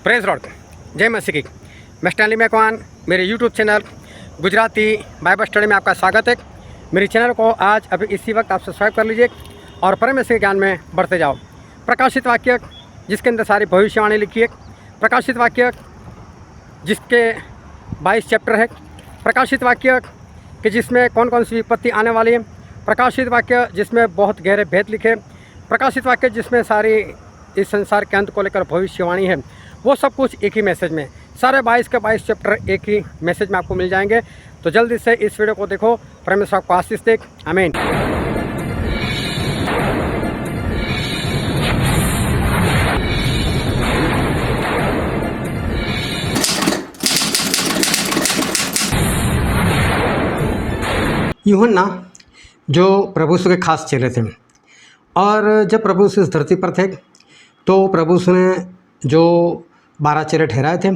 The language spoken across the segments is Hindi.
प्रेज लॉर्ड, जय मसीह की। मैं स्टैनली मैकवान, मेरे YouTube channel Gujarati Bible study में आपका स्वागत है। मेरे चैनल को आज अभी इसी वक्त आप सब्सक्राइब कर लीजिए और परमेश्वर के ज्ञान में बढ़ते जाओ। प्रकाशित वाक्य जिसके अंदर सारी भविष्यवाणी लिखी है, प्रकाशित वाक्य जिसके 22 चैप्टर है, प्रकाशित वाक्य कि जिसमें कौन कौन सी विपत्ति आने वाली है, प्रकाशित वाक्य जिसमें बहुत गहरे भेद लिखे, प्रकाशित वाक्य जिसमें सारी इस संसार के अंत को लेकर भविष्यवाणी है, वो सब कुछ एक ही मैसेज में, सारे 22 के 22 चैप्टर एक ही मैसेज में आपको मिल जाएंगे। तो जल्दी से इस वीडियो को देखो, परमेश्वर आपको आशीष दे। आमीन। यूहन्ना जो प्रभु यीशु के खास चेले थे, और जब प्रभु यीशु इस धरती पर थे तो प्रभु यीशु ने जो 12 चेले ठहराए थे,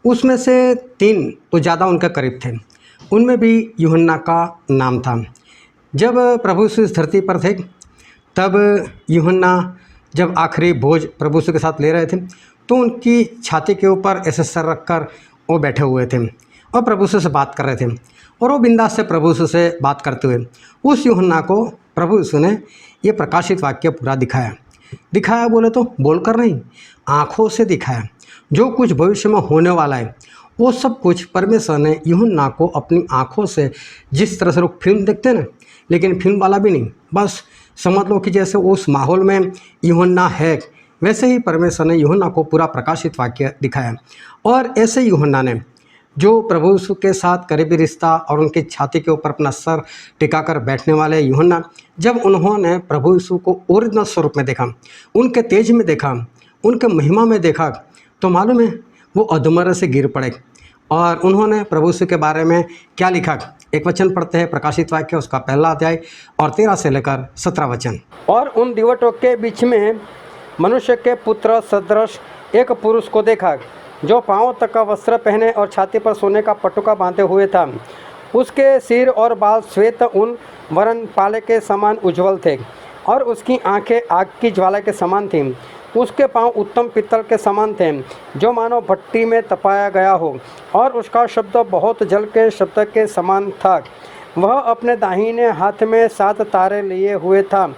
उसमें से 3 तो ज़्यादा उनके करीब थे, उनमें भी यूहन्ना का नाम था। जब प्रभु यीशु इस धरती पर थे तब यूहन्ना जब आखिरी भोज प्रभु यीशु के साथ ले रहे थे तो उनकी छाती के ऊपर ऐसे सर रखकर वो बैठे हुए थे और प्रभु यीशु से बात कर रहे थे। और वो बिंदास से प्रभु यीशु से बात करते हुए उस यूहन्ना को प्रभु यीशु ने ये प्रकाशित वाक्य पूरा दिखाया बोले तो बोलकर नहीं, आँखों से दिखाया। जो कुछ भविष्य में होने वाला है वो सब कुछ परमेश्वर ने यूहन्ना को अपनी आँखों से, जिस तरह से लोग फिल्म देखते हैं ना, लेकिन फिल्म वाला भी नहीं, बस समझ लो कि जैसे उस माहौल में यूहन्ना है, वैसे ही परमेश्वर ने यूहन्ना को पूरा प्रकाशित वाक्य दिखाया। और ऐसे यूहन्ना ने जो प्रभु यीशु के साथ करीबी रिश्ता और उनकी छाती के ऊपर अपना सर टिकाकर बैठने वाले यूहन्ना, जब उन्होंने प्रभु यीशु को ओरिजिनल स्वरूप में देखा, उनके तेज में देखा, उनके महिमा में देखा, तो मालूम है वो अधमरे से गिर पड़े। और उन्होंने प्रभु यीशु के बारे में क्या लिखा, एक वचन पढ़ते हैं, प्रकाशित वाक्य उसका पहला अध्याय और 13 से लेकर 17 वचन। और उन दिवटों के बीच में मनुष्य के पुत्र सदृश एक पुरुष को देखा, जो पांव तक का वस्त्र पहने और छाती पर सोने का पटुका बांधे हुए था। उसके सिर और बाल श्वेत ऊन वरन पाले के समान उज्ज्वल थे और उसकी आंखें आग की ज्वाला के समान थीं। उसके पांव उत्तम पीतल के समान थे, जो मानो भट्टी में तपाया गया हो, और उसका शब्द बहुत जल के शब्द के समान था। वह अपने दाहिने हाथ में 7 तारे लिए हुए था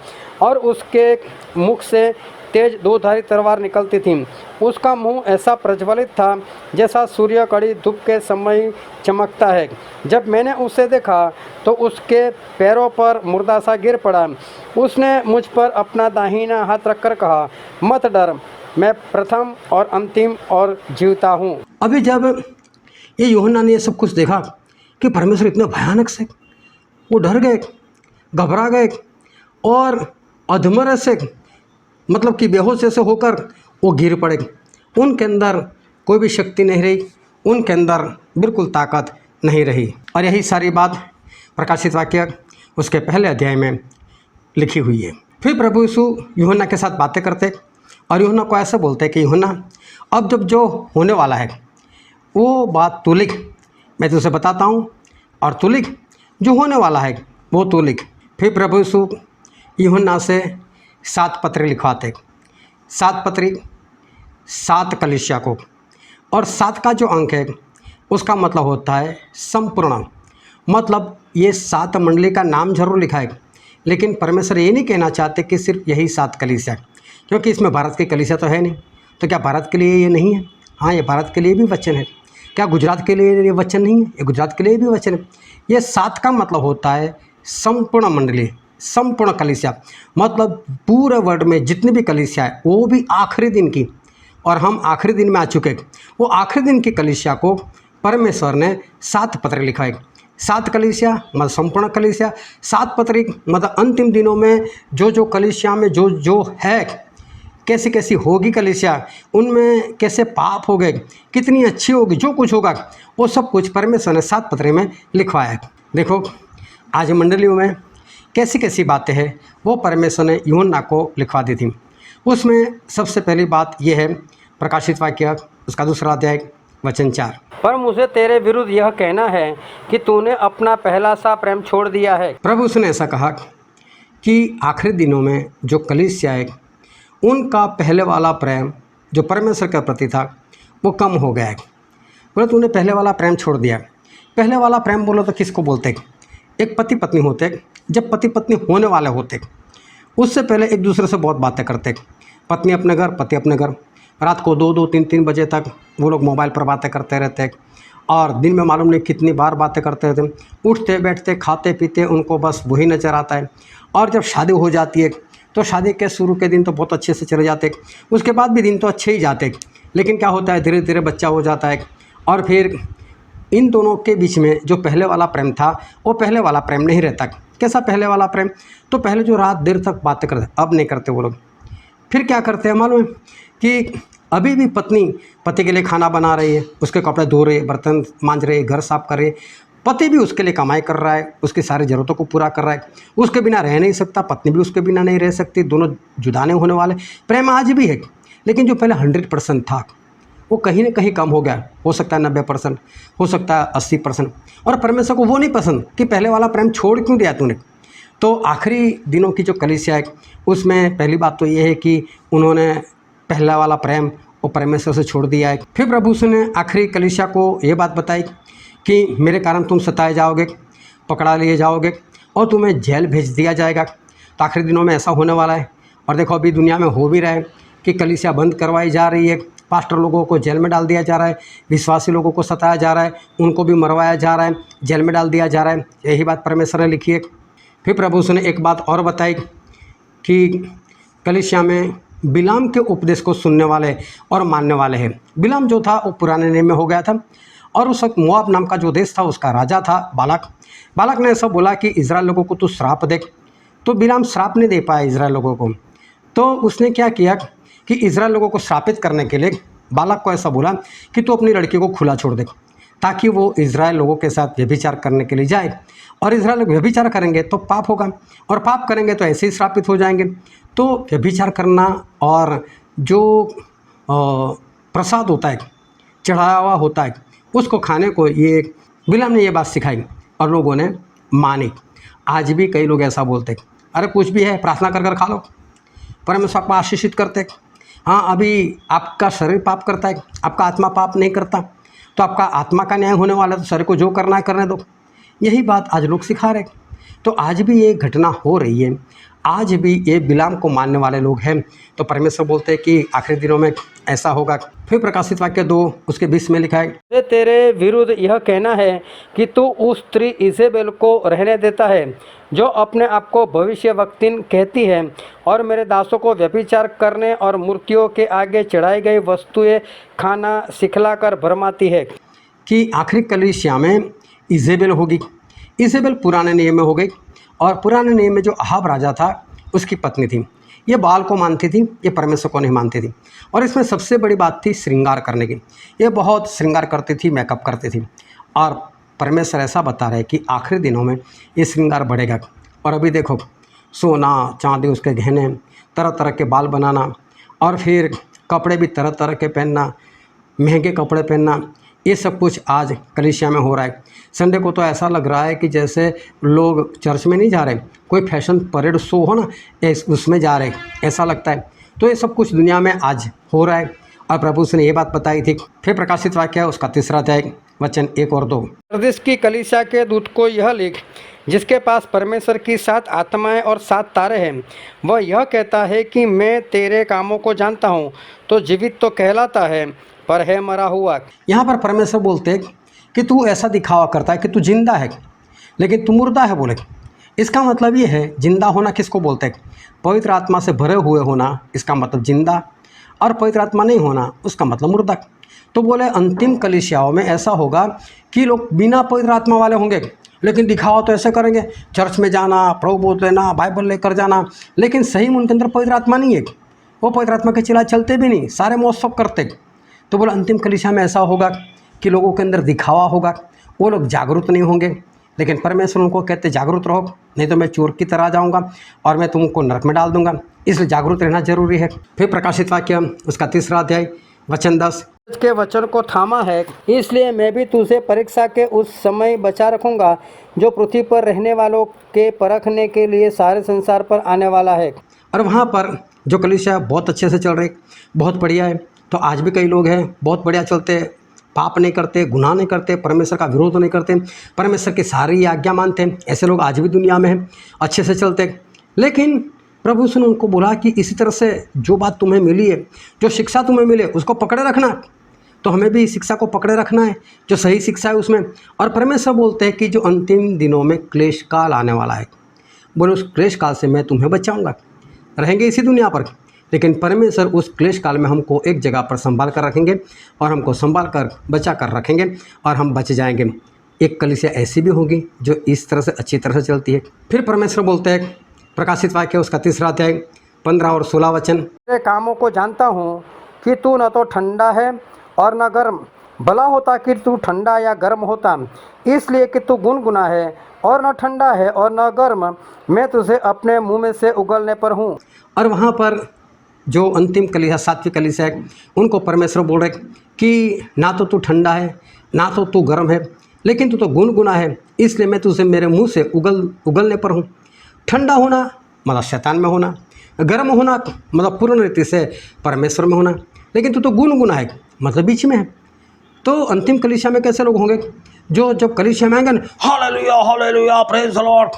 और उसके मुख से तेज 2धारी तलवार निकलती थी। उसका मुंह ऐसा प्रज्वलित था जैसा सूर्य कड़ी धूप के समय चमकता है। जब मैंने उसे देखा तो उसके पैरों पर मुर्दा सा गिर पड़ा। उसने मुझ पर अपना दाहिना हाथ रखकर कहा, मत डर, मैं प्रथम और अंतिम और जीवता हूँ। अभी जब ये यूहन्ना ने ये सब कुछ देखा कि परमेश्वर इतने भयानक से, वो डर गए, घबरा गए और अधमरे से, मतलब कि बेहोश जैसे होकर वो गिर पड़े। उनके अंदर कोई भी शक्ति नहीं रही, उनके अंदर बिल्कुल ताकत नहीं रही। और यही सारी बात प्रकाशित वाक्य उसके पहले अध्याय में लिखी हुई है। फिर प्रभु यीशु यूहन्ना के साथ बातें करते और यूहन्ना को ऐसे बोलते कि यूहन्ना, अब जब जो होने वाला है वो बात तू लिख, मैं तुझे बताता हूँ, और तू लिख, जो होने वाला है वो तू लिख। फिर प्रभु यीशु यूहन्ना से 7 पत्री लिखवाते, 7 पत्री 7 कलीसिया को, और 7 का जो अंक है उसका मतलब होता है संपूर्ण। मतलब ये 7 मंडली का नाम जरूर लिखा है, लेकिन परमेश्वर ये नहीं कहना चाहते कि सिर्फ यही 7 कलीसिया, क्योंकि इसमें भारत की कलीसिया तो है नहीं। तो क्या भारत के लिए ये नहीं है? हाँ, ये भारत के लिए भी वचन है। क्या गुजरात के लिए ये वचन नहीं है? ये गुजरात के लिए भी वचन है। ये 7 का मतलब होता है संपूर्ण मंडली, संपूर्ण कलीसिया, मतलब पूरे वर्ल्ड में जितनी भी कलीसिया है, वो भी आखिरी दिन की, और हम आखिरी दिन में आ चुके हैं, वो आखिरी दिन की कलीसिया को परमेश्वर ने 7 पत्र लिखा है। 7 कलीसिया मतलब संपूर्ण कलीसिया, 7 पत्री मतलब अंतिम दिनों में जो कलीसिया में जो है, कैसी कैसी होगी कलीसिया, उनमें कैसे पाप हो गए, कितनी अच्छी होगी, जो कुछ होगा वो सब कुछ परमेश्वर ने 7 पत्री में लिखवाया है। देखो आज मंडलियों में कैसी कैसी बातें हैं वो परमेश्वर ने यूहन्ना को लिखवा दी थी। उसमें सबसे पहली बात यह है, प्रकाशित वाक्य उसका 2 अध्याय वचन 4, पर मुझे तेरे विरुद्ध यह कहना है कि तूने अपना पहला सा प्रेम छोड़ दिया है। प्रभु उसने ऐसा कहा कि आखिरी दिनों में जो कलीसिया है उनका पहले वाला प्रेम जो परमेश्वर के प्रति था वो कम हो गया है। बोले तूने पहले वाला प्रेम छोड़ दिया। पहले वाला प्रेम बोलो तो किसको बोलते हैं? एक पति पत्नी होते, जब पति पत्नी होने वाले होते उससे पहले एक दूसरे से बहुत बातें करते। पत्नी अपने घर, पति अपने घर। रात को 2-2, 3-3 बजे तक वो लोग मोबाइल पर बातें करते रहते और दिन में मालूम नहीं कितनी बार बातें करते रहते। उठते बैठते खाते पीते उनको बस वही नज़र आता है। और जब शादी हो जाती है तो शादी के शुरू के दिन तो बहुत अच्छे से चले जाते, उसके बाद भी दिन तो अच्छे ही जाते, लेकिन क्या होता है धीरे धीरे बच्चा हो जाता है और फिर इन दोनों के बीच में जो पहले वाला प्रेम था वो पहले वाला प्रेम नहीं रहता। कैसा पहले वाला प्रेम? तो पहले जो रात देर तक बातें करते, अब नहीं करते वो लोग। फिर क्या करते हैं मालूम है कि अभी भी पत्नी पति के लिए खाना बना रही है, उसके कपड़े धो रहे, बर्तन मांज रहे, घर साफ कर रहे, पति भी उसके लिए कमाई कर रहा है, उसकी सारी ज़रूरतों को पूरा कर रहा है, उसके बिना रह नहीं सकता, पत्नी भी उसके बिना नहीं रह सकती, दोनों जुदा नहीं होने वाले। प्रेम आज भी है, लेकिन जो पहले 100% था वो कहीं ना कहीं कम हो गया। हो सकता है 90%, हो सकता है 80%। और परमेश्वर को वो नहीं पसंद कि पहले वाला प्रेम छोड़ क्यों दिया तूने। तो आखिरी दिनों की जो कलीसिया है उसमें पहली बात तो ये है कि उन्होंने पहला वाला प्रेम वो परमेश्वर से छोड़ दिया है। फिर प्रभु यीशु ने आखिरी कलीसिया को ये बात बताई कि मेरे कारण तुम सताए जाओगे, पकड़ा लिए जाओगे और तुम्हें जेल भेज दिया जाएगा। तो आखिरी दिनों में ऐसा होने वाला है। और देखो अभी दुनिया में हो भी रहा है कि कलीसिया बंद करवाई जा रही है, पास्टर लोगों को जेल में डाल दिया जा रहा है, विश्वासी लोगों को सताया जा रहा है, उनको भी मरवाया जा रहा है, जेल में डाल दिया जा रहा है। यही बात परमेश्वर ने लिखी है। फिर प्रभु यीशु ने एक बात और बताई कि कलीसिया में बिलाम के उपदेश को सुनने वाले और मानने वाले हैं। बिलाम जो था वो पुराने नियम में हो गया था और उस वक्त मोआब नाम का जो देश था उसका राजा था बालाक। बालाक ने ऐसा बोला कि इज़राइल लोगों को तू श्राप दे, तो बिलाम श्राप नहीं दे पाया इज़राइल लोगों को। तो उसने क्या किया कि इज़राइल लोगों को श्रापित करने के लिए बालाक को ऐसा बोला कि तू अपनी लड़की को खुला छोड़ दे, ताकि वो इज़राइल लोगों के साथ व्यभिचार करने के लिए जाए। और इज़राइल लोग व्यभिचार करेंगे तो पाप होगा, और पाप करेंगे तो ऐसे ही श्रापित हो जाएंगे। तो व्यभिचार करना और जो प्रसाद होता है, चढ़ाया हुआ होता है, उसको खाने को ये बिलाम ने ये बात सिखाई और लोगों ने मानी। आज भी कई लोग ऐसा बोलते, अरे कुछ भी है प्रार्थना कर कर खा लो, परमेश्वर को आशीषित करते। हाँ, अभी आपका शरीर पाप करता है, आपका आत्मा पाप नहीं करता, तो आपका आत्मा का न्याय होने वाला है, तो शरीर को जो करना है करने दो। यही बात आज लोग सिखा रहे। तो आज भी ये घटना हो रही है, आज भी ये बिलाम को मानने वाले लोग हैं। तो परमेश्वर बोलते हैं कि आखिरी दिनों में ऐसा होगा। फिर प्रकाशित वाक्य 2 उसके 20 में लिखा है, तेरे विरुद्ध यह कहना है कि तू उस स्त्री इजेबेल को रहने देता है जो अपने आप को भविष्यवक्तिन कहती है और मेरे दासों को व्यभिचार करने और मूर्तियों के आगे चढ़ाई गई वस्तुएं खाना सिखलाकर भरमाती है। कि आखिरी कलीसिया में इजेबेल होगी। इजेबेल पुराने नियम में हो गई और पुराने नियम में जो अहाब राजा था उसकी पत्नी थी। ये बाल को मानती थी, ये परमेश्वर को नहीं मानती थी। और इसमें सबसे बड़ी बात थी श्रृंगार करने की। ये बहुत श्रृंगार करती थी, मेकअप करती थी। और परमेश्वर ऐसा बता रहे कि आखिरी दिनों में ये श्रृंगार बढ़ेगा। और अभी देखो सोना चांदी, उसके गहने, तरह तरह के बाल बनाना और फिर कपड़े भी तरह तरह के पहनना, महंगे कपड़े पहनना, ये सब कुछ आज कलीसिया में हो रहा है। संडे को तो ऐसा लग रहा है कि जैसे लोग चर्च में नहीं जा रहे, कोई फैशन परेड शो हो ना, उसमें जा रहे, ऐसा लगता है। तो ये सब कुछ दुनिया में आज हो रहा है और प्रभु उसने ये बात बताई थी। फिर प्रकाशित वाक्य है उसका 3 अध्याय वचन 1 और 2। सरदीस की कलीसिया के दूत को यह लिख, जिसके पास परमेश्वर की 7 आत्माएं और 7 तारे हैं, वह यह कहता है कि मैं तेरे कामों को जानता हूँ, तो जीवित तो कहलाता है पर है मरा हुआ। यहाँ पर परमेश्वर बोलते हैं कि तू ऐसा दिखावा करता है कि तू जिंदा है लेकिन तू मुर्दा है। बोले इसका मतलब ये है, जिंदा होना किसको बोलते हैं? पवित्र आत्मा से भरे हुए होना, इसका मतलब जिंदा, और पवित्र आत्मा नहीं होना उसका मतलब मुर्दा। तो बोले अंतिम कलीसियाओं में ऐसा होगा कि लोग बिना पवित्र आत्मा वाले होंगे, लेकिन दिखावा तो ऐसे करेंगे, चर्च में जाना, प्रभु बोल लेना, बाइबल लेकर जाना, लेकिन सही में उनके अंदर पवित्र आत्मा नहीं है। वो पवित्र आत्मा के चिल्ला चलते भी नहीं, सारे महोत्सव करते। तो बोले अंतिम कलीसिया में ऐसा होगा कि लोगों के अंदर दिखावा होगा, वो लोग जागरूक नहीं होंगे। लेकिन परमेश्वर उनको कहते जागरूक रहो, नहीं तो मैं चोर की तरह आ जाऊँगा और मैं तुमको नरक में डाल दूंगा, इसलिए जागरूक रहना जरूरी है। फिर प्रकाशित वाक्य उसका 3 अध्याय वचन 10, के वचन को थामा है, इसलिए मैं भी तुझे परीक्षा के उस समय बचा रखूँगा जो पृथ्वी पर रहने वालों के परखने के लिए सारे संसार पर आने वाला है। और वहाँ पर जो कलीसिया बहुत अच्छे से चल रही, बहुत बढ़िया है, तो आज भी कई लोग हैं बहुत बढ़िया चलते, पाप नहीं करते, गुनाह नहीं करते, परमेश्वर का विरोध नहीं करते, परमेश्वर की सारी आज्ञा मानते हैं। ऐसे लोग आज भी दुनिया में हैं, अच्छे से चलते। लेकिन प्रभु यीशु ने उनको बोला कि इसी तरह से जो बात तुम्हें मिली है, जो शिक्षा तुम्हें मिले उसको पकड़े रखना। तो हमें भी शिक्षा को पकड़े रखना है, जो सही शिक्षा है उसमें। और परमेश्वर बोलते हैं कि जो अंतिम दिनों में क्लेश काल आने वाला है, बोले उस क्लेश काल से मैं तुम्हें बचाऊंगा। रहेंगे इसी दुनिया पर, लेकिन परमेश्वर उस क्लेश काल में हमको एक जगह पर संभाल कर रखेंगे और हमको संभाल कर बचा कर रखेंगे और हम बच जाएंगे। एक कलीसिया ऐसी भी होगी जो इस तरह से अच्छी तरह से चलती है। फिर परमेश्वर बोलते हैं, प्रकाशित वाक्य उसका 3 अध्याय 15 और 16 वचन, तेरे कामों को जानता हूँ कि तू न तो ठंडा है और न गर्म। भला होता कि तू ठंडा या गर्म होता, इसलिए कि तू गुनगुना है और न ठंडा है और न गर्म। मैं तुझे अपने मुँह में से उगलने पर हूँ। और वहाँ पर जो अंतिम कलीसिया, 7वीं कलीसिया है, उनको परमेश्वर बोल रहे कि ना तो तू ठंडा है, ना तो तू गर्म है, लेकिन तू तो गुनगुना है, इसलिए मैं तुझे मेरे मुंह से उगलने पर हूँ। ठंडा होना मतलब शैतान में होना, गर्म होना मतलब पूर्ण रीति से परमेश्वर में होना, लेकिन तू तो गुनगुना है मतलब बीच में है। तो अंतिम कलीसिया में कैसे लोग होंगे? जो जब कलीसिया में आएंगे ना, hallelujah hallelujah praise the Lord,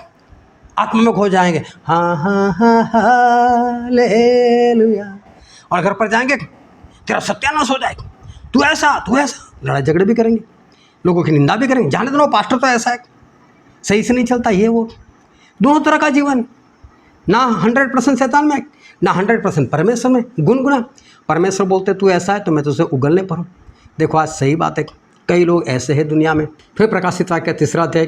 आत्मा में खो जाएंगे, हाँ हाँ हाँ हालेलुया। और घर पर जाएंगे तेरा सत्यानाश हो जाएगा, तू ऐसा, लड़ाई झगड़े भी करेंगे, लोगों की निंदा भी करेंगे, जाने दो पास्टर तो ऐसा है, सही से नहीं चलता, ये वो। दोनों तरह का जीवन, ना 100% शैतान में, ना 100% परमेश्वर में, गुनगुना। परमेश्वर बोलते तू ऐसा है तो मैं तुझे उगलने पर हूँ। देखो आज सही बात है, कई लोग ऐसे हैं दुनिया में। फिर प्रकाशित वाक्य 3 अध्याय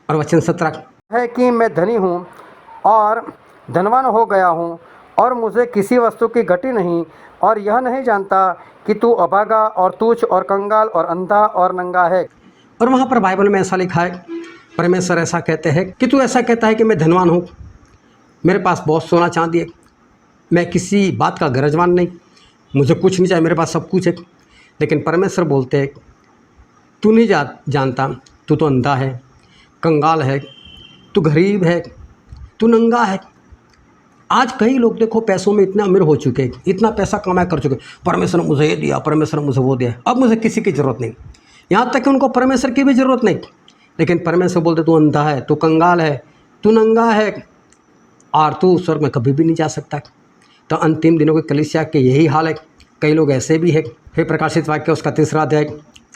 और वचन 17 है कि मैं धनी हूँ और धनवान हो गया हूँ और मुझे किसी वस्तु की घटी नहीं, और यह नहीं जानता कि तू अभागा और तुच्छ और कंगाल और अंधा और नंगा है। और वहाँ पर बाइबल में ऐसा लिखा है, परमेश्वर ऐसा कहते हैं कि तू ऐसा कहता है कि मैं धनवान हूँ, मेरे पास बहुत सोना चांदी है, मैं किसी बात का गरजवान नहीं, मुझे कुछ नहीं चाहिए, मेरे पास सब कुछ है। लेकिन परमेश्वर बोलते हैं तू नहीं जानता, तू तो अंधा है, कंगाल है, तू गरीब है, तू नंगा है। आज कई लोग देखो पैसों में इतना अमीर हो चुके हैं, इतना पैसा कमाया कर चुके, परमेश्वर ने मुझे ये दिया, परमेश्वर ने मुझे वो दिया, अब मुझे किसी की ज़रूरत नहीं। यहाँ तक कि उनको परमेश्वर की भी ज़रूरत नहीं। लेकिन परमेश्वर बोलते तू अंधा है, तू कंगाल है, तू नंगा है और तू स्वर्ग में कभी भी नहीं जा सकता। तो अंतिम दिनों की कलीसिया के यही हाल है, कई लोग ऐसे भी है। फिर प्रकाशित वाक्य उसका 3 अध्याय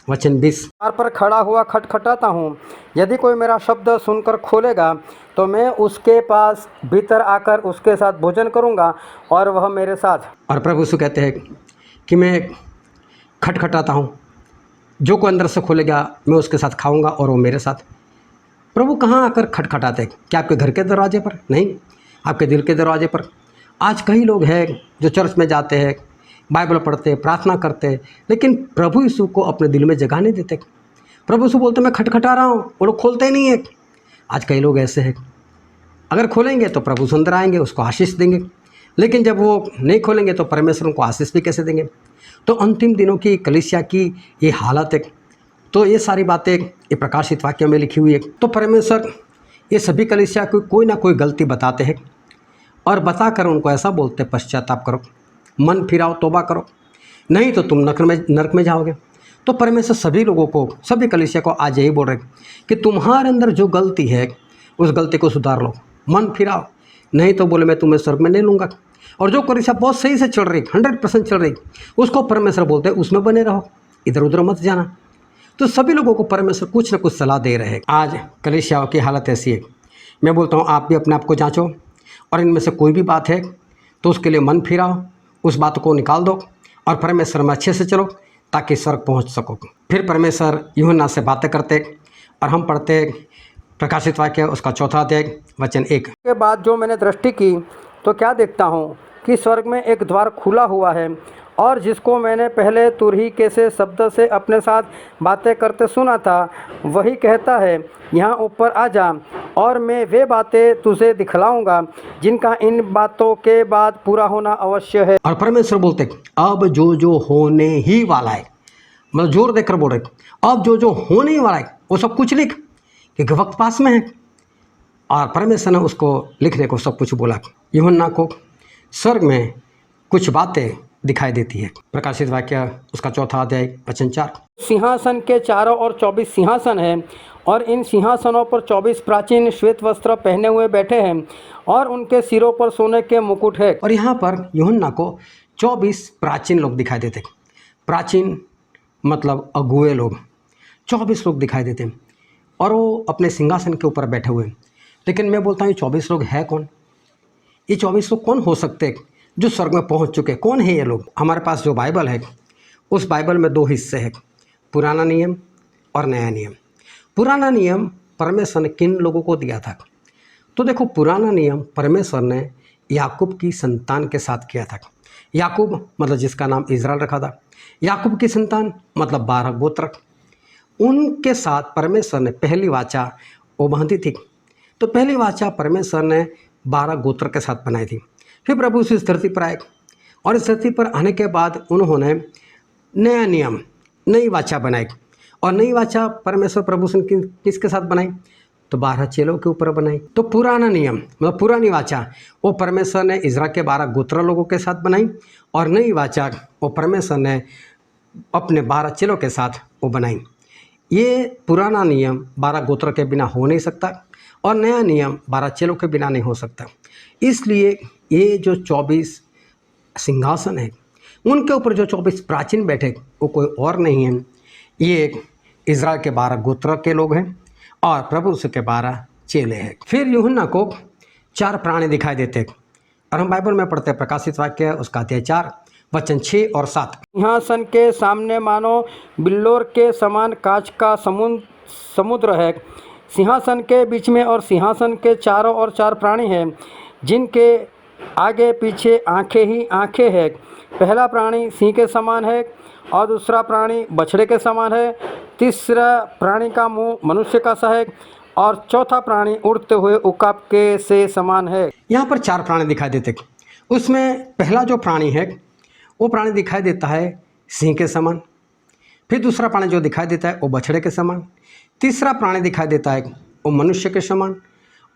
वचन 20, द्वार पर खड़ा हुआ खटखटाता हूँ, यदि कोई मेरा शब्द सुनकर खोलेगा तो मैं उसके पास भीतर आकर उसके साथ भोजन करूँगा और वह मेरे साथ। और प्रभु यीशु कहते हैं कि मैं खटखटाता हूँ, जो कोई अंदर से खोलेगा मैं उसके साथ खाऊंगा और वो मेरे साथ। प्रभु कहाँ आकर खटखटाते हैं? क्या आपके घर के दरवाजे पर? नहीं, आपके दिल के दरवाजे पर। आज कई लोग हैं जो चर्च में जाते हैं, बाइबल पढ़ते, प्रार्थना करते, लेकिन प्रभु यीशु को अपने दिल में जगह नहीं देते। प्रभु यीशु बोलते मैं खटखटा रहा हूँ, वो लोग खोलते ही नहीं है। आज कई लोग ऐसे हैं, अगर खोलेंगे तो प्रभु सुंदर आएंगे, उसको आशीष देंगे, लेकिन जब वो नहीं खोलेंगे तो परमेश्वर उनको आशीष भी कैसे देंगे? तो अंतिम दिनों की कलीसिया की ये हालत है। तो ये सारी बातें ये प्रकाशित वाक्य में लिखी हुई है। तो परमेश्वर ये सभी कलीसिया को कोई ना कोई गलती बताते हैं और बताकर उनको ऐसा बोलते पश्चाताप करो, मन फिराओ, तौबा करो, नहीं तो तुम नरक में जाओगे। तो परमेश्वर सभी लोगों को, सभी कलीसिया को आज यही बोल रहे कि तुम्हारे अंदर जो गलती है उस गलती को सुधार लो, मन फिराओ, नहीं तो बोले मैं तुम्हें स्वर्ग में नहीं लूँगा। और जो कलीसिया बहुत सही से चल रही, 100% चल रही, उसको परमेश्वर बोलते हैं उसमें बने रहो, इधर उधर मत जाना। तो सभी लोगों को परमेश्वर कुछ न कुछ सलाह दे रहे हैं। आज कलीसियाओं की हालत ऐसी है। मैं बोलता हूँ आप भी अपने आप को जांचो और इनमें से कोई भी बात है तो उसके लिए मन फिराओ, उस बात को निकाल दो और परमेश्वर में अच्छे से चलो ताकि स्वर्ग पहुँच सको। फिर परमेश्वर यूहन्ना से बातें करते और हम पढ़ते प्रकाशित वाक्य उसका 4 अध्याय वचन 1 के बाद जो मैंने दृष्टि की तो क्या देखता हूँ कि स्वर्ग में एक द्वार खुला हुआ है, और जिसको मैंने पहले तुरही के से शब्द से अपने साथ बातें करते सुना था, वही कहता है यहाँ ऊपर आ जा और मैं वे बातें तुझे दिखलाऊंगा जिनका इन बातों के बाद पूरा होना अवश्य है। और परमेश्वर बोलते अब जो होने ही वाला है, मतलब जोर देकर बोल रहे अब जो होने ही वाला है वो सब कुछ लिख, क्योंकि वक्त पास में है। और परमेश्वर ने उसको लिखने को सब कुछ बोला। यूहन्ना को स्वर्ग में कुछ बातें दिखाई देती है। प्रकाशित वाक्य उसका 4 अध्याय वचन 4। सिंहासन के चारों ओर 24 सिंहासन हैं और इन सिंहासनों पर 24 प्राचीन श्वेत वस्त्र पहने हुए बैठे हैं और उनके सिरों पर सोने के मुकुट है। और यहाँ पर यूहन्ना को 24 प्राचीन लोग दिखाई देते। प्राचीन मतलब अगुए लोग, 24 लोग दिखाई देते हैं और वो अपने सिंहासन के ऊपर बैठे हुए हैं। लेकिन मैं बोलता हूँ ये 24 लोग है कौन? ये 24 लोग कौन हो सकते हैं जो स्वर्ग में पहुँच चुके? कौन है ये लोग? हमारे पास जो बाइबल है उस बाइबल में 2 हिस्से हैं, पुराना नियम और नया नियम। पुराना नियम परमेश्वर ने किन लोगों को दिया था? तो देखो, पुराना नियम परमेश्वर ने याकूब की संतान के साथ किया था। याकूब मतलब जिसका नाम इज़राइल रखा था, याकूब की संतान मतलब 12 गोत्र, उनके साथ परमेश्वर ने पहली वाचा वो बांधी थी। तो पहली वाचा परमेश्वर ने 12 गोत्र के साथ बनाई थी। फिर प्रभु इस धरती पर आए और इस धरती पर आने के बाद उन्होंने नया नियम, नई वाचा बनाई। और नई वाचा परमेश्वर प्रभु से किसके साथ बनाई? तो 12 चेलों के ऊपर बनाई। तो पुराना नियम मतलब पुरानी वाचा वो परमेश्वर ने इज़राइल के 12 गोत्र लोगों के साथ बनाई और नई वाचा वो परमेश्वर ने अपने 12 चेलों के साथ वो बनाई। ये पुराना नियम 12 गोत्र के बिना हो नहीं सकता और नया नियम 12 चेलों के बिना नहीं हो सकता। इसलिए ये जो 24 सिंहासन है उनके ऊपर जो 24 प्राचीन बैठे वो कोई और नहीं है, ये इज़राइल के 12 गोत्र के लोग हैं और प्रभु यीशु के 12 चेले हैं। फिर यूहन्ना को 4 प्राणी दिखाई देते हैं और हम बाइबल में पढ़ते हैं प्रकाशित वाक्य उसका अध्याय 4 वचन 6 और 7। सिंहासन के सामने मानो बिल्लोर के समान कांच का समुद्र है। सिंहासन के बीच में और सिंहासन के चारों ओर 4 प्राणी हैं जिनके आगे पीछे आंखें ही आंखें हैं। पहला प्राणी सिंह के समान है और दूसरा प्राणी बछड़े के समान है। तीसरा प्राणी का मुंह मनुष्य का सा है और चौथा प्राणी उड़ते हुए उकाब के से समान है। यहाँ पर 4 प्राणी दिखाई देते। उसमें पहला जो प्राणी है वो प्राणी दिखाई देता है सिंह के समान। फिर दूसरा प्राणी जो दिखाई देता है वो बछड़े के समान। तीसरा प्राणी दिखाई देता है वो मनुष्य के समान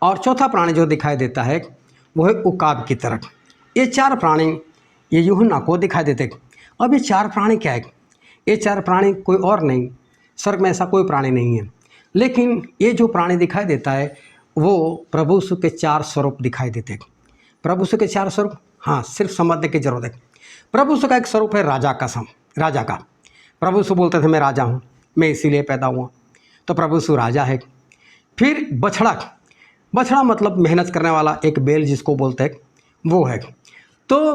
और चौथा प्राणी जो दिखाई देता है वो है उकाब की तरह। ये 4 प्राणी ये यूहन्ना को दिखाई देते। अब ये 4 प्राणी क्या है? ये 4 प्राणी कोई और नहीं, स्वर्ग में ऐसा कोई प्राणी नहीं है। लेकिन ये जो प्राणी दिखाई देता है वो प्रभु यीशु के 4 स्वरूप दिखाई देते। प्रभु यीशु के 4 स्वरूप, हाँ, सिर्फ समझने की जरूरत है। प्रभु यीशु का एक स्वरूप है राजा का। प्रभु यीशु बोलते थे मैं राजा हूँ, मैं इसीलिए पैदा हुआ। तो प्रभु यीशु राजा है। फिर बछड़ा मतलब मेहनत करने वाला एक बैल जिसको बोलते हैं वो है। तो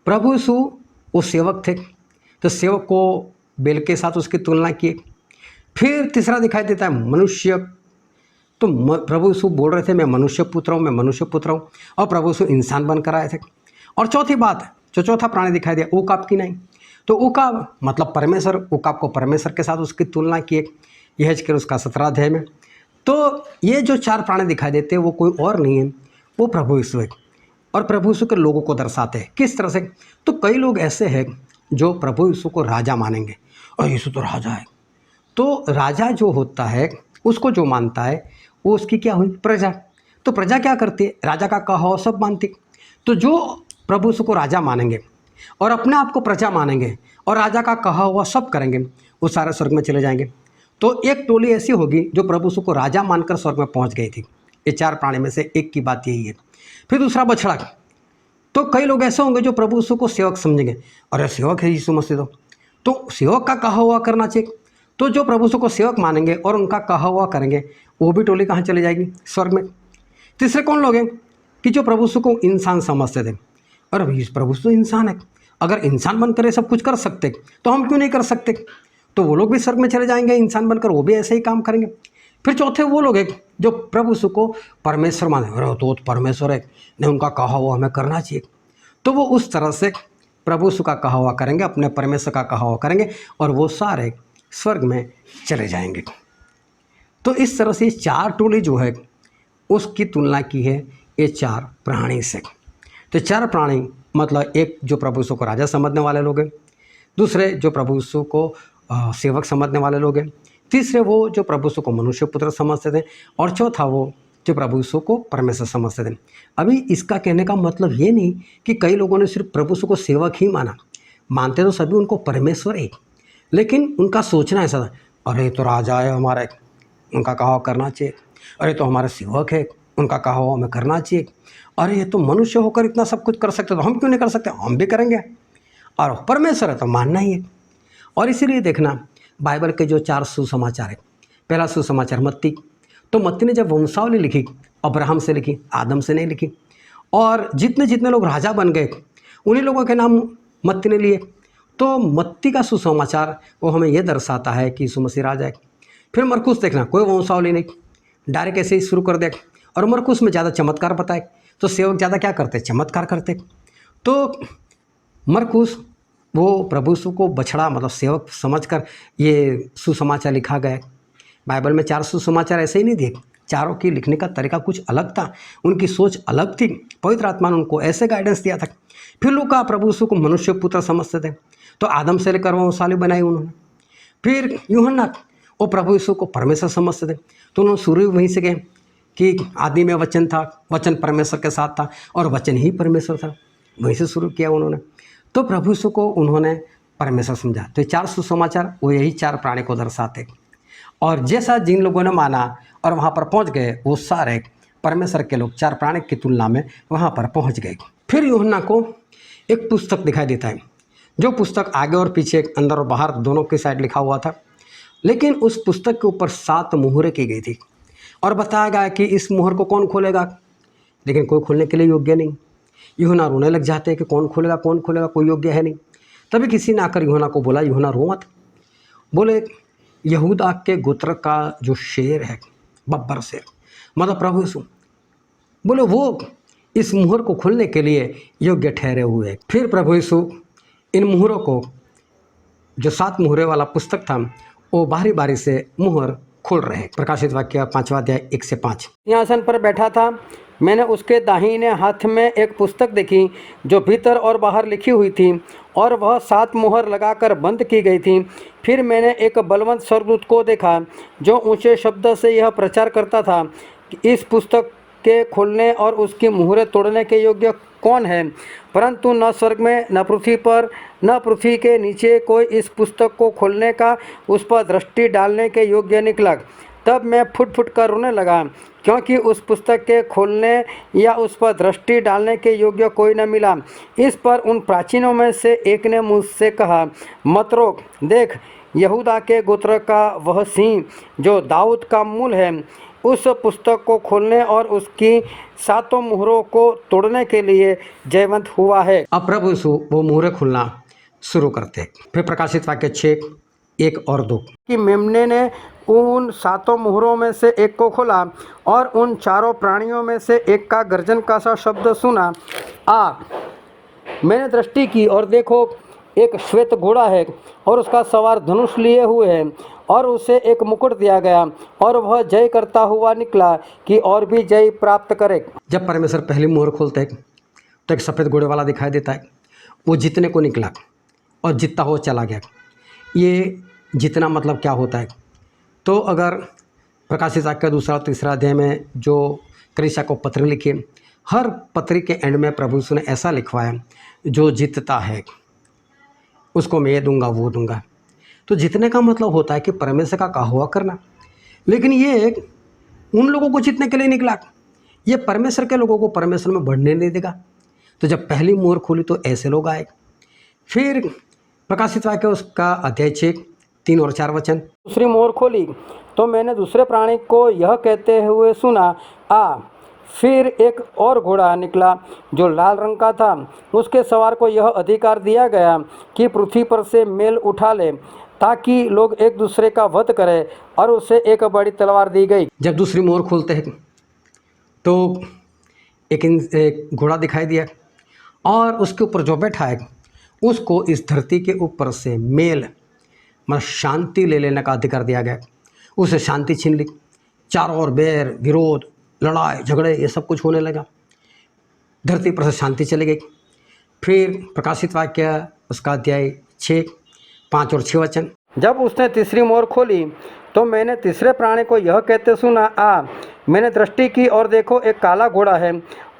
प्रभु यीशु वो सेवक थे, तो सेवक को बैल के साथ उसकी तुलना किए। फिर तीसरा दिखाई देता है मनुष्य। तो प्रभु यीशु बोल रहे थे मैं मनुष्य पुत्र हूँ और प्रभु यीशु इंसान बनकर आए थे। और चौथी बात जो चौथा प्राणी दिखाई दिया उकाब की नहीं, तो उकाब मतलब परमेश्वर, उकाब को परमेश्वर के साथ उसकी तुलना किए यहेजकेल उसका 17 अध्याय में। तो ये जो 4 प्राणी दिखाई देते हैं वो कोई और नहीं है, वो प्रभु यीशु है और प्रभु यीशु के लोगों को दर्शाते हैं। किस तरह से? तो कई लोग ऐसे हैं जो प्रभु यीशु को राजा मानेंगे और यीशु तो राजा है। तो राजा जो होता है उसको जो मानता है वो उसकी क्या हुई? प्रजा। तो प्रजा क्या करती है? राजा का कहा हुआ सब मानती। तो जो प्रभु यीशु को राजा मानेंगे और अपने आप को प्रजा मानेंगे और राजा का कहा हुआ सब करेंगे वो सारे स्वर्ग में चले जाएंगे। तो एक टोली ऐसी होगी जो प्रभु यीशु को राजा मानकर स्वर्ग में पहुंच गई थी। ये 4 प्राणी में से एक की बात यही है। फिर दूसरा बछड़ा। तो कई लोग ऐसे होंगे जो प्रभु यीशु को सेवक समझेंगे, अरे सेवक है यीशु मसीह, तो सेवक का कहा हुआ करना चाहिए। तो जो प्रभु यीशु को सेवक मानेंगे और उनका कहा हुआ करेंगे वो भी टोली कहाँ चली जाएगी? स्वर्ग में। तीसरे कौन लोग हैं कि जो प्रभु यीशु को इंसान समझते थे, अरे भाई प्रभु यीशु इंसान है, अगर इंसान बनकर ये सब कुछ कर सकते तो हम क्यों नहीं कर सकते? तो वो लोग भी स्वर्ग में चले जाएंगे इंसान बनकर, वो भी ऐसे ही काम करेंगे। फिर चौथे वो लोग हैं जो प्रभु यीशु को परमेश्वर माने, अरे तो परमेश्वर है नहीं, उनका कहा हुआ हमें करना चाहिए। तो वो उस तरह से प्रभु यीशु का कहा हुआ करेंगे, अपने परमेश्वर का कहा हुआ करेंगे और वो सारे स्वर्ग में चले जाएंगे। तो इस तरह से 4 टोली जो है उसकी तुलना की है ये 4 प्राणी से। तो 4 प्राणी मतलब एक जो प्रभु यीशु को राजा समझने वाले लोग हैं, दूसरे जो प्रभु यीशु को सेवक समझने वाले लोग हैं, तीसरे वो जो प्रभु यीशु को मनुष्य पुत्र समझते थे और चौथा वो जो प्रभु यीशु को परमेश्वर समझते थे। अभी इसका कहने का मतलब ये नहीं कि कई लोगों ने सिर्फ प्रभु यीशु को सेवक ही माना। मानते तो सभी उनको परमेश्वर एक, लेकिन उनका सोचना ऐसा था, अरे तो राजा है हमारा, उनका कहा करना चाहिए, अरे तो हमारे सेवक है, उनका कहा हुआ हमें करना चाहिए, अरे ये तो मनुष्य होकर इतना सब कुछ कर सकते तो हम क्यों नहीं कर सकते, हम भी करेंगे, और परमेश्वर है तो मानना ही है। और इसीलिए देखना बाइबल के जो 4 सुसमाचार है, पहला सुसमाचार मत्ती, तो मत्ती ने जब वंशावली लिखी, अब्राहम से लिखी, आदम से नहीं लिखी, और जितने जितने लोग राजा बन गए उन्हीं लोगों के नाम मत्ती ने लिए। तो मत्ती का सुसमाचार वो हमें ये दर्शाता है कि यीशु मसीह राजा है। फिर मरकुस देखना, कोई वंशावली नहीं, डायरेक्ट ऐसे ही शुरू कर दे, और मरकुस में ज़्यादा चमत्कार बताए, तो सेवक ज़्यादा क्या करते, चमत्कार करते। तो मरकुस वो प्रभु यीशु को बछड़ा मतलब सेवक समझकर ये सुसमाचार लिखा गया है। बाइबल में 4 सुसमाचार ऐसे ही नहीं दिए, चारों की लिखने का तरीका कुछ अलग था, उनकी सोच अलग थी, पवित्र आत्मा ने उनको ऐसे गाइडेंस दिया था। फिर लूका प्रभु यीशु को मनुष्य पुत्र समझते थे, तो आदम से लेकर वंशावली बनाई उन्होंने। फिर यूहन्ना वो प्रभु यीशु को परमेश्वर समझते थे, तो उन्होंने शुरू वहीं से गए कि आदि में वचन था, वचन परमेश्वर के साथ था और वचन ही परमेश्वर था, वहीं से शुरू किया उन्होंने। तो प्रभु यीशु को उन्होंने परमेश्वर समझा। तो ये 4 सुसमाचार वो यही 4 प्राणी को दर्शाते, और जैसा जिन लोगों ने माना और वहाँ पर पहुँच गए वो सारे परमेश्वर के लोग 4 प्राणी की तुलना में वहाँ पर पहुँच गए। फिर यूहन्ना को एक पुस्तक दिखाई देता है, जो पुस्तक आगे और पीछे अंदर और बाहर दोनों की साइड लिखा हुआ था, लेकिन उस पुस्तक के ऊपर 7 मुहरें की गई थी और बताया गया कि इस मुहर को कौन खोलेगा, लेकिन कोई खोलने के लिए योग्य नहीं। यूहन्ना रोने लग जाते हैं कि कौन खोलेगा, कोई योग्य है नहीं। तभी किसी ने आकर यूहन्ना को बोला, यूहन्ना रो मत, बोले यहूदा के गोत्र का जो शेर है, बब्बर शेर मतलब प्रभु यीशु, बोले वो इस मुहर को खोलने के लिए योग्य ठहरे हुए हैं। फिर प्रभु यीशु इन मुहरों को, जो 7 मुहरे वाला पुस्तक था, वो बारी बारी से मुहर खोल रहे हैं। प्रकाशित वाक्य 5वां अध्याय 1 से 5। सिंहासन पर बैठा था, मैंने उसके दाहिने हाथ में एक पुस्तक देखी जो भीतर और बाहर लिखी हुई थी, और वह 7 मुहर लगाकर बंद की गई थी। फिर मैंने एक बलवंत स्वर्गदूत को देखा जो ऊंचे शब्द से यह प्रचार करता था कि इस पुस्तक के खोलने और उसकी मुहरें तोड़ने के योग्य कौन है, परंतु न स्वर्ग में, न पृथ्वी पर, न पृथ्वी के नीचे कोई इस पुस्तक को खोलने का, उस पर दृष्टि डालने के योग्य निकला। तब मैं फुट फुट कर रोने लगा, क्योंकि उस पुस्तक के खोलने या उस पर दृष्टि डालने के योग्य कोई न मिला। इस पर उन प्राचीनों में से एक ने मुझसे कहा, मत रोक, देख यहूदा के गोत्र का वह सिंह जो दाऊद का मूल है, उस पुस्तक को खोलने और उसकी 7 मुहरों को तोड़ने के लिए जयवंत हुआ है। अब प्रभु यीशु वो मुहरें खुलना शुरू करते। फिर प्रकाशित वाक्य 6 1 और 2 कि मेमने ने उन 7 मुहरों में से एक को खोला, और उन 4 प्राणियों में से एक का गर्जन का सा शब्द सुना, आ। मैंने दृष्टि की और देखो एक श्वेत घोड़ा है, और उसका सवार धनुष लिए हुए है, और उसे एक मुकुट दिया गया, और वह जय करता हुआ निकला कि और भी जय प्राप्त करे। जब परमेश्वर पहली मुहर खोलते हैं तो एक सफ़ेद घोड़े वाला दिखाई देता है, वो जीतने को निकला और जीतता हुआ चला गया। ये जीतना मतलब क्या होता है, तो अगर प्रकाशित वाक्य 2 और 3 अध्याय में जो कलीसिया को पत्र लिखी, हर पत्री के एंड में प्रभु यीशु ने ऐसा लिखवाया, जो जीतता है उसको मैं ये दूंगा वो दूंगा। तो जीतने का मतलब होता है कि परमेश्वर का कहा हुआ करना, लेकिन ये उन लोगों को जीतने के लिए निकला, ये परमेश्वर के लोगों को परमेश्वर में बढ़ने नहीं देगा। तो जब पहली मुहर खोली तो ऐसे लोग आए। फिर प्रकाशित वाक्य उसका अध्याय 6 3 और 4 वचन। दूसरी मोहर खोली तो मैंने दूसरे प्राणी को यह कहते हुए सुना, आ। फिर एक और घोड़ा निकला जो लाल रंग का था, उसके सवार को यह अधिकार दिया गया कि पृथ्वी पर से मेल उठा ले, ताकि लोग एक दूसरे का वध करें, और उसे एक बड़ी तलवार दी गई। जब दूसरी मोहर खोलते हैं तो एक घोड़ा दिखाई दिया, और उसके ऊपर जो बैठा है उसको इस धरती के ऊपर से मेल मतलब शांति ले लेने का अधिकार दिया गया। उसे शांति छीन ली, चारों ओर बैर विरोध लड़ाई झगड़े ये सब कुछ होने लगा, धरती पर से शांति चली गई। फिर प्रकाशित वाक्य उसका अध्याय 6 5 और 6 वचन। जब उसने तीसरी मोहर खोली तो मैंने तीसरे प्राणी को यह कहते सुना, आ। मैंने दृष्टि की और देखो एक काला घोड़ा है,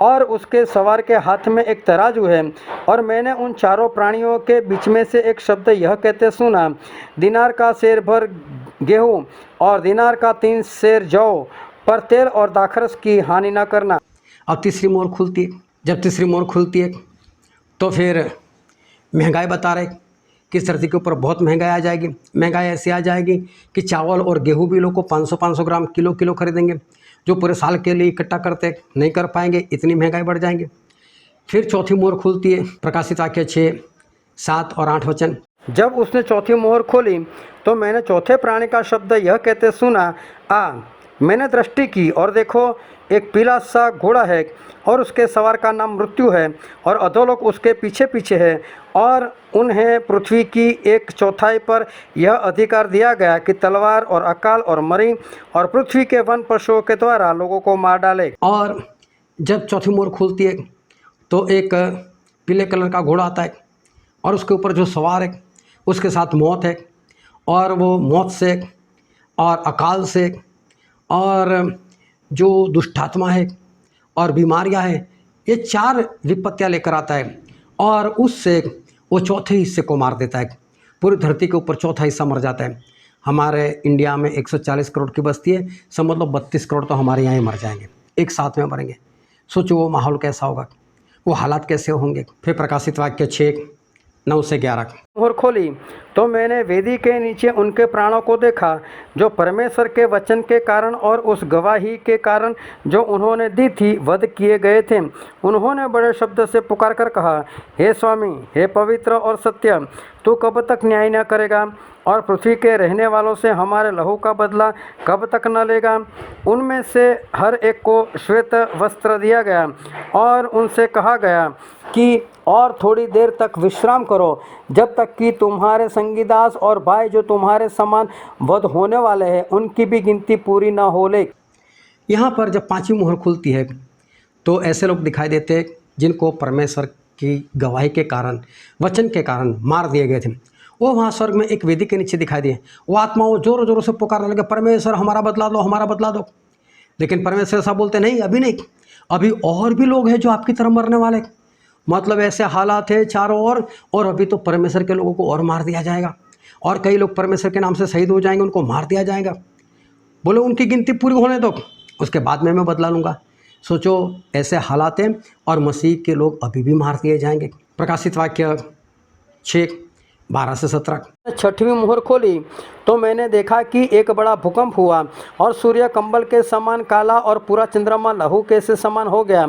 और उसके सवार के हाथ में एक तराजू है। और मैंने उन चारों प्राणियों के बीच में से एक शब्द यह कहते सुना, दिनार का सेर भर गेहूँ और दिनार का 3 सेर जौ, पर तेल और दाखरस की हानि न करना। अब तीसरी मोहर खुलती है। जब तीसरी मोहर खुलती है तो फिर महंगाई बता रहे कि इस धरती के ऊपर बहुत महंगाई आ जाएगी। महंगाई ऐसी आ जाएगी कि चावल और गेहूं भी लोग को 500-500 ग्राम किलो किलो खरीदेंगे, जो पूरे साल के लिए इकट्ठा करते नहीं कर पाएंगे, इतनी महंगाई बढ़ जाएंगे। फिर चौथी मोहर खुलती है। प्रकाशित वाक्य 6, 7 और 8 वचन। जब उसने चौथी मोहर खोली तो मैंने चौथे प्राणी का शब्द यह कहते सुना, आ। मैंने दृष्टि की और देखो, एक पीला सा घोड़ा है और उसके सवार का नाम मृत्यु है और अधोलोक उसके पीछे पीछे है। और उन्हें पृथ्वी की 1/4 पर यह अधिकार दिया गया कि तलवार और अकाल और मरी और पृथ्वी के वन पशुओं के द्वारा लोगों को मार डाले। और जब चौथी मोहर खुलती है तो एक पीले कलर का घोड़ा आता है और उसके ऊपर जो सवार है उसके साथ मौत है, और वो मौत से और अकाल से और जो दुष्टात्मा है और बीमारियां हैं, ये 4 विपत्तियां लेकर आता है और उससे वो चौथे हिस्से को मार देता है। पूरी धरती के ऊपर चौथा हिस्सा मर जाता है। हमारे इंडिया में 140 करोड़ की बस्ती है, समझ लो 32 करोड़ तो हमारे यहाँ ही मर जाएंगे, एक साथ में मरेंगे। सोचो वो माहौल कैसा होगा, वो हालात कैसे होंगे। फिर प्रकाशित वाक्य 6, 9 से 11। मोहर खोली तो मैंने वेदी के नीचे उनके प्राणों को देखा, जो परमेश्वर के वचन के कारण और उस गवाही के कारण जो उन्होंने दी थी वध किए गए थे। उन्होंने बड़े शब्द से पुकार कर कहा, हे स्वामी, हे पवित्र और सत्य, तू कब तक न्याय न करेगा और पृथ्वी के रहने वालों से हमारे लहू का बदला कब तक न लेगा। उनमें से हर एक को श्वेत वस्त्र दिया गया और उनसे कहा गया कि और थोड़ी देर तक विश्राम करो, जब तक कि तुम्हारे संगीदास और भाई जो तुम्हारे समान वध होने वाले हैं उनकी भी गिनती पूरी न हो ले। यहाँ पर जब 5वीं मोहर खुलती है तो ऐसे लोग दिखाई देते हैं जिनको परमेश्वर की गवाही के कारण, वचन के कारण मार दिए गए थे। वो वहाँ स्वर्ग में एक वेदी के नीचे दिखाई दिए। वो आत्माओं जोरों जोरों से पुकारने लगे, परमेश्वर हमारा बदला दो, हमारा बदला दो। लेकिन परमेश्वर ऐसा बोलते, नहीं, अभी नहीं, अभी और भी लोग हैं जो आपकी तरह मरने वाले। मतलब ऐसे हालात है चारों ओर, और अभी तो परमेश्वर के लोगों को और मार दिया जाएगा, और कई लोग परमेश्वर के नाम से शहीद हो जाएंगे, उनको मार दिया जाएगा। बोलो उनकी गिनती पूरी होने दो, उसके बाद में मैं बदला लूँगा। सोचो ऐसे हालात हैं और मसीह के लोग अभी भी मार दिए जाएंगे। प्रकाशित वाक्य 6, 12 से 17। छठवीं मोहर खोली तो मैंने देखा कि एक बड़ा भूकंप हुआ और सूर्य कंबल के समान काला और पूरा चंद्रमा लहू के से समान हो गया।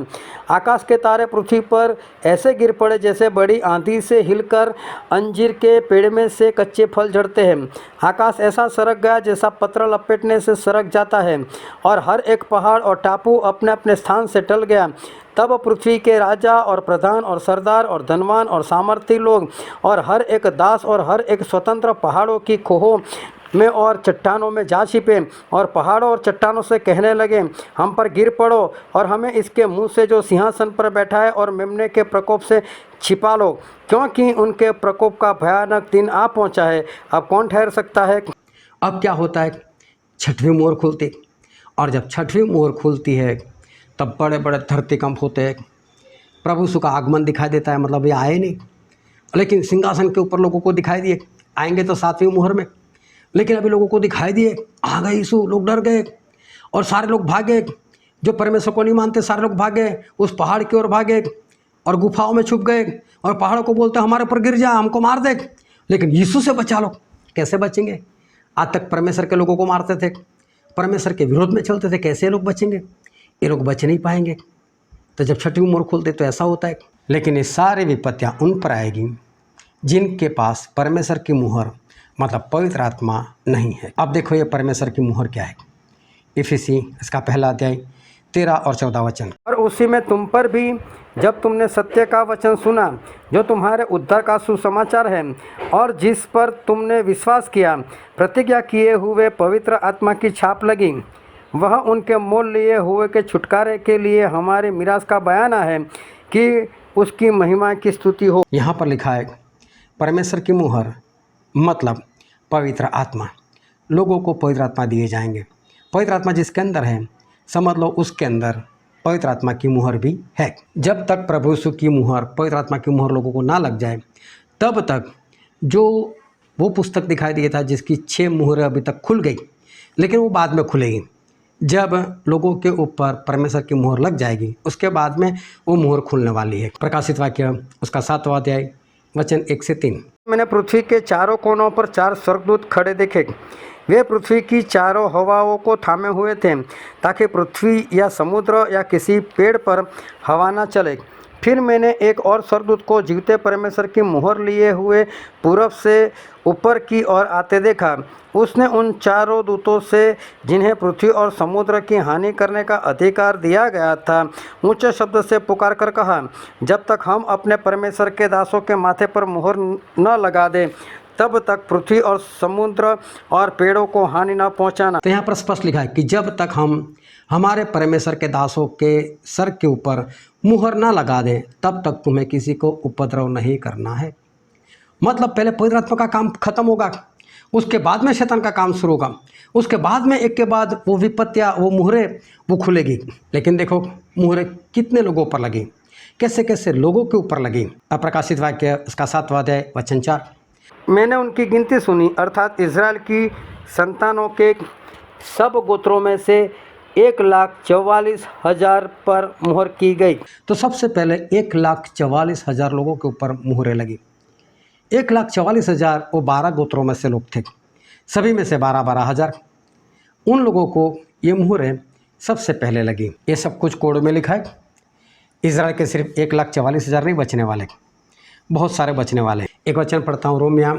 आकाश के तारे पृथ्वी पर ऐसे गिर पड़े जैसे बड़ी आंधी से हिलकर अंजीर के पेड़ में से कच्चे फल झड़ते हैं। आकाश ऐसा सरक गया जैसा पत्र लपेटने से सरक जाता है, और हर एक पहाड़ और टापू अपने अपने स्थान से टल गया। तब पृथ्वी के राजा और प्रधान और सरदार और धनवान और सामर्थी लोग और हर एक दास और हर एक स्वतंत्र पहाड़ों की खोहों में और चट्टानों में जा छिपे और पहाड़ों और चट्टानों से कहने लगे, हम पर गिर पड़ो और हमें इसके मुंह से जो सिंहासन पर बैठा है और मेमने के प्रकोप से छिपा लो, क्योंकि उनके प्रकोप का भयानक दिन आ पहुंचा है। अब कौन ठहर सकता है। अब क्या होता है, छठवीं मोहर खुलती, और जब छठवीं मोहर खुलती है तब बड़े बड़े धरतीकंप होते हैं। प्रभु यीशु का आगमन दिखाई देता है, मतलब ये आए नहीं, लेकिन सिंहासन के ऊपर लोगों को दिखाई दिए। आएंगे तो 7वीं मोहर में, लेकिन अभी लोगों को दिखाई दिए, आ गए यीशु। लोग डर गए और सारे लोग भागे, जो परमेश्वर को नहीं मानते सारे लोग भागे, उस पहाड़ की ओर भागे और गुफाओं में छुप गए और पहाड़ों को बोलते हमारे ऊपर गिर जा, हमको मार दे, लेकिन यीशु से बचा लो। कैसे बचेंगे? आज तक परमेश्वर के लोगों को मारते थे, परमेश्वर के विरोध में चलते थे, कैसे लोग बचेंगे? ये लोग बच नहीं पाएंगे। तो जब छठवीं मोहर खुलते तो ऐसा होता है। लेकिन ये सारी विपत्तियाँ उन पर आएगी जिनके पास परमेश्वर की मुहर, मतलब पवित्र आत्मा नहीं है। अब देखो ये परमेश्वर की मुहर क्या है। इफिसी इसका पहला अध्याय 13 और 14 वचन। और उसी में तुम पर भी, जब तुमने सत्य का वचन सुना जो तुम्हारे उद्धार का सुसमाचार है, और जिस पर तुमने विश्वास किया, प्रतिज्ञा किए हुए पवित्र आत्मा की छाप लगी, वह उनके मोल लिए हुए के छुटकारे के लिए हमारे मिरास का बयाना है कि उसकी महिमा की स्तुति हो। यहाँ पर लिखा है परमेश्वर की मुहर, मतलब पवित्र आत्मा। लोगों को पवित्र आत्मा दिए जाएंगे। पवित्र आत्मा जिसके अंदर है, समझ लो उसके अंदर पवित्र आत्मा की मुहर भी है। जब तक प्रभु यीशु की मुहर, पवित्र आत्मा की मुहर लोगों को ना लग जाए, तब तक जो वो पुस्तक दिखाई दिया था जिसकी 6 मुहरें अभी तक खुल गई, लेकिन वो बाद में खुलेगी। जब लोगों के ऊपर परमेश्वर की मुहर लग जाएगी, उसके बाद में वो मुहर खुलने वाली है। प्रकाशित वाक्य उसका 7वां अध्याय वचन 1 से 3। मैंने पृथ्वी के चारों कोनों पर 4 स्वर्गदूत खड़े देखे। वे पृथ्वी की चारों हवाओं को थामे हुए थे, ताकि पृथ्वी या समुद्र या किसी पेड़ पर हवा न चले। फिर मैंने एक और स्वर्गदूत को जीवते परमेश्वर की मुहर लिए हुए पूरब से ऊपर की ओर आते देखा। उसने उन चारों दूतों से, जिन्हें पृथ्वी और समुद्र की हानि करने का अधिकार दिया गया था, ऊंचे शब्द से पुकार कर कहा, जब तक हम अपने परमेश्वर के दासों के माथे पर मुहर न लगा दें, तब तक पृथ्वी और समुद्र और पेड़ों को हानि न पहुंचाना। तो यहाँ पर स्पष्ट लिखा है कि जब तक हम हमारे परमेश्वर के दासों के सर के ऊपर मुहर ना लगा दें, तब तक तुम्हें किसी को उपद्रव नहीं करना है। मतलब पहले पवित्र आत्मा का काम खत्म होगा, उसके बाद में शैतान का काम शुरू होगा, उसके बाद में एक के बाद वो विपत्तियाँ, वो मुहरें वो खुलेगी। लेकिन देखो मुहरें कितने लोगों पर लगी, कैसे कैसे लोगों के ऊपर लगी। अप्रकाशित वाक्य उसका 7वां अध्याय वचन 4। मैंने उनकी गिनती सुनी, अर्थात इज़राइल की संतानों के सब गोत्रों में से 1,44,000 पर मुहर की गई। तो सबसे पहले 1,44,000 लोगों के ऊपर मुहरें लगी। 1,44,000 वो 12 गोत्रों में से लोग थे, सभी में से 12-12 हज़ार। उन लोगों को ये मुहरें सबसे पहले लगी। ये सब कुछ कोड में लिखा है। इज़राइल के सिर्फ 1,44,000 नहीं बचने वाले, बहुत सारे बचने वाले। एक वचन पढ़ता हूँ, रोमिया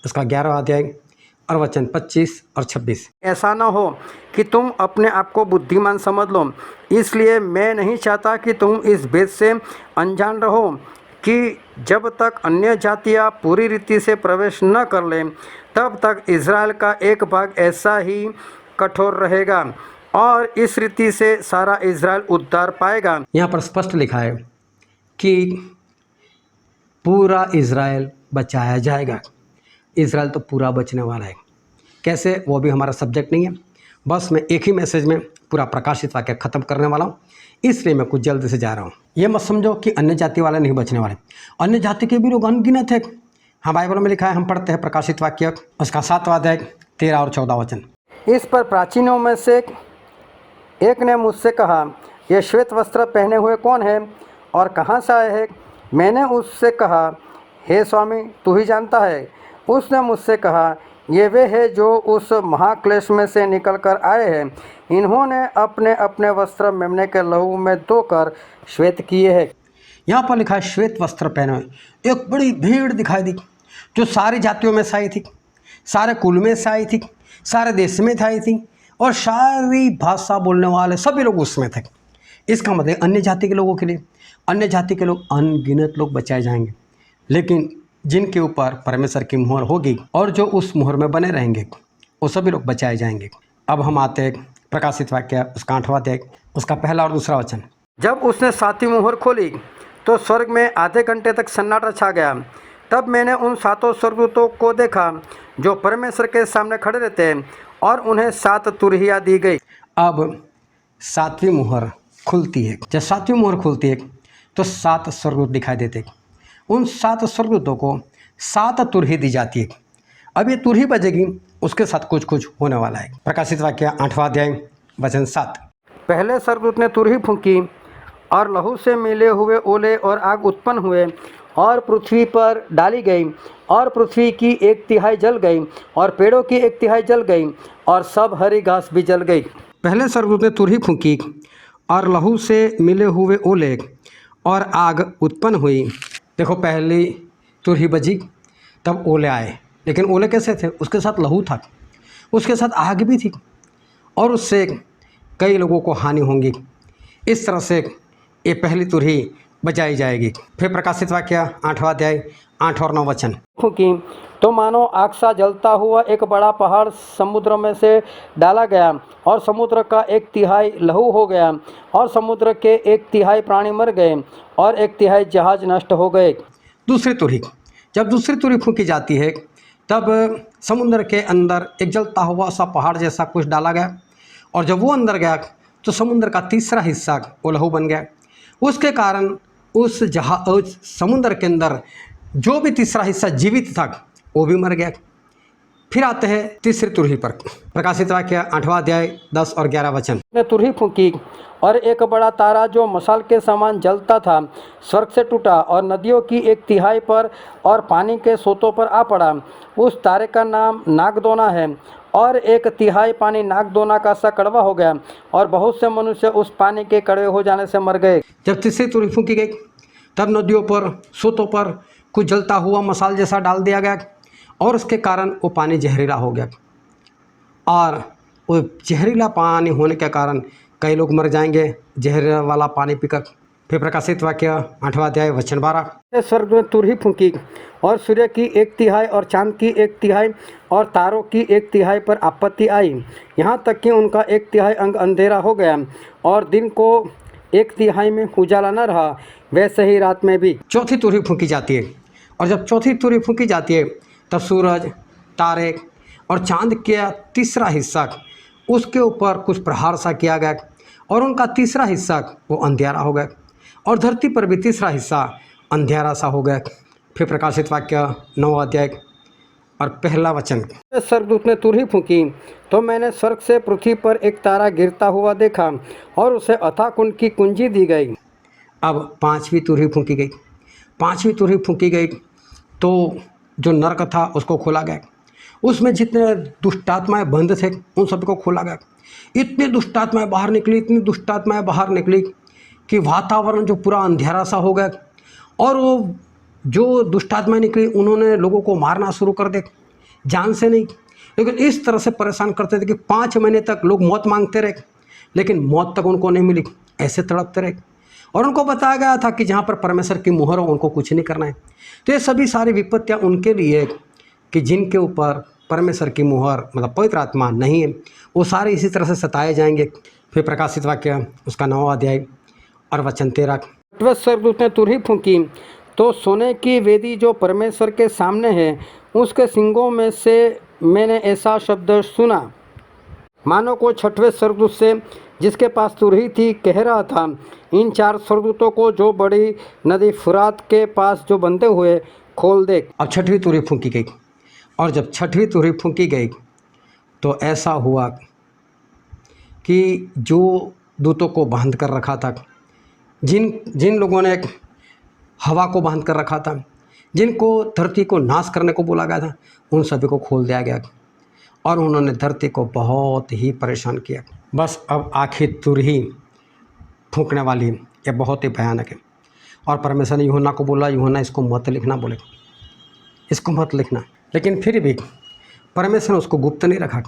उसका 11वां अध्याय और वचन 25 और 26। ऐसा न हो कि तुम अपने आप को बुद्धिमान समझ लो, इसलिए मैं नहीं चाहता कि तुम इस भेद से अनजान रहो कि जब तक अन्य जातियाँ पूरी रीति से प्रवेश न कर लें, तब तक इज़राइल का एक भाग ऐसा ही कठोर रहेगा, और इस रीति से सारा इज़राइल उद्धार पाएगा। यहाँ पर स्पष्ट लिखा है कि पूरा इज़राइल बचाया जाएगा। इज़राइल तो पूरा बचने वाला है। कैसे, वो भी हमारा सब्जेक्ट नहीं है। बस मैं एक ही मैसेज में पूरा प्रकाशित वाक्य ख़त्म करने वाला हूँ, इसलिए मैं कुछ जल्दी से जा रहा हूँ। ये मत समझो कि अन्य जाति वाले नहीं बचने वाले, अन्य जाति के भी लोग अनगिनत है। हाँ, बाइबल में लिखा है, हम पढ़ते हैं प्रकाशित वाक्य उसका 7वां अध्याय 13 और 14 वचन। इस पर प्राचीनों में से एक ने मुझसे कहा, ये श्वेत वस्त्र पहने हुए कौन है और कहाँ से आए हैं? मैंने उससे कहा, हे स्वामी, तू ही जानता है। उसने मुझसे कहा, ये वे हैं जो उस महाक्लेश में से निकल कर आए हैं। इन्होंने अपने अपने वस्त्र मेमने के लहू में धोकर श्वेत किए हैं। यहाँ पर लिखा है श्वेत वस्त्र पहने हुए। एक बड़ी भीड़ दिखाई दी जो सारी जातियों में से आई थी, सारे कुल में से आई थी, सारे देश में से आई थी, और सारी भाषा बोलने वाले सभी लोग उसमें थे। इसका मतलब अन्य जाति के लोगों के लिए, अन्य जाति के लोग अनगिनत लोग बचाए जाएंगे, लेकिन जिनके ऊपर परमेश्वर की मुहर होगी और जो उस मुहर में बने रहेंगे, वो सभी लोग बचाए जाएंगे। अब हम आते हैं प्रकाशित वाक्य उसका 8वां अध्याय उसका 1 और 2 वचन। जब उसने 7वीं मुहर खोली तो स्वर्ग में आधे घंटे तक सन्नाटा छा गया। तब मैंने उन 7 स्वर्गदूतों को देखा जो परमेश्वर के सामने खड़े रहते हैं, और उन्हें 7 तुरहियां दी गई। अब 7वीं मुहर खुलती है। जब 7वीं मुहर खुलती है तो 7 स्वर्गदूत दिखाई देते हैं। उन 7 स्वर्गदूतों को 7 तुरही दी जाती है। अब ये तुरही बजेगी, उसके साथ कुछ कुछ होने वाला है। प्रकाशित वाक्य 8वां अध्याय वचन 7। पहले स्वर्गदूत ने तुरही फूंकी, और लहू से मिले हुए ओले और आग उत्पन्न हुए और पृथ्वी पर डाली गई, और पृथ्वी की 1/3 जल गई, और पेड़ों की 1/3 जल गई, और सब हरी घास भी जल गई। पहले स्वर्गदूत ने तुरही फूंकी और लहू से मिले हुए ओले और आग उत्पन्न हुई। देखो, पहली तुरही बजी, तब ओले आए, लेकिन ओले कैसे थे? उसके साथ लहू था, उसके साथ आग भी थी, और उससे कई लोगों को हानि होंगी। इस तरह से ये पहली तुरही बजाई जाएगी। फिर प्रकाशित वाक्य 8वां अध्याय 8 और 9 वचन। फूंकी तो मानो आग सा जलता हुआ एक बड़ा पहाड़ समुद्र में से डाला गया, और समुद्र का 1/3 लहू हो गया, और समुद्र के 1/3 प्राणी मर गए, और 1/3 जहाज नष्ट हो गए। दूसरी तुरही, जब दूसरी तुरही फूंकी जाती है, तब समुद्र के अंदर एक जलता हुआ सा पहाड़ जैसा कुछ डाला गया, और जब वो अंदर गया तो समुद्र का तीसरा हिस्सा वो लहू बन गया। उसके कारण उस समुद्र के अंदर जो भी तीसरा हिस्सा जीवित था वो भी मर गया। फिर आते हैं तीसरी तुरही पर। प्रकाशित वाक्य 8वां अध्याय 10 और 11 वचन। ने तुरही फूंकी और एक बड़ा तारा जो मशाल के समान जलता था स्वर्ग से टूटा और नदियों की 1/3 पर और पानी के सोतों पर आ पड़ा। उस तारे का नाम नागदोना है और 1/3 पानी नागदोना का सा कड़वा हो गया और बहुत से मनुष्य उस पानी के कड़वे हो जाने से मर गए। जब तीसरी तुरही फूंकी गई तब नदियों पर सोतों पर कुछ जलता हुआ मसाल जैसा डाल दिया गया और उसके कारण वो पानी जहरीला हो गया। और वो जहरीला पानी होने के कारण कई लोग मर जाएंगे जहर वाला पानी पीकर। फिर प्रकाशित वाक्य 8वां अध्याय वचन 12। स्वर्ग में तुरही फूंकी और सूर्य की 1/3 और चांद की 1/3 और तारों की 1/3 पर आपत्ति आई, यहाँ तक कि उनका 1/3 अंग अंधेरा हो गया और दिन को 1/3 में उजाला न रहा, वैसे ही रात में भी। चौथी तुरही फूंकी जाती है और जब चौथी तुरही फूंकी जाती है तब सूरज, तारे और चांद का तीसरा हिस्सा उसके ऊपर कुछ प्रहार सा किया गया और उनका तीसरा हिस्सा वो अंधेरा हो गया और धरती पर भी तीसरा हिस्सा अंधेरा सा हो गया। फिर प्रकाशित वाक्य 9वां अध्याय और पहला वचन। स्वर्गदूत ने तुरही फूंकी तो मैंने स्वर्ग से पृथ्वी पर एक तारा गिरता हुआ देखा और उसे अथाह कुंड की कुंजी दी गई। अब पांचवी तुरही फूंकी गई। पांचवी तुरही फूंकी गई तो जो नरक था उसको खोला गया। उसमें जितने दुष्टात्माएं बंद थे उन सबको खोला गया। इतनी दुष्टात्माएं बाहर निकली, इतनी दुष्टात्माएं बाहर निकली कि वातावरण जो पूरा अंधेरा सा हो गया। और वो जो दुष्टात्माएं निकली उन्होंने लोगों को मारना शुरू कर दिया, जान से नहीं, लेकिन इस तरह से परेशान करते थे कि 5 महीने तक लोग मौत मांगते रहे, लेकिन मौत तक उनको नहीं मिली, ऐसे तड़पते रहे। और उनको बताया गया था कि जहाँ पर परमेश्वर की मुहर हो उनको कुछ नहीं करना है। तो ये सभी सारी विपत्तियाँ उनके लिए कि जिनके ऊपर परमेश्वर की मुहर मतलब पवित्र आत्मा नहीं है, वो सारे इसी तरह से सताए जाएंगे। फिर प्रकाशित वाक्य उसका 9वां अध्याय और वचन 13। स्वर्गदूत ने तुरही फूंकी तो सोने की वेदी जो परमेश्वर के सामने है उसके सिंगों में से मैंने ऐसा शब्द सुना मानो को 6वें स्वर्गदूत से जिसके पास तुरही थी कह रहा था, इन 4 स्वर्गदूतों को जो बड़ी नदी फुरात के पास जो बंधे हुए खोल दे। अब 6वीं तुरही फूंकी गई और जब 6वीं तुरही फूंकी गई तो ऐसा हुआ कि जो दूतों को बांध कर रखा था, जिन लोगों ने हवा को बांध कर रखा था, जिनको धरती को नाश करने को बोला गया था, उन सभी को खोल दिया गया और उन्होंने धरती को बहुत ही परेशान किया। बस अब आखिर तुरही फूंकने वाली ये बहुत ही भयानक है। और परमेश्वर ने यूहन्ना को बोला, यूहन्ना इसको मत लिखना, बोले इसको मत लिखना। लेकिन फिर भी परमेश्वर ने उसको गुप्त नहीं रखा।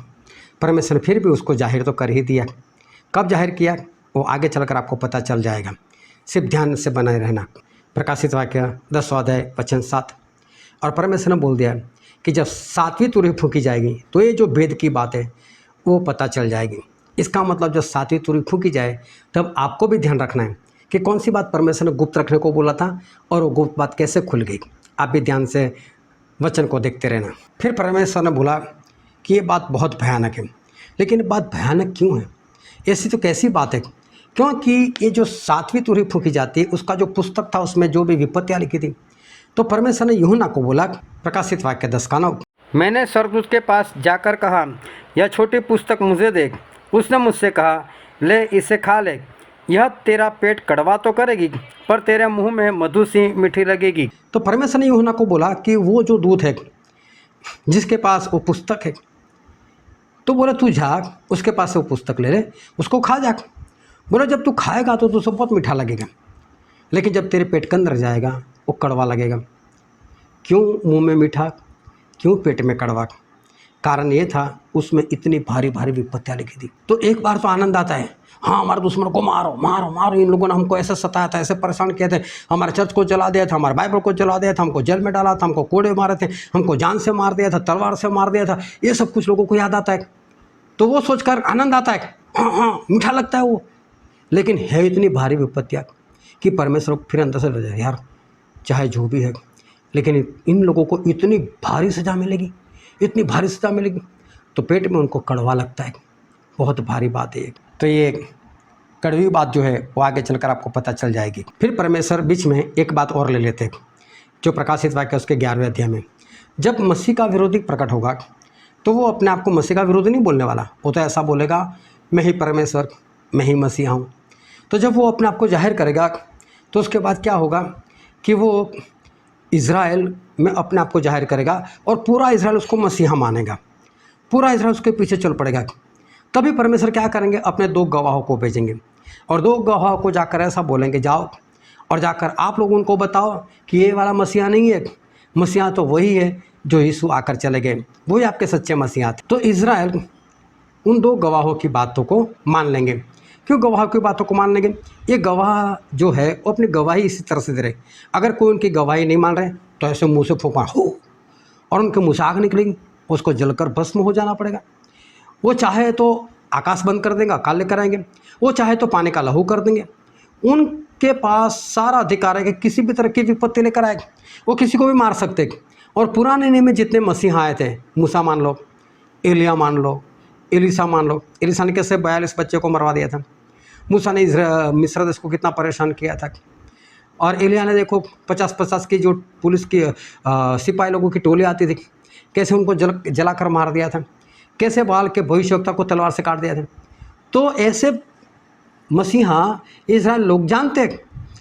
परमेश्वर ने फिर भी उसको जाहिर तो कर ही दिया। कब जाहिर किया वो आगे चलकर आपको पता चल जाएगा, सिर्फ ध्यान से बनाए रहना। प्रकाशित वाक्य 10वां अध्याय वचन 7। और परमेश्वर ने बोल दिया कि जब 7वीं तुरही फूंकी जाएगी तो ये जो वेद की बात है वो पता चल जाएगी। इसका मतलब जब 7वीं तुरही फूंकी जाए तब आपको भी ध्यान रखना है कि कौन सी बात परमेश्वर ने गुप्त रखने को बोला था और वो गुप्त बात कैसे खुल गई। आप भी ध्यान से वचन को देखते रहना। फिर परमेश्वर ने बोला कि ये बात बहुत भयानक है। लेकिन ये बात भयानक क्यों है? ऐसी तो कैसी बात है? क्योंकि ये जो 7वीं तुरही फूंकी जाती है उसका जो पुस्तक था उसमें जो भी विपत्तियाँ लिखी थी, तो परमेश्वर ने यूहन्ना को बोला, प्रकाशित वाक्य 10:9, मैंने स्वर्गदूत के पास जाकर कहा, यह छोटी पुस्तक मुझे दे। उसने मुझसे कहा, ले इसे खा ले, यह तेरा पेट कड़वा तो करेगी पर तेरे मुंह में मधु सी मीठी लगेगी। तो परमेश्वर ने यूहन्ना को बोला कि वो जो दूत है जिसके पास वो पुस्तक है, तो बोला तू जा उसके पास से वो पुस्तक ले ले, उसको खा जा। बोला जब तू खाएगा तो तुझे बहुत मीठा लगेगा, लेकिन जब तेरे पेट के अंदर जाएगा वो कड़वा लगेगा। क्यों मुंह में मीठा, क्यों पेट में कड़वा? कारण ये था उसमें इतनी भारी भारी विपत्तियाँ लिखी थी। तो एक बार तो आनंद आता है, हाँ हमारे दुश्मन को मारो मारो मारो, इन लोगों ने हमको ऐसे सताया था, ऐसे परेशान किए थे, हमारे चर्च को जला दिया था, हमारे बाइबल को जला दिया था, हमको जेल में डाला था, हमको कोड़े मारे थे, हमको जान से मार दिया था, तलवार से मार दिया था। ये सब कुछ लोगों को याद आता है तो वो सोचकर आनंद आता है, हाँ हाँ मीठा लगता है वो। लेकिन है इतनी भारी विपत्तियाँ कि परमेश्वर फिर अंदर से लगे, यार चाहे जो भी है लेकिन इन लोगों को इतनी भारी सज़ा मिलेगी, इतनी भारी सज़ा मिलेगी, तो पेट में उनको कड़वा लगता है। बहुत भारी बात है ये। तो ये कड़वी बात जो है वो आगे चलकर आपको पता चल जाएगी। फिर परमेश्वर बीच में एक बात और ले लेते हैं, जो प्रकाशित वाक्य उसके 11वें अध्याय में, जब मसीह का विरोधी प्रकट होगा तो वो अपने आप को मसीह का विरोधी नहीं बोलने वाला, वो तो ऐसा बोलेगा मैं ही परमेश्वर, मैं ही मसीहा हूँ। तो जब वो अपने आप को जाहिर करेगा तो उसके बाद क्या होगा कि वो इज़राइल में अपने आप को जाहिर करेगा और पूरा इज़राइल उसको मसीहा मानेगा, पूरा इज़राइल उसके पीछे चल पड़ेगा। तभी परमेश्वर क्या करेंगे, अपने 2 गवाहों को भेजेंगे और 2 गवाहों को जाकर ऐसा बोलेंगे, जाओ और जाकर आप लोग उनको बताओ कि ये वाला मसीहा नहीं है, मसीहा तो वही है जो यीशु आकर चले गए, वही आपके सच्चे मसीहा थे। तो इज़राइल उन 2 गवाहों की बातों को मान लेंगे। क्यों गवाह की बातों को मान लेंगे? ये गवाह जो है वो अपनी गवाही इसी तरह से दे रहे, अगर कोई उनकी गवाही नहीं मान रहे तो ऐसे मुँह से फूंका हो और उनके मुँह से आग निकलेगी, उसको जलकर भस्म हो जाना पड़ेगा। वो चाहे तो आकाश बंद कर देंगे, अकाल लेकर आएंगे, वो चाहे तो पानी का लहू कर देंगे। उनके पास सारा अधिकार है कि किसी भी तरह की विपत्ति लेकर आए, वो किसी को भी मार सकते। और पुराने नियम में जितने मसीहा आए थे, मूसा मान लो, एलिया मान लो, एलीसा मान लो, एलीसा ने कैसे 42 बच्चे को मरवा दिया था, मूसा ने मिस्र देश को कितना परेशान किया था, और एलिया ने देखो 50-50 की जो पुलिस की सिपाही लोगों की टोली आती थी, कैसे उनको जलाकर मार दिया था, कैसे बाल के भविष्यवक्ता को तलवार से काट दिया था। तो ऐसे मसीहा इज़राइल लोग जानते हैं,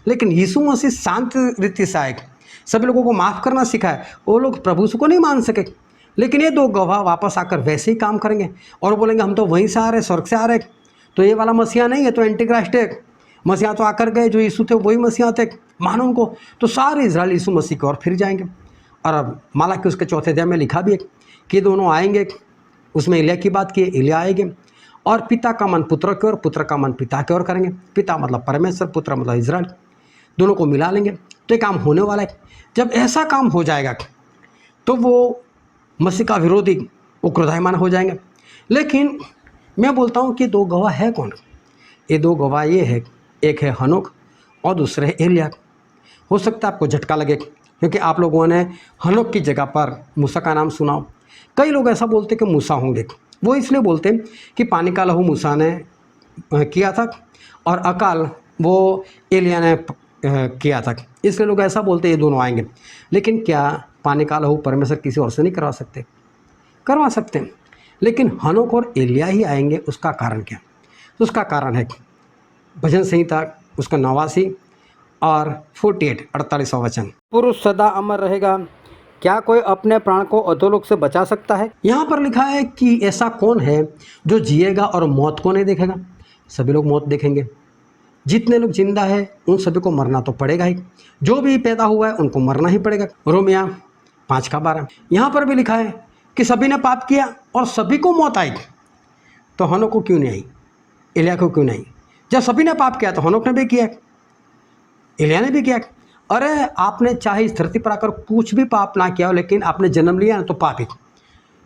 लेकिन यीशु मसीह शांत रीति से आए, सभी लोगों को माफ़ करना सिखाए, वो लोग प्रभु को नहीं मान सके। लेकिन ये 2 गवाह वापस आकर वैसे ही काम करेंगे और बोलेंगे हम तो वहीं से आ रहे, स्वर्ग से आ रहे, तो ये वाला मसीहा नहीं है, तो एंटी क्राइस्ट है, मसीहा तो आकर गए, जो यीशु थे वही मसीहा थे, मानो उनको। तो सारे इज़राइल यीशु मसीह की ओर फिर जाएंगे। और अब मालाकी उसके 4 अध्याय में लिखा भी है कि दोनों आएंगे, उसमें एलिया की बात की, एलिया आएंगे और पिता का मन पुत्र की ओर, पुत्र का मन पिता की ओर करेंगे। पिता मतलब परमेश्वर, पुत्र मतलब इज़राइल, दोनों को मिला लेंगे। तो ये काम होने वाला है। जब ऐसा काम हो जाएगा तो वो मसीह का विरोधी वो क्रोधायमान हो जाएंगे। लेकिन मैं बोलता हूँ कि 2 गवाह है कौन? ये 2 गवाह ये है, एक है हनोक और दूसरे है एलिया। हो सकता है आपको झटका लगे, क्योंकि आप लोगों ने हनोक की जगह पर मूसा का नाम सुना। कई लोग ऐसा बोलते कि मूसा होंगे, वो इसलिए बोलते कि पानी का लहू मूसा ने किया था और अकाल वो एलिया ने किया था, इसलिए लोग ऐसा बोलते ये दोनों आएंगे। लेकिन क्या पानी का लहू परमेश्वर किसी और से नहीं करवा सकते? करवा सकते हैं, लेकिन हनोक और एलिया ही आएंगे। उसका कारण क्या? तो उसका कारण है भजन संहिता उसका 89 और 48 वचन, पुरुष सदा अमर रहेगा, क्या कोई अपने प्राण को अधोलोक से बचा सकता है? यहाँ पर लिखा है कि ऐसा कौन है जो जिएगा और मौत को नहीं देखेगा? सभी लोग मौत देखेंगे। जितने लोग जिंदा है उन सभी को मरना तो पड़ेगा ही, जो भी पैदा हुआ है उनको मरना ही पड़ेगा। रोमिया 5:12। यहाँ पर भी लिखा है कि सभी ने पाप किया और सभी को मौत आई। तो हनोक को क्यों नहीं आई? एलिया को क्यों नहीं? जब सभी ने पाप किया तो हनोक ने भी किया, एलिया ने भी किया। अरे आपने चाहे इस धरती पर आकर कुछ भी पाप ना किया हो, लेकिन आपने जन्म लिया ना तो पापी।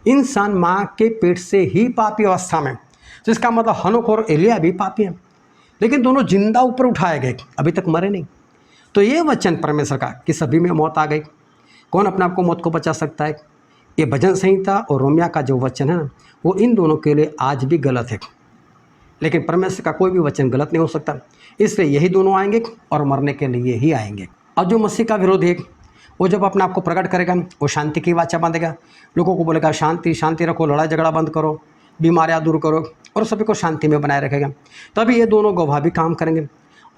इंसान माँ के पेट से ही पापी अवस्था में, तो इसका मतलब हनोक और एलिया भी पापी हैं, लेकिन दोनों जिंदा ऊपर उठाए गए, अभी तक मरे नहीं। तो ये वचन परमेश्वर का कि सभी में मौत आ गई, कौन अपने आप को मौत को बचा सकता है? ये भजन संहिता और रोमिया का जो वचन है ना, वो इन दोनों के लिए आज भी गलत है। लेकिन परमेश्वर का कोई भी वचन गलत नहीं हो सकता, इसलिए यही दोनों आएंगे और मरने के लिए ही आएंगे। और जो मसीह का विरोधी है वो जब अपने आप को प्रकट करेगा, वो शांति की वाचा बांधेगा, लोगों को बोलेगा शांति शांति रखो, लड़ाई झगड़ा बंद करो, बीमारियां दूर करो, और सभी को शांति में बनाए रखेगा। तभी ये दोनों गवाह भी काम करेंगे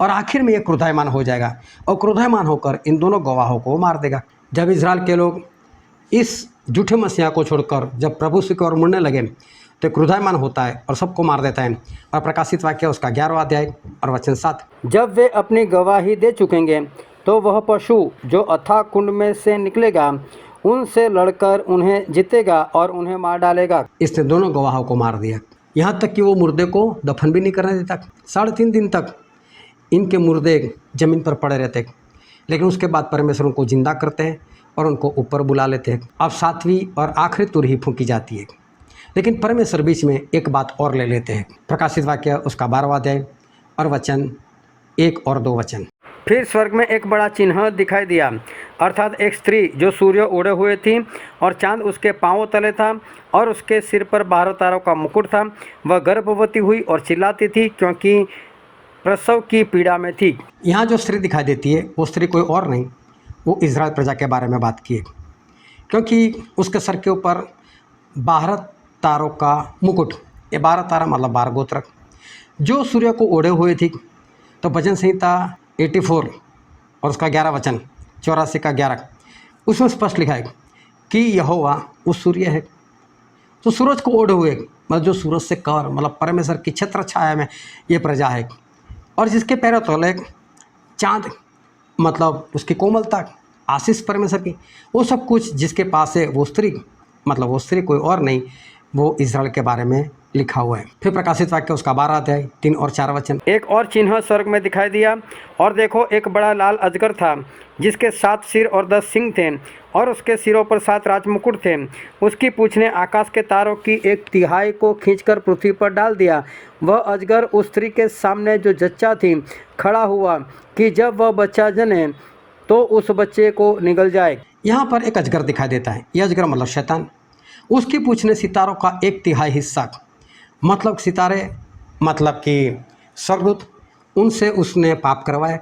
और आखिर में ये क्रोधायमान हो जाएगा और क्रोधायमान होकर इन दोनों गवाहों को मार देगा। जब इजराइल के लोग इस झूठे मसीहा को छोड़कर जब प्रभु की ओर मुड़ने लगे तो क्रोधायमान होता है और सबको मार देता है। और प्रकाशित वाक्य उसका 11वां अध्याय और वचन 7। जब वे अपनी गवाही दे चुकेंगे तो वह पशु जो अथाह कुंड में से निकलेगा उनसे लड़कर उन्हें जीतेगा और उन्हें मार डालेगा। इसने दोनों गवाहों को मार दिया, यहाँ तक कि वो मुर्दे को दफन भी नहीं करने देता। 3.5 दिन तक इनके मुर्दे ज़मीन पर पड़े रहते, लेकिन उसके बाद परमेश्वर उनको जिंदा करते हैं और उनको ऊपर बुला लेते हैं। अब 7वीं और आखिरी तुर ही फूंकी जाती है, लेकिन परमेश्वर बीच में एक बात और ले लेते हैं। प्रकाशित वाक्य उसका 12वां अध्याय और वचन 1 और 2 वचन। फिर स्वर्ग में एक बड़ा चिन्ह दिखाई दिया, अर्थात एक स्त्री जो सूर्य ओढ़े हुए थी और चांद उसके पांवों तले था और उसके सिर पर 12 तारों का मुकुट था। वह गर्भवती हुई और चिल्लाती थी, क्योंकि प्रसव की पीड़ा में थी। यहाँ जो स्त्री दिखाई देती है वो स्त्री कोई और नहीं, वो इज़राइल प्रजा के बारे में बात की है, क्योंकि उसके सर के ऊपर 12 तारों का मुकुट, ये 12 तारा मतलब 12 गोत्रक जो सूर्य को ओढ़े हुए थी। तो भजन संहिता 84 और उसका 11 वचन 84 का 11 उसमें स्पष्ट लिखा है कि यहोवा वो सूर्य है। तो सूरज को ओढ़े हुए मतलब जो सूरज से कवर मतलब परमेश्वर की छत्र छाया में ये प्रजा है, और जिसके पैरों तले चाँद मतलब उसकी कोमलता आशीष परमेश्वर की, वो सब कुछ जिसके पास है वो स्त्री, मतलब वो स्त्री कोई और नहीं, वो इज़राइल के बारे में लिखा हुआ है। फिर प्रकाशित वाक्य उसका 12 अध्याय 3 और 4 वचन। एक और चिन्ह स्वर्ग में दिखाई दिया, और देखो एक बड़ा लाल अजगर था जिसके 7 सिर और 10 सींग थे, और उसके सिरों पर 7 राजमुकुट थे। उसकी पूँछ ने आकाश के तारों की 1/3 को खींचकर पृथ्वी पर डाल दिया। वह अजगर उस स्त्री के सामने जो जच्चा थी खड़ा हुआ कि जब वह बच्चा जने तो उस बच्चे को निगल जाए। यहाँ पर एक अजगर दिखाई देता है, यह अजगर मतलब शैतान। उसकी पूँछ ने सितारों का 1/3 हिस्सा मतलब सितारे मतलब कि स्वर्गदूत, उनसे उसने पाप करवाया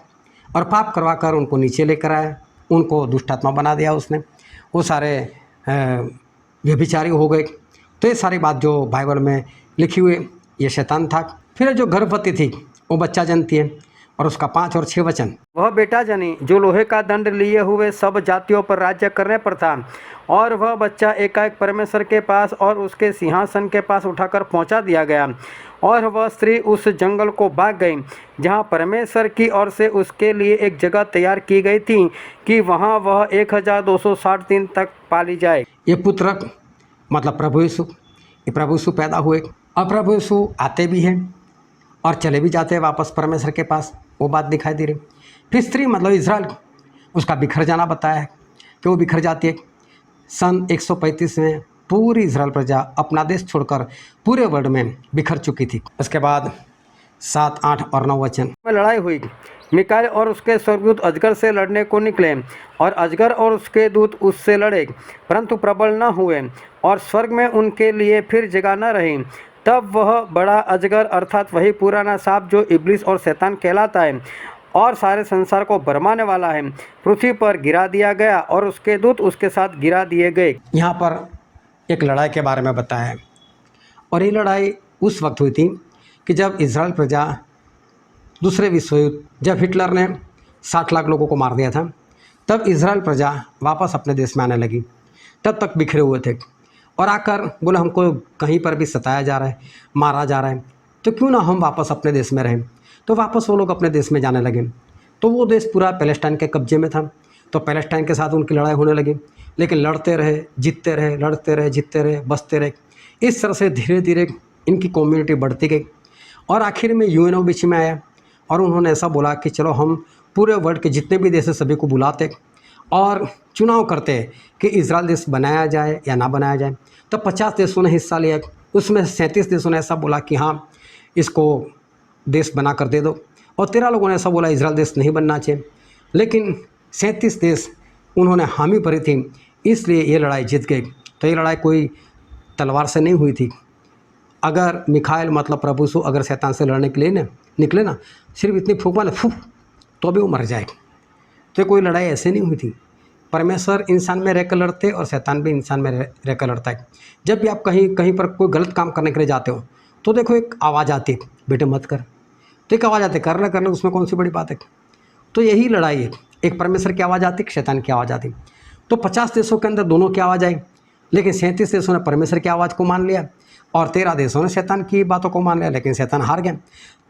और पाप करवा कर उनको नीचे लेकर आया, उनको दुष्टात्मा बना दिया उसने, वो सारे व्यभिचारी हो गए। तो ये सारी बात जो बाइबल में लिखी हुई ये शैतान था। फिर जो गर्भवती थी वो बच्चा जनती है, और उसका 5 और 6 वचन। वह बेटा जनी जो लोहे का दंड लिए हुए सब जातियों पर राज्य करने पर था, और वह बच्चा एकाएक परमेश्वर के पास और उसके सिंहासन के पास उठाकर पहुंचा दिया गया। और वह स्त्री उस जंगल को भाग गई जहां परमेश्वर की ओर से उसके लिए एक जगह तैयार की गई थी कि वहां वह 1260 दिन तक पाली जाए। ये पुत्र मतलब प्रभु यीशु, ये प्रभु यीशु पैदा हुए, और प्रभु यीशु आते भी हैं और चले भी जाते हैं वापस परमेश्वर के पास, वो बात दिखाई दे रही। फिर स्त्री मतलब इज़राइल, उसका बिखर जाना बताया है कि वो बिखर जाती है। सन 135 में पूरी इज़राइल प्रजा अपना देश छोड़कर पूरे वर्ल्ड में बिखर चुकी थी। उसके बाद 7, 8 और 9 वचन में लड़ाई हुई। मिकाएल और उसके स्वर्गदूत अजगर से लड़ने को निकले, और अजगर और उसके दूत उससे लड़े, परंतु प्रबल न हुए, और स्वर्ग में उनके लिए फिर जगह न रही। तब वह बड़ा अजगर अर्थात वही पुराना सांप जो इब्लिस और शैतान कहलाता है और सारे संसार को भरमाने वाला है, पृथ्वी पर गिरा दिया गया, और उसके दूत उसके साथ गिरा दिए गए। यहाँ पर एक लड़ाई के बारे में बताया है, और ये लड़ाई उस वक्त हुई थी कि जब इज़राइल प्रजा दूसरे विश्व युद्ध, जब हिटलर ने 60 लाख लोगों को मार दिया था, तब इज़राइल प्रजा वापस अपने देश में आने लगी। तब तक बिखरे हुए थे, और आकर बोले हमको कहीं पर भी सताया जा रहा है, मारा जा रहा है, तो क्यों ना हम वापस अपने देश में रहें। तो वापस वो लोग अपने देश में जाने लगे। तो वो देश पूरा पैलेस्टाइन के कब्जे में था, तो पैलेस्टाइन के साथ उनकी लड़ाई होने लगी, लेकिन लड़ते रहे, जीतते रहे, लड़ते रहे, जीतते रहे, बचते रहे। इस तरह से धीरे धीरे इनकी कम्युनिटी बढ़ती गई, और आखिर में यूएनओ बीच में आया, और उन्होंने ऐसा बोला कि चलो हम पूरे वर्ल्ड के जितने भी देश हैं सभी को बुलाते और चुनाव करते हैं कि इज़राइल देश बनाया जाए या ना बनाया जाए। तो 50 देशों ने हिस्सा लिया, उसमें 37 देशों ने ऐसा बोला कि हाँ इसको देश बना कर दे दो, और 13 लोगों ने ऐसा बोला इज़राइल देश नहीं बनना चाहिए। लेकिन 37 देश उन्होंने हामी भरी थी, इसलिए ये लड़ाई जीत गई। तो ये लड़ाई कोई तलवार से नहीं हुई थी। अगर मिखाइल मतलब प्रभु यीशु अगर शैतान से लड़ने के लिए निकले ना, सिर्फ इतनी फूंक मारे फूक तो भी वो मर जाए। तो कोई लड़ाई ऐसे नहीं हुई थी। परमेश्वर इंसान में रहकर लड़ते और शैतान भी इंसान में रहकर लड़ता है। जब भी आप कहीं पर कोई गलत काम करने के लिए जाते हो तो देखो एक आवाज़ आती है, बेटे मत कर, तो एक आवाज़ आती है, कर ले, उसमें कौन सी बड़ी बात है। तो यही लड़ाई है, एक परमेश्वर की आवाज़ आती है, शैतान की आवाज़ आती। तो 50 देशों के अंदर दोनों की आवाज़ आई, लेकिन 37 देशों ने परमेश्वर की आवाज़ को मान लिया और 13 देशों ने शैतान की बातों को मान लिया, लेकिन शैतान हार गया।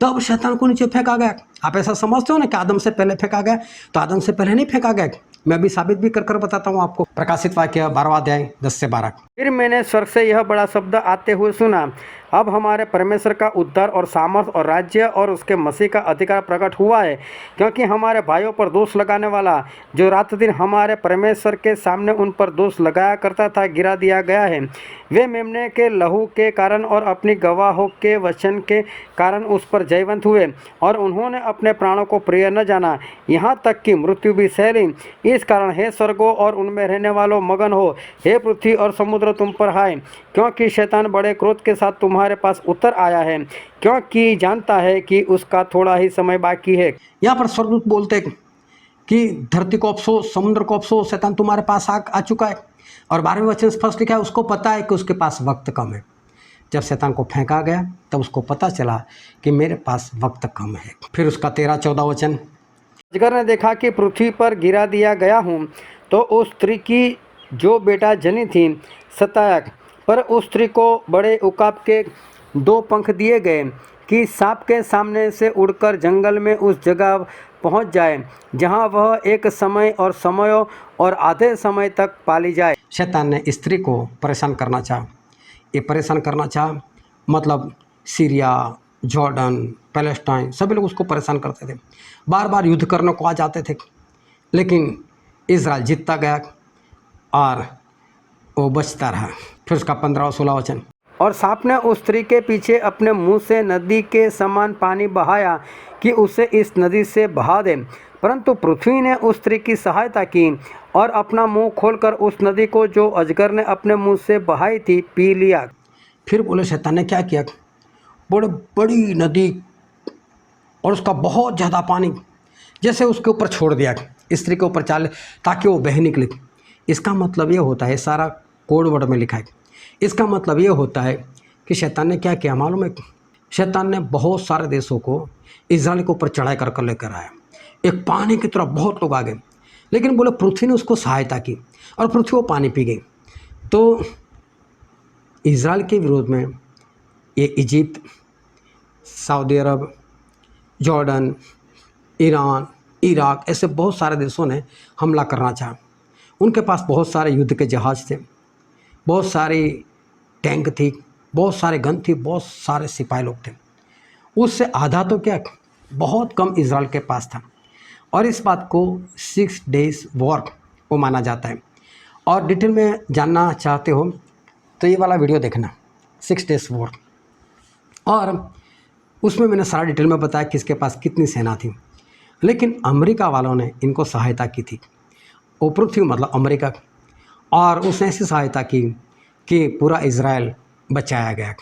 तब शैतान को नीचे फेंका गया। आप ऐसा समझते हो ना कि आदम से पहले फेंका गया, तो आदम से पहले नहीं फेंका गया। मैं अभी साबित भी कर बताता हूँ आपको। प्रकाशित वाक्य 12वां अध्याय 10 से 12। फिर मैंने स्वर्ग से यह बड़ा शब्द आते हुए सुना, अब हमारे परमेश्वर का उद्धार और सामर्थ और राज्य और उसके मसीह का अधिकार प्रकट हुआ है, क्योंकि हमारे भाइयों पर दोष लगाने वाला जो रात दिन हमारे परमेश्वर के सामने उन पर दोष लगाया करता था गिरा दिया गया है। वे मेमने के लहू के कारण और अपनी गवाहों के वचन के कारण उस पर जयवंत हुए, और उन्होंने अपने प्राणों को प्रिय न जाना, यहाँ तक कि मृत्यु भी सह ली। इस कारण हे स्वर्गों और उनमें रहने वालों मगन हो, हे पृथ्वी और समुद्र तुम पर हाय, क्योंकि शैतान बड़े क्रोध के साथ तुम्हारे पास उतर आया है, क्योंकि जानता है कि उसका थोड़ा ही समय बाकी है। यहाँ पर स्वर्गदूत बोलते हैं कि धरती को अफसोस, समुद्र को अफसोस, शैतान तुम्हारे पास आ चुका है। और 12वें वचन स्पष्ट लिखा है, उसको पता है कि उसके पास वक्त कम है। जब शैतान को फेंका गया तब उसको पता चला कि मेरे पास वक्त कम है। फिर उसका 13-14 वचन, अजगर ने देखा कि पृथ्वी पर गिरा दिया गया हूँ, तो उस स्त्री की जो बेटा जनी थी सताया, पर उस स्त्री को बड़े उकाब के 2 पंख दिए गए कि सांप के सामने से उड़कर जंगल में उस जगह पहुंच जाए जहां वह एक समय और समयों और आधे समय तक पाली जाए। शैतान ने स्त्री को परेशान करना चाहा। ये परेशान करना चाहा मतलब सीरिया, जॉर्डन, पैलेस्टाइन सभी लोग उसको परेशान करते थे, बार बार युद्ध करने को आ जाते थे, लेकिन इज़राइल जीतता गया और वो बचता रहा। फिर उसका 15 और 16 वचन, और सांप ने उस स्त्री के पीछे अपने मुंह से नदी के समान पानी बहाया कि उसे इस नदी से बहा दे, परंतु पृथ्वी ने उस स्त्री की सहायता की और अपना मुंह खोलकर उस नदी को जो अजगर ने अपने मुंह से बहाई थी पी लिया। फिर बोले शैतान ने क्या किया, बड़े बड़ी नदी और उसका बहुत ज़्यादा पानी जैसे उसके ऊपर छोड़ दिया, स्त्री के ऊपर चाल, ताकि वो बह निकले। इसका मतलब ये होता है, सारा कोड वर्ड में लिखा है, इसका मतलब ये होता है कि शैतान ने क्या किया मालूम है, शैतान ने बहुत सारे देशों को इज़राइल के ऊपर चढ़ाई कर लेकर आया। एक पानी की तरफ बहुत लोग आ गए, लेकिन बोले पृथ्वी ने उसको सहायता की और पृथ्वी वो पानी पी गई। तो इज़राइल के विरोध में ये इजिप्ट, सऊदी अरब, जॉर्डन, ईरान, इराक ऐसे बहुत सारे देशों ने हमला करना चाहा। उनके पास बहुत सारे युद्ध के जहाज़ थे, बहुत सारी टैंक थी, बहुत सारे गन थी, बहुत सारे सिपाही लोग थे। उससे आधा तो क्या, बहुत कम इज़राइल के पास था। और इस बात को 6 डेज़ वॉर वो माना जाता है। और डिटेल में जानना चाहते हो तो ये वाला वीडियो देखना, 6 डेज़ वॉर। और उसमें मैंने सारा डिटेल में बताया किसके पास कितनी सेना थी। लेकिन अमेरिका वालों ने इनको सहायता की थी, वो पृथ्वी मतलब अमेरिका, और उसने ऐसी सहायता की कि पूरा इज़राइल बचाया गया।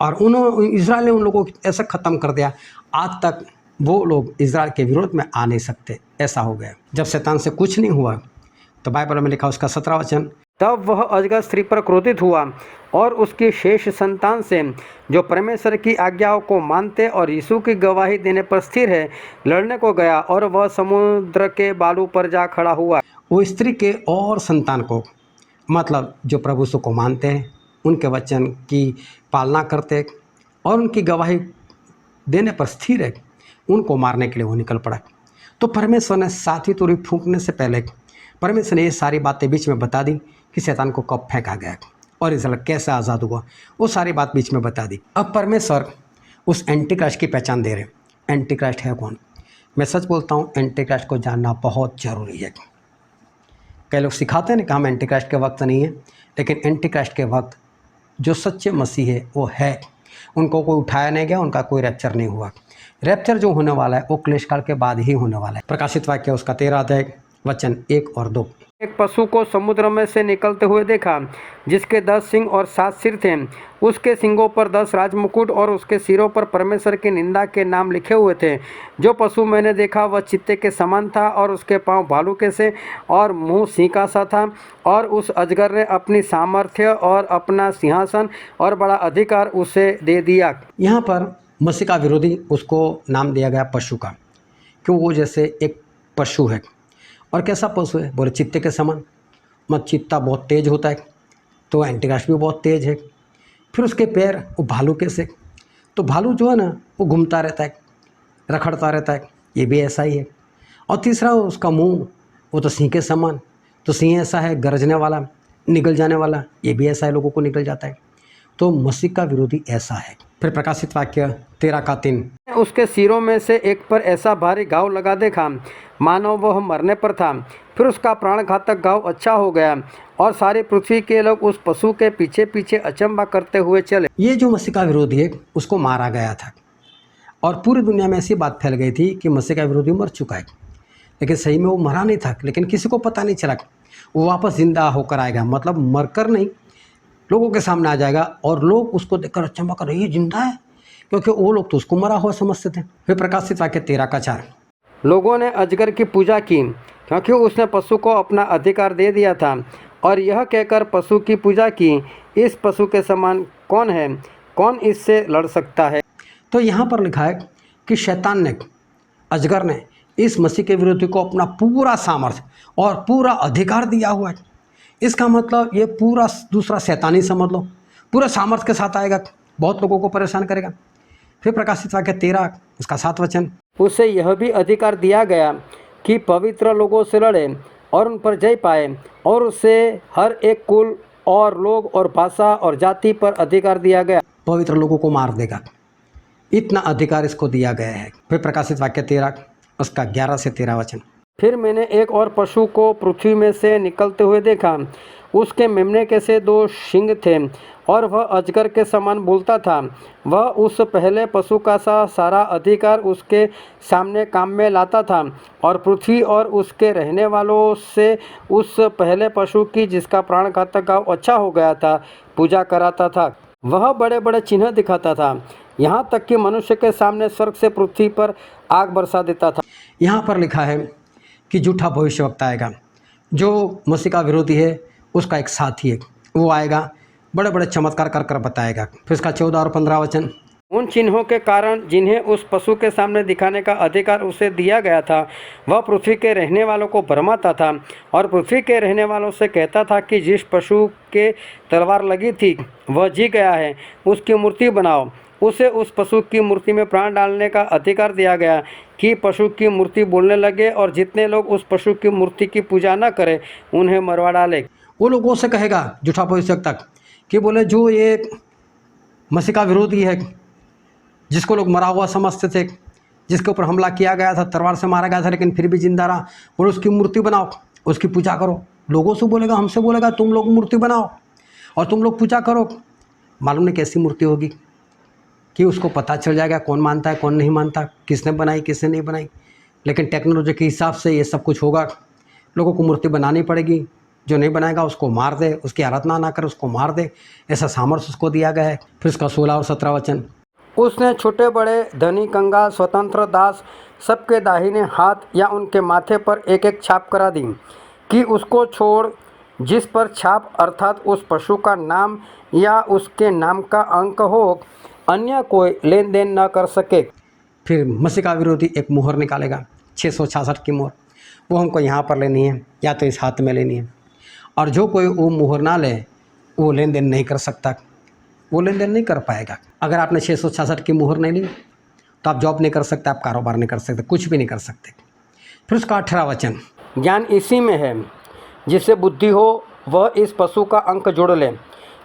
और इज़राइल ने उन लोगों को ऐसा ख़त्म कर दिया, आज तक वो लोग इज़राइल के विरोध में आ नहीं सकते, ऐसा हो गया। जब शैतान से कुछ नहीं हुआ तो बाइबल में लिखा उसका 17 वचन, तब वह अजगर स्त्री पर क्रोधित हुआ और उसकी शेष संतान से जो परमेश्वर की आज्ञाओं को मानते और यीशु की गवाही देने पर स्थिर है लड़ने को गया, और वह समुद्र के बालू पर जा खड़ा हुआ। वो स्त्री के और संतान को, मतलब जो प्रभु यीशु को मानते हैं, उनके वचन की पालना करते और उनकी गवाही देने पर स्थिर है, उनको मारने के लिए वो निकल पड़ा। तो परमेश्वर ने 7वीं तुरही फूंकने से पहले परमेश्वर ने ये सारी बातें बीच में बता दी कि शैतान को कब फेंका गया और इज़राइल कैसे आज़ाद हुआ, वो सारी बात बीच में बता दी। अब परमेश्वर उस एंटी क्राइस्ट की पहचान दे रहे। एंटी क्राइस्ट है कौन? मैं सच बोलता हूँ, एंटी क्राइस्ट को जानना बहुत ज़रूरी है। कई लोग सिखाते हैं ना कि हम एंटी क्राइस्ट के वक्त नहीं है, लेकिन एंटी क्राइस्ट के वक्त जो सच्चे मसीह है वो है। उनको कोई उठाया नहीं गया, उनका कोई रैप्चर नहीं हुआ। रैप्चर जो होने वाला है वो क्लेश काल के बाद ही होने वाला है। प्रकाशित वाक्य उसका 13 अध्याय वचन 1 और 2। एक पशु को समुद्र में से निकलते हुए देखा, जिसके 10 सिंग और 7 सिर थे। उसके सिंगों पर 10 राजमुकुट और उसके सिरों पर परमेश्वर की निंदा के नाम लिखे हुए थे। जो पशु मैंने देखा वह चित्ते के समान था और उसके पांव भालू के से और मुंह सिंह का सा था। और उस अजगर ने अपनी सामर्थ्य और अपना सिंहासन और बड़ा अधिकार उसे दे दिया। यहाँ पर मसीह का विरोधी उसको नाम दिया गया पशु का, क्यों? वो जैसे एक पशु है। और कैसा पशु है? बोले चित्ते के समान। मत चित्ता बहुत तेज होता है, तो एंटीक्राइस्ट भी बहुत तेज है। फिर उसके पैर वो भालू के से, तो भालू जो है ना वो घूमता रहता है, रखड़ता रहता है, ये भी ऐसा ही है। और तीसरा उसका मुंह, वो तो सिंह के समान, तो सिंह ऐसा है गरजने वाला, निगल जाने वाला, ये भी ऐसा है, लोगों को निकल जाता है। तो मसीह का विरोधी ऐसा है। फिर प्रकाशित वाक्य 13 का 3, उसके सिरों में से एक पर ऐसा भारी घाव लगा देखा, मानो वह मरने पर था। फिर उसका प्राण घातक घाव अच्छा हो गया और सारी पृथ्वी के लोग उस पशु के पीछे पीछे अचंभा करते हुए चले। ये जो मसीह का विरोधी है उसको मारा गया था और पूरी दुनिया में ऐसी बात फैल गई थी कि मसीह का विरोधी मर चुका है। लेकिन सही में वो मरा नहीं था, लेकिन किसी को पता नहीं चला। वो वापस ज़िंदा होकर आएगा, मतलब मरकर नहीं, लोगों के सामने आ जाएगा और लोग उसको देखकर अचंभा कर, ये जिंदा है, क्योंकि वो लोग तो उसको मरा हुआ समझते थे। फिर प्रकाशित वाक्य 13 का 4। लोगों ने अजगर की पूजा की क्योंकि उसने पशु को अपना अधिकार दे दिया था और यह कहकर पशु की पूजा की, इस पशु के समान कौन है, कौन इससे लड़ सकता है। तो यहाँ पर लिखा है कि शैतान ने, अजगर ने इस मसीह के विरोधी को अपना पूरा सामर्थ्य और पूरा अधिकार दिया हुआ है। इसका मतलब ये पूरा दूसरा शैतानी समझ लो, पूरे सामर्थ्य के साथ आएगा, बहुत लोगों को परेशान करेगा। फिर प्रकाशित वाक्य 13 उसका 7 उसे यह भी अधिकार दिया गया कि पवित्र लोगों से लड़े और उन पर जय पाए, और उसे हर एक कुल और लोग और भाषा और जाति पर अधिकार दिया गया। पवित्र लोगों को मार देगा, इतना अधिकार इसको दिया गया है। फिर प्रकाशित वाक्य 13 उसका 11 से 13। फिर मैंने एक और पशु को पृथ्वी में से निकलते हुए देखा। उसके मेमने के से 2 सींग थे और वह अजगर के समान बोलता था। वह उस पहले पशु का सारा अधिकार उसके सामने काम में लाता था और पृथ्वी और उसके रहने वालों से उस पहले पशु की, जिसका प्राणघातक घाव अच्छा हो गया था, पूजा कराता था। वह बड़े बड़े चिन्ह दिखाता था, यहाँ तक कि मनुष्य के सामने स्वर्ग से पृथ्वी पर आग बरसा देता था। यहाँ पर लिखा है कि झूठा भविष्यवक्ता आएगा, जो मसीह का विरोधी है, उसका एक साथी है, वो आएगा, बड़े बड़े चमत्कार कर कर बताएगा। फिर इसका 14 और 15 उन चिन्हों के कारण जिन्हें उस पशु के सामने दिखाने का अधिकार उसे दिया गया था, वह पृथ्वी के रहने वालों को भरमाता था और पृथ्वी के रहने वालों से कहता था कि जिस पशु के तलवार लगी थी वह जी गया है, उसकी मूर्ति बनाओ। उसे उस पशु की मूर्ति में प्राण डालने का अधिकार दिया गया कि पशु की मूर्ति बोलने लगे, और जितने लोग उस पशु की मूर्ति की पूजा न करें उन्हें मरवा डाले। वो लोगों से कहेगा झूठा भविष्यवक्ता कि बोले जो ये मसीह का विरोधी है, जिसको लोग मरा हुआ समझते थे, जिसके ऊपर हमला किया गया था, तलवार से मारा गया था, लेकिन फिर भी जिंदा रहा, और उसकी मूर्ति बनाओ, उसकी पूजा करो। लोगों से बोलेगा, हमसे बोलेगा तुम लोग मूर्ति बनाओ और तुम लोग पूजा करो। मालूम नहीं कैसी मूर्ति होगी कि उसको पता चल जाएगा कौन मानता है कौन नहीं मानता, किसने बनाई किसने नहीं बनाई। लेकिन टेक्नोलॉजी के हिसाब से ये सब कुछ होगा। लोगों को मूर्ति बनानी पड़ेगी, जो नहीं बनाएगा उसको मार दे, उसकी आराधना ना करे उसको मार दे, ऐसा सामर्थ्य उसको दिया गया है। फिर उसका 16 और 17 उसने छोटे बड़े, धनी कंगाल, स्वतंत्र, दास सबके दाहिने हाथ या उनके माथे पर एक एक छाप करा दी कि उसको छोड़ जिस पर छाप अर्थात उस पशु का नाम या उसके नाम का अंक हो, अन्य कोई लेन देन न कर सके। फिर मसीह का विरोधी एक मुहर निकालेगा, 666 की मुहर, वो हमको यहाँ पर लेनी है या तो इस हाथ में लेनी है, और जो कोई वो मुहर ना ले वो लेन देन नहीं कर सकता, वो लेन देन नहीं कर पाएगा। अगर आपने 666 की मुहर नहीं ली तो आप जॉब नहीं कर सकते, आप कारोबार नहीं कर सकते, कुछ भी नहीं कर सकते। फिर उसका 18 ज्ञान इसी में है, जिससे बुद्धि हो वह इस पशु का अंक जोड़ ले,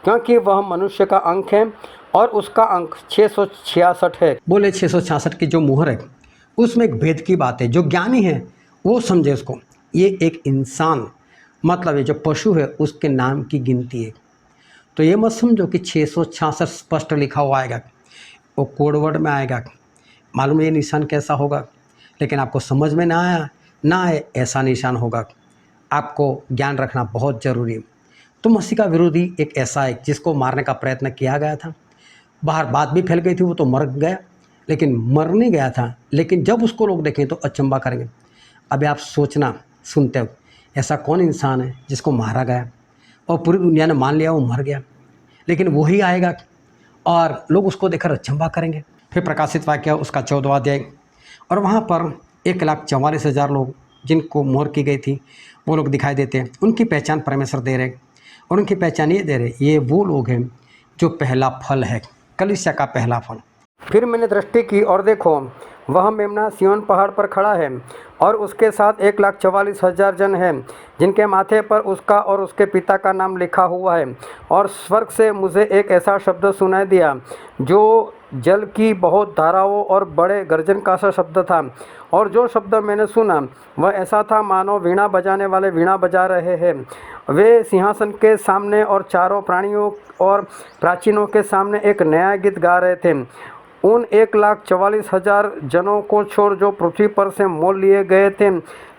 क्योंकि वह मनुष्य का अंक है और उसका अंक 666 है। बोले 666 की जो मुहर है उसमें एक भेद की बात है, जो ज्ञानी है वो समझे उसको। ये एक इंसान, मतलब ये जो पशु है उसके नाम की गिनती है। तो ये मत समझो कि 666 स्पष्ट लिखा हुआ आएगा, वो कोड वर्ड में आएगा, मालूम ये निशान कैसा होगा, लेकिन आपको समझ में ना आए ऐसा निशान होगा। आपको ज्ञान रखना बहुत ज़रूरी है। तो मसीह का विरोधी एक ऐसा है जिसको मारने का प्रयत्न किया गया था, बाहर बात भी फैल गई थी, वो तो मर गया, लेकिन मर नहीं गया था, लेकिन जब उसको लोग देखें तो अचंबा करेंगे। अभी आप सोचना सुनते हो, ऐसा कौन इंसान है जिसको मारा गया और पूरी दुनिया ने मान लिया वो मर गया, लेकिन वही आएगा और लोग उसको देखकर अचंबा करेंगे। फिर प्रकाशित वाक्य उसका 14वां अध्याय, और वहाँ पर 1,44,000 लोग जिनको मोहर की गई थी वो लोग दिखाई देते हैं। उनकी पहचान परमेश्वर दे रहे, और उनकी पहचान ये दे रहे, ये वो लोग हैं जो पहला फल है, कलीसिया का पहला फल। फिर मैंने दृष्टि की और देखो, वह मेमना सिय्योन पहाड़ पर खड़ा है और उसके साथ 1,44,000 जन हैं, जिनके माथे पर उसका और उसके पिता का नाम लिखा हुआ है। और स्वर्ग से मुझे एक ऐसा शब्द सुनाई दिया जो जल की बहुत धाराओं और बड़े गर्जन का सा शब्द था। और जो शब्द मैंने सुना वह ऐसा था मानो वीणा बजाने वाले वीणा बजा रहे हैं। वे सिंहासन के सामने और चारों प्राणियों और प्राचीनों के सामने एक नया गीत गा रहे थे। उन 1,44,000 जनों को छोड़ जो पृथ्वी पर से मोल लिए गए थे,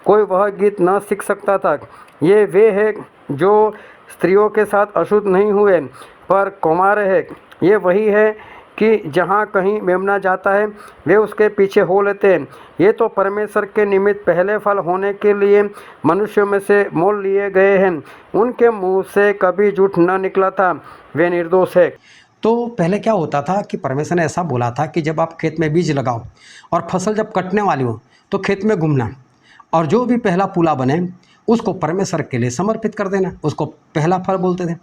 कोई वह गीत न सीख सकता था। ये वे है जो स्त्रियों के साथ अशुद्ध नहीं हुए पर कुमार है। ये वही है कि जहाँ कहीं मेमना जाता है वे उसके पीछे हो लेते हैं। ये तो परमेश्वर के निमित्त पहले फल होने के लिए मनुष्यों में से मोल लिए गए हैं। उनके मुंह से कभी झूठ न निकला था, वे निर्दोष है। तो पहले क्या होता था कि परमेश्वर ने ऐसा बोला था कि जब आप खेत में बीज लगाओ और फसल जब कटने वाली हो तो खेत में घूमना, और जो भी पहला पूला बने उसको परमेश्वर के लिए समर्पित कर देना, उसको पहला फल बोलते थे।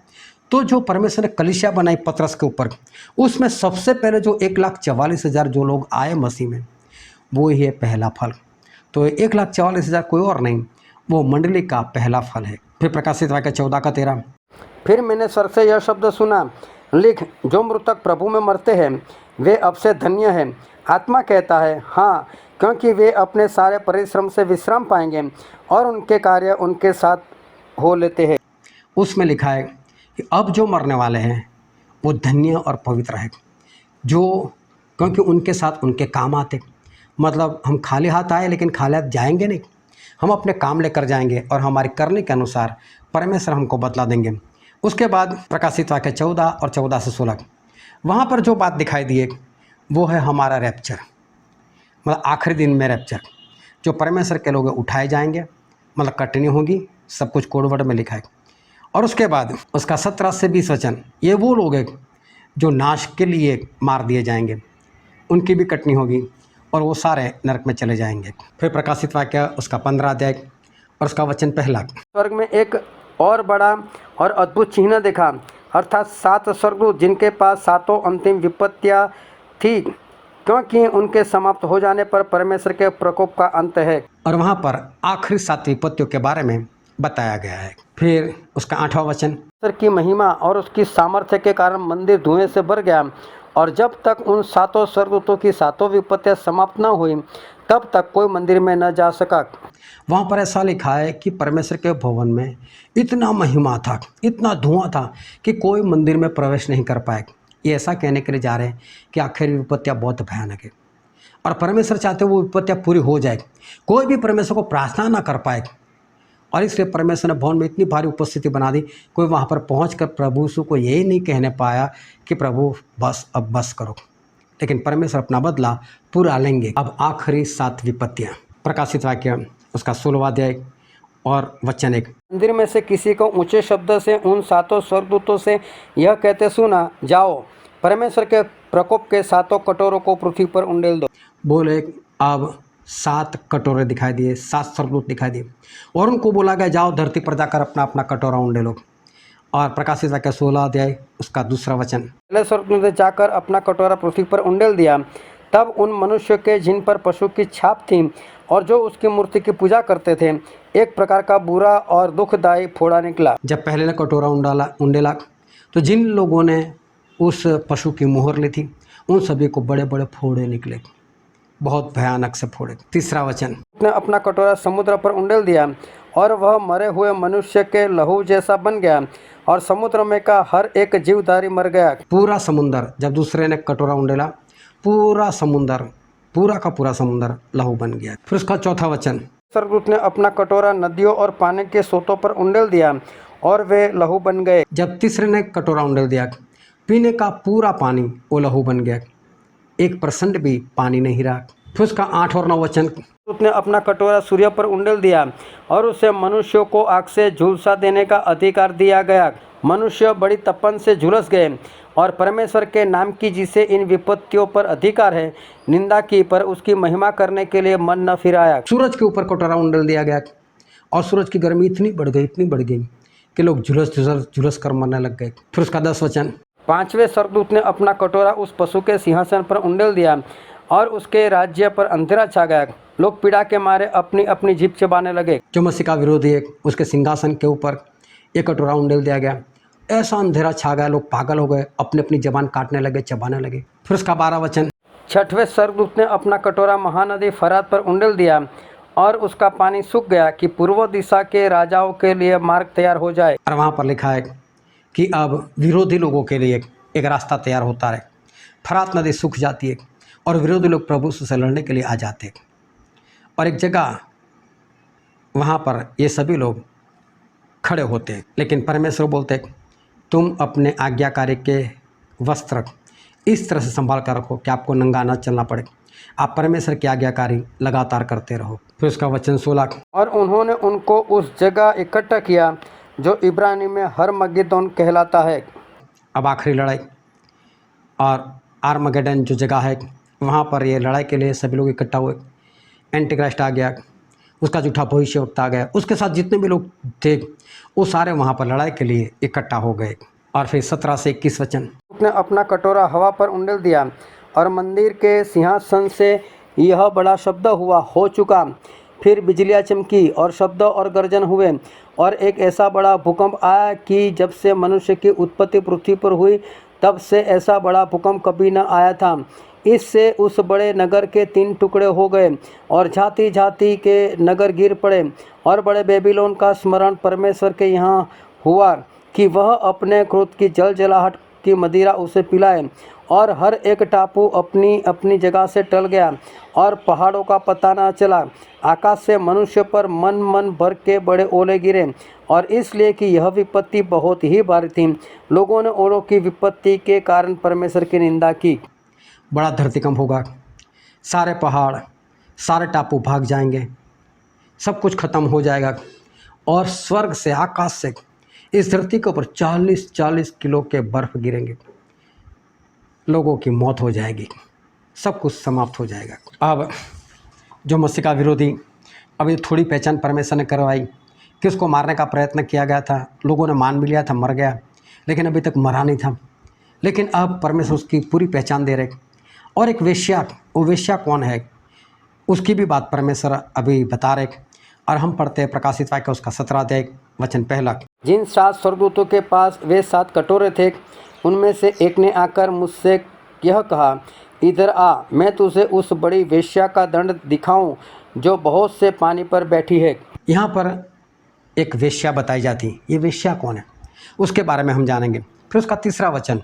तो जो परमेश्वर ने कलीसिया बनाई पतरस के ऊपर, उसमें सबसे पहले जो 1,44,000 जो लोग आए मसीह में, वो ही है पहला फल। तो 1,44,000 कोई और नहीं, वो मंडली का पहला फल है। फिर प्रकाशित वाक्य 14:13। फिर मैंने स्वर से यह शब्द सुना, लिख, जो मृतक प्रभु में मरते हैं वे अब से धन्य हैं। आत्मा कहता है, हाँ, क्योंकि वे अपने सारे परिश्रम से विश्राम पाएंगे और उनके कार्य उनके साथ हो लेते हैं। उसमें लिखा है कि अब जो मरने वाले हैं वो धन्य और पवित्र है, जो क्योंकि उनके साथ उनके काम आते। मतलब हम खाली हाथ आए लेकिन खाली हाथ जाएंगे नहीं, हम अपने काम लेकर जाएंगे और हमारे करने के अनुसार परमेश्वर हमको बदला देंगे। उसके बाद प्रकाशित वाक्य 14 और 14 से 16, वहाँ पर जो बात दिखाई दी है वो है हमारा रैप्चर, मतलब आखिरी दिन में रैप्चर, जो परमेश्वर के लोग उठाए जाएंगे, मतलब कटनी होगी, सब कुछ कोडवर्ड में लिखा है। और उसके बाद उसका 17 से 20 वचन, ये वो लोग हैं जो नाश के लिए मार दिए जाएंगे, उनकी भी कटनी होगी और वो सारे नरक में चले जाएंगे। फिर प्रकाशित वाक्य उसका 15 अध्याय और उसका वचन पहला। स्वर्ग में एक और बड़ा और अद्भुत चिन्ह देखा, अर्थात 7 स्वर्गदूत जिनके पास 7 अंतिम विपत्तियाँ थी, क्योंकि उनके समाप्त हो जाने पर परमेश्वर के प्रकोप का अंत है। और वहाँ पर आखिरी 7 विपत्तियों के बारे में बताया गया है। फिर उसका 8वां वचन, परमेश्वर की महिमा और उसकी सामर्थ्य के कारण मंदिर धुएं से भर गया, और जब तक उन 7 स्वर्गदूतों की 7 विपत्तियाँ समाप्त न हुई तब तक कोई मंदिर में न जा सका। वहाँ पर ऐसा लिखा है कि परमेश्वर के भवन में इतना महिमा था, इतना धुआं था कि कोई मंदिर में प्रवेश नहीं कर पाए। ये ऐसा कहने के लिए जा रहे हैं कि आखिरी विपत्तियाँ बहुत भयानक है और परमेश्वर चाहते वो विपत्तियाँ पूरी हो जाए, कोई भी परमेश्वर को प्रार्थना ना कर पाए। और इसलिए परमेश्वर ने भवन में इतनी भारी उपस्थिति बना दी, कोई वहाँ पर पहुँच कर प्रभु यीशु को यही नहीं कहने पाया कि प्रभु बस अब बस करो, लेकिन परमेश्वर अपना बदला पूरा लेंगे। अब आखिरी 7 विपत्तियाँ, प्रकाशित वाक्य उसका 16वां अध्याय और वचन 1। मंदिर में से किसी को ऊंचे शब्द से उन 7 स्वर्गदूतों से यह कहते सुना, जाओ, परमेश्वर के प्रकोप के 7 कटोरों को पृथ्वी पर उंडेल दो। बोले अब 7 कटोरे दिखाई दिए, 7 स्वर्गदूत दिखाई दिए और उनको बोला गया जाओ धरती पर जाकर अपना अपना कटोरा उंडेलो। और प्रकाशित वाक्य 16 अध्याय उसका 2 वचन, पहले स्वर्गदूत ने जाकर अपना कटोरा पृथ्वी पर उंडेल दिया। तब उन मनुष्यों के जिन पर पशु की छाप थी और जो उसकी मूर्ति की पूजा करते थे, एक प्रकार का बुरा और दुखदायी फोड़ा निकला। जब पहले ने कटोरा उंडेला तो जिन लोगों ने उस पशु की मुहर ली थी उन सभी को बड़े बड़े फोड़े निकले, बहुत भयानक से फोड़े। 3 वचन, उसने अपना कटोरा समुद्र पर उंडेल दिया और वह मरे हुए मनुष्य के लहू जैसा बन गया और समुद्र में का हर एक जीवधारी मर गया। पूरा समुंदर, जब दूसरे ने कटोरा उंडेला पूरा समुंदर, पूरा का पूरा समुंदर लहू बन गया। फिर उसका 4 वचन, स्वर्गदूत ने अपना कटोरा नदियों और पानी के सोतों पर उंडेल दिया और वे लहू बन गए। जब तीसरे ने कटोरा उंडेल दिया पीने का पूरा पानी वो लहू बन गया, 1% भी पानी नहीं रहा। फिर उसका 8 और 9 वचन, उसने अपना कटोरा सूर्य पर उंडेल दिया और उसे मनुष्यों को आग से झुलसा देने का अधिकार दिया गया। मनुष्य बड़ी तपन से झुलस गए और परमेश्वर के नाम की जिसे इन विपत्तियों पर अधिकार है निंदा की, पर उसकी महिमा करने के लिए मन न फिराया। सूरज के ऊपर कटोरा उंडेल दिया गया और सूरज की गर्मी इतनी बढ़ गई कि लोग झुलस कर मरने लग गए। फिर उसका 10 वचन, 5वें स्वर्गदूत ने अपना कटोरा उस पशु के सिंहासन पर उंडेल दिया और उसके राज्य पर अंधेरा छा गया। लोग पीड़ा के मारे अपनी अपनी जीभ चबाने लगे। जो मसीह का विरोधी है उसके सिंहासन के ऊपर एक कटोरा उंडेल दिया गया, ऐसा अंधेरा छा गया, लोग पागल हो गए, अपनी अपनी जबान काटने लगे, चबाने लगे। फिर उसका 12 वचन, 6वें स्वर्गदूत ने अपना कटोरा महानदी फरात पर उंडेल दिया और उसका पानी सूख गया कि पूर्व दिशा के राजाओं के लिए मार्ग तैयार हो जाए। और वहाँ पर लिखा है कि अब विरोधी लोगों के लिए एक रास्ता तैयार होता है। फरात नदी सूख जाती है और विरोधी लोग प्रभु से लड़ने के लिए आ जाते हैं। और एक जगह वहाँ पर ये सभी लोग खड़े होते हैं, लेकिन परमेश्वर बोलते हैं तुम अपने आज्ञाकारी के वस्त्र इस तरह से संभाल कर रखो कि आपको नंगा न चलना पड़े। आप परमेश्वर की आज्ञाकारी लगातार करते रहो। फिर उसका वचन 16। और उन्होंने उनको उस जगह इकट्ठा किया जो इब्रानी में हरमगिद्दोन कहलाता है। अब आखिरी लड़ाई और आर्मगेडन जो जगह है वहाँ पर ये लड़ाई के लिए सभी लोग इकट्ठा हुए। एंटीक्राइस्ट आ गया, उसका झूठा भविष्यवक्ता आ गया, उसके साथ जितने भी लोग थे वो सारे वहाँ पर लड़ाई के लिए इकट्ठा हो गए। और फिर 17 से 21 वचन। उसने अपना कटोरा हवा पर उंडेल दिया और मंदिर के सिंहासन से यह बड़ा शब्द हुआ, हो चुका। फिर बिजलियाँ चमकी और शब्द और गर्जन हुए और एक ऐसा बड़ा भूकंप आया कि जब से मनुष्य की उत्पत्ति पृथ्वी पर हुई तब से ऐसा बड़ा भूकंप कभी न आया था। इससे उस बड़े नगर के 3 टुकड़े हो गए और जाति जाति के नगर गिर पड़े। और बड़े बेबीलोन का स्मरण परमेश्वर के यहाँ हुआ कि वह अपने क्रोध की जलजलाहट की मदिरा उसे पिलाए। और हर एक टापू अपनी अपनी जगह से टल गया और पहाड़ों का पता न चला। आकाश से मनुष्य पर मन मन भर के बड़े ओले गिरे और इसलिए कि यह विपत्ति बहुत ही भारी थी। लोगों ने ओलों की विपत्ति के कारण परमेश्वर की निंदा की। बड़ा धरतीकंप होगा, सारे पहाड़ सारे टापू भाग जाएंगे, सब कुछ खत्म हो जाएगा और स्वर्ग से आकाश से इस धरती के ऊपर 40-40 किलो के बर्फ़ गिरेंगे। लोगों की मौत हो जाएगी, सब कुछ समाप्त हो जाएगा। अब जो मसीह का विरोधी, अभी थोड़ी पहचान परमेश्वर ने करवाई कि उसको मारने का प्रयत्न किया गया था, लोगों ने मान भी लिया था, मर गया, लेकिन अभी तक मरा नहीं था। लेकिन अब परमेश्वर उसकी पूरी पहचान दे रहे। और एक वेश्या, वो वेश्या कौन है उसकी भी बात परमेश्वर अभी बता रहे। और हम पढ़ते हैं प्रकाशित वाक्य उसका 17 अध्याय वचन 1। जिन 7 स्वर्गदूतों के पास वे 7 कटोरे थे, उनमें से एक ने आकर मुझसे यह कहा, इधर आ, मैं तुझे उस बड़ी वेश्या का दंड दिखाऊं जो बहुत से पानी पर बैठी है। यहाँ पर एक वेश्या बताई जाती। ये वेश्या कौन है उसके बारे में हम जानेंगे। फिर उसका 3 वचन।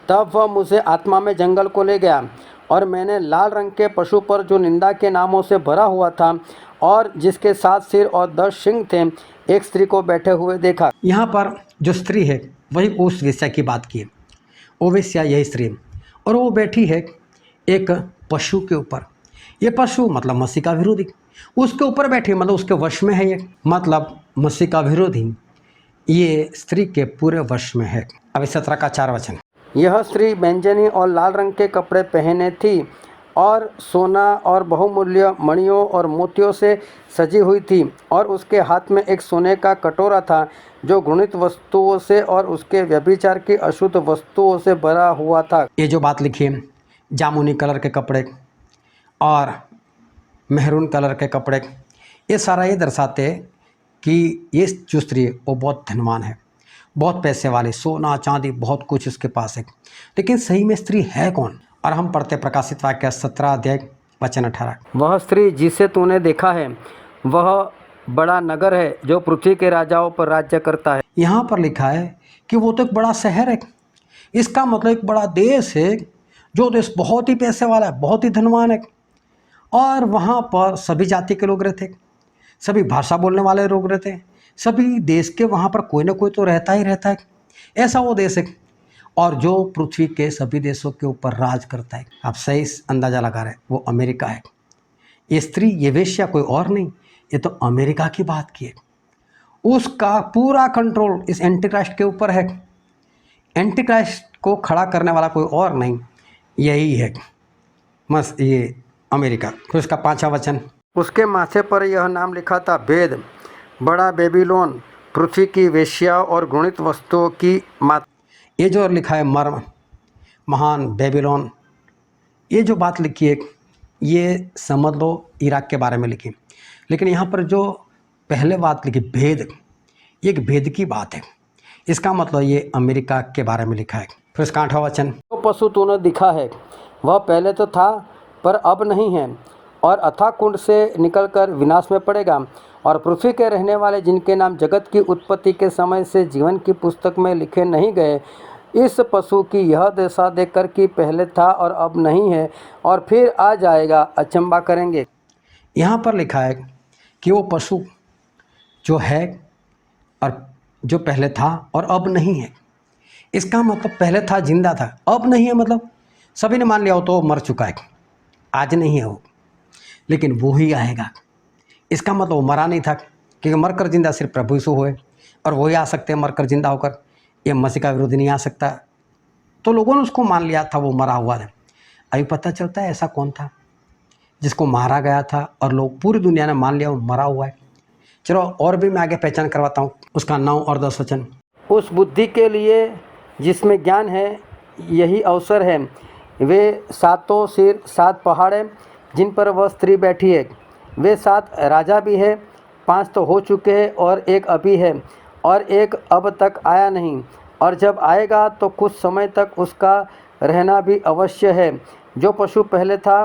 तब वह मुझे आत्मा में जंगल को ले गया और मैंने लाल रंग के पशु पर जो निंदा के नामों से भरा हुआ था और जिसके 7 सिर और 10 सिंग थे, एक स्त्री को बैठे हुए देखा। यहाँ पर जो स्त्री है वही उस वेश्या की बात की है। वो वेश्या यही स्त्री है और वो बैठी है एक पशु के ऊपर। ये पशु मतलब मसीह का विरोधी, उसके ऊपर बैठी, मतलब उसके वश में है। ये मतलब मसीह का विरोधी ये स्त्री के पूरे वश में है। अब 17 का 4 वचन। यह स्त्री बैंजनी और लाल रंग के कपड़े पहने थी और सोना और बहुमूल्य मणियों और मोतियों से सजी हुई थी और उसके हाथ में एक सोने का कटोरा था जो घृणित वस्तुओं से और उसके व्यभिचार की अशुद्ध वस्तुओं से भरा हुआ था। ये जो बात लिखी है, जामुनी कलर के कपड़े और मेहरून कलर के कपड़े, ये सारा ये दर्शाते कि ये जो स्त्री है वो बहुत धनवान है, बहुत पैसे वाली, सोना चांदी बहुत कुछ उसके पास है। लेकिन सही में स्त्री है कौन? और हम पढ़ते प्रकाशित वाक्य 17 अध्याय वचन 18। वह स्त्री जिसे तूने देखा है वह बड़ा नगर है जो पृथ्वी के राजाओं पर राज्य करता है। यहाँ पर लिखा है कि वो तो एक बड़ा शहर है। इसका मतलब एक बड़ा देश है, जो देश बहुत ही पैसे वाला है, बहुत ही धनवान है। और वहाँ पर सभी जाति के लोग रहते, सभी भाषा बोलने वाले लोग रहते, सभी देश के वहाँ पर कोई ना कोई तो रहता ही रहता है। ऐसा वो देश है और जो पृथ्वी के सभी देशों के ऊपर राज करता है। आप सही अंदाज़ा लगा रहे, वो अमेरिका है। ये स्त्री, ये वेश्या कोई और नहीं, ये तो अमेरिका की बात की है। उसका पूरा कंट्रोल इस एंटीक्राइस्ट के ऊपर है। एंटीक्राइस्ट को खड़ा करने वाला कोई और नहीं, यही है बस, ये अमेरिका। फिर उसका 5वां वचन। उसके माथे पर यह नाम लिखा था, भेद, बड़ा बेबीलोन, पृथ्वी की वेश्या और घृणित वस्तुओं की माता। ये जो लिखा है मर्म, महान बेबीलोन, ये जो बात लिखी है ये समझ लो इराक के बारे में लिखी। लेकिन यहाँ पर जो पहले बात लिखी भेद, ये एक भेद की बात है। इसका मतलब ये अमेरिका के बारे में लिखा है। फिर उसका 8वां वचन। जो पशु तूने दिखा है वह पहले तो था पर अब नहीं है और अथाह कुंड से निकलकर विनाश में पड़ेगा। और पृथ्वी के रहने वाले जिनके नाम जगत की उत्पत्ति के समय से जीवन की पुस्तक में लिखे नहीं गए, इस पशु की यह दशा देखकर कि पहले था और अब नहीं है और फिर आ जाएगा, अचंबा करेंगे। यहाँ पर लिखा है कि वो पशु जो है और जो पहले था और अब नहीं है। इसका मतलब पहले था, जिंदा था, अब नहीं है, मतलब सभी ने मान लिया हो तो मर चुका है, आज नहीं है वो, लेकिन वो ही आएगा। इसका मतलब वो मरा नहीं था, क्योंकि मरकर जिंदा सिर्फ प्रभु यीशु हुए और वही आ सकते हैं मरकर जिंदा होकर। ये मसीह का विरोधी नहीं आ सकता। तो लोगों ने उसको मान लिया था वो मरा हुआ था। अभी पता चलता है ऐसा कौन था जिसको मारा गया था और लोग पूरी दुनिया ने मान लिया वो मरा हुआ है। चलो और भी मैं आगे पहचान करवाता हूँ उसका 9 और 10 वचन। उस बुद्धि के लिए जिसमें ज्ञान है यही अवसर है। वे सातों सिर 7 पहाड़ हैं जिन पर वह स्त्री बैठी है। वे 7 राजा भी है, 5 तो हो चुके हैं और एक अभी है और एक अब तक आया नहीं, और जब आएगा तो कुछ समय तक उसका रहना भी अवश्य है। जो पशु पहले था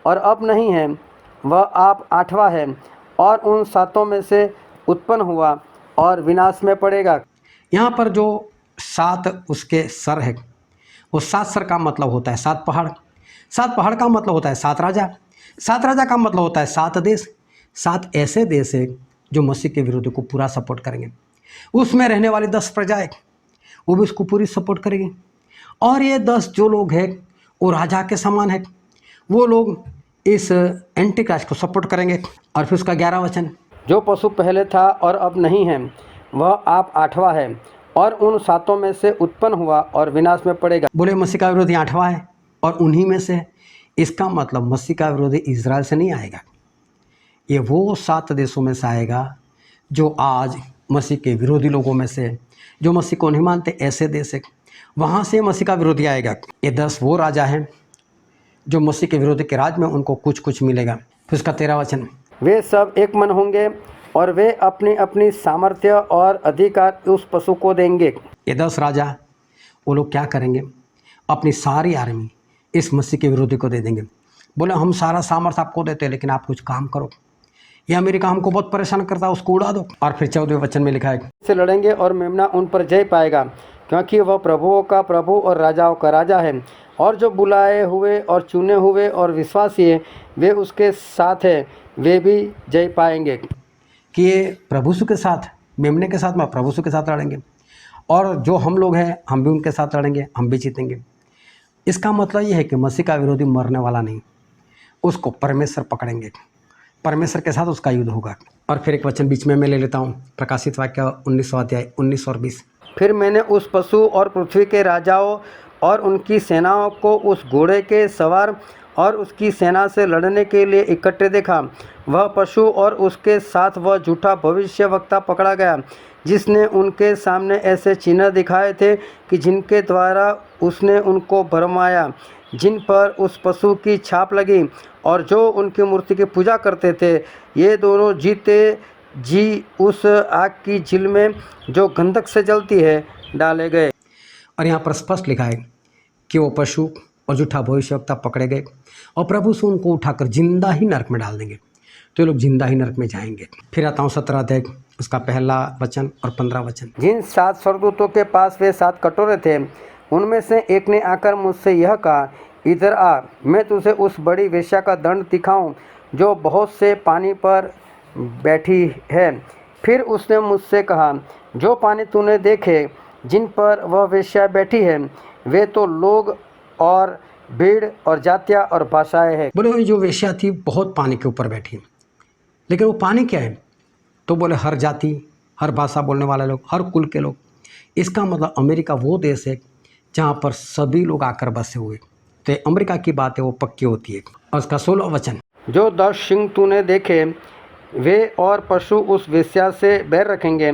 और अब नहीं है वह आप 8वां है और उन 7 में से उत्पन्न हुआ और विनाश में पड़ेगा। यहाँ पर जो 7 उसके सर है, वो 7 सर का मतलब होता है 7 पहाड़। 7 पहाड़ का मतलब होता है 7 राजा। 7 राजा का मतलब होता है 7 देश। 7 ऐसे देश है जो मसीह के विरोधी को पूरा सपोर्ट करेंगे। उसमें रहने वाली 10 प्रजाएं वो भी उसको पूरी सपोर्ट करेंगी। और ये 10 जो लोग हैं वो राजा के समान है, वो लोग इस एंटी क्राइस्ट को सपोर्ट करेंगे। और फिर उसका 11 वचन। जो पशु पहले था और अब नहीं है वह आप 8वां है और उन 7 में से उत्पन्न हुआ और विनाश में पड़ेगा। बोले मसीह का विरोधी 8वां है और उन्हीं में से। इसका मतलब मसीह का विरोधी इजराइल से नहीं आएगा, ये वो 7 देशों में से आएगा जो आज मसीह के विरोधी लोगों में से, जो मसीह को नहीं मानते ऐसे देश है, वहाँ से मसीह का विरोधी आएगा। ये 10 वो राजा हैं जो मसीह के विरोधी के राज में उनको कुछ कुछ मिलेगा। फिर उसका 13 वचन। वे सब एक मन होंगे और वे अपनी अपनी सामर्थ्य और अधिकार उस पशु को देंगे। ये 10 राजा वो लोग क्या करेंगे, अपनी सारी आर्मी इस मसीह के विरोधी को दे देंगे। बोले हम सारा सामर्थ्य आपको देते हैं लेकिन आप कुछ काम करो, ये अमेरिका हमको बहुत परेशान करता है, उसको उड़ा दो। और फिर 14वें वचन में लिखा है से लड़ेंगे और मेमना उन पर जय पाएगा, क्योंकि वह प्रभुओं का प्रभु और राजाओं का राजा है। और जो बुलाए हुए और चुने हुए और विश्वासी है वे उसके साथ है, वे भी जय पाएंगे। कि ये प्रभु यीशु के साथ, मेमने के साथ में प्रभु यीशु के साथ लड़ेंगे, और जो हम लोग हैं हम भी उनके साथ लड़ेंगे, हम भी जीतेंगे। इसका मतलब ये है कि मसीह का विरोधी मरने वाला नहीं, उसको परमेश्वर पकड़ेंगे, परमेश्वर के साथ उसका युद्ध होगा। और फिर एक वचन बीच में मैं ले लेता हूँ, प्रकाशित वाक्य 19वां अध्याय 19 और 20। फिर मैंने उस पशु और पृथ्वी के राजाओं और उनकी सेनाओं को उस घोड़े के सवार और उसकी सेना से लड़ने के लिए इकट्ठे देखा। वह पशु और उसके साथ वह झूठा भविष्यवक्ता पकड़ा गया, जिसने उनके सामने ऐसे चिन्ह दिखाए थे कि जिनके द्वारा उसने उनको भरमाया, जिन पर उस पशु की छाप लगी और जो उनकी मूर्ति की पूजा करते थे। ये दोनों जीते जी उस आग की झील में जो गंधक से जलती है डाले गए। और यहाँ पर स्पष्ट लिखा है कि वो पशु और झूठा भविष्यवक्ता पकड़े गए और प्रभु से उनको उठाकर जिंदा ही नरक में डाल देंगे, तो ये लोग जिंदा ही नरक में जाएंगे। फिर आता हूँ 17 अध्याय, उसका पहला वचन और 15 वचन। जिन 7 स्वर्गदूतों के पास वे 7 कटोरे थे, उनमें से एक ने आकर मुझसे यह कहा, इधर आ, मैं तुझे उस बड़ी वेश्या का दंड दिखाऊं जो बहुत से पानी पर बैठी है। फिर उसने मुझसे कहा, जो पानी तूने देखे जिन पर वह वेश्या बैठी है वे तो लोग और भीड़ और जातियाँ और भाषाएं हैं। बोले जो वेश्या थी बहुत पानी के ऊपर बैठी, लेकिन वो पानी क्या है, तो बोले हर जाति, हर भाषा बोलने वाले लोग, हर कुल के लोग। इसका मतलब अमेरिका वो देश है जहाँ पर सभी लोग आकर बसे हुए, तो ये अमेरिका की बात है वो पक्की होती है। और उसका 16 वचन। जो 10 सिंह तूने देखे वे और पशु उस वेश्या से बैर रखेंगे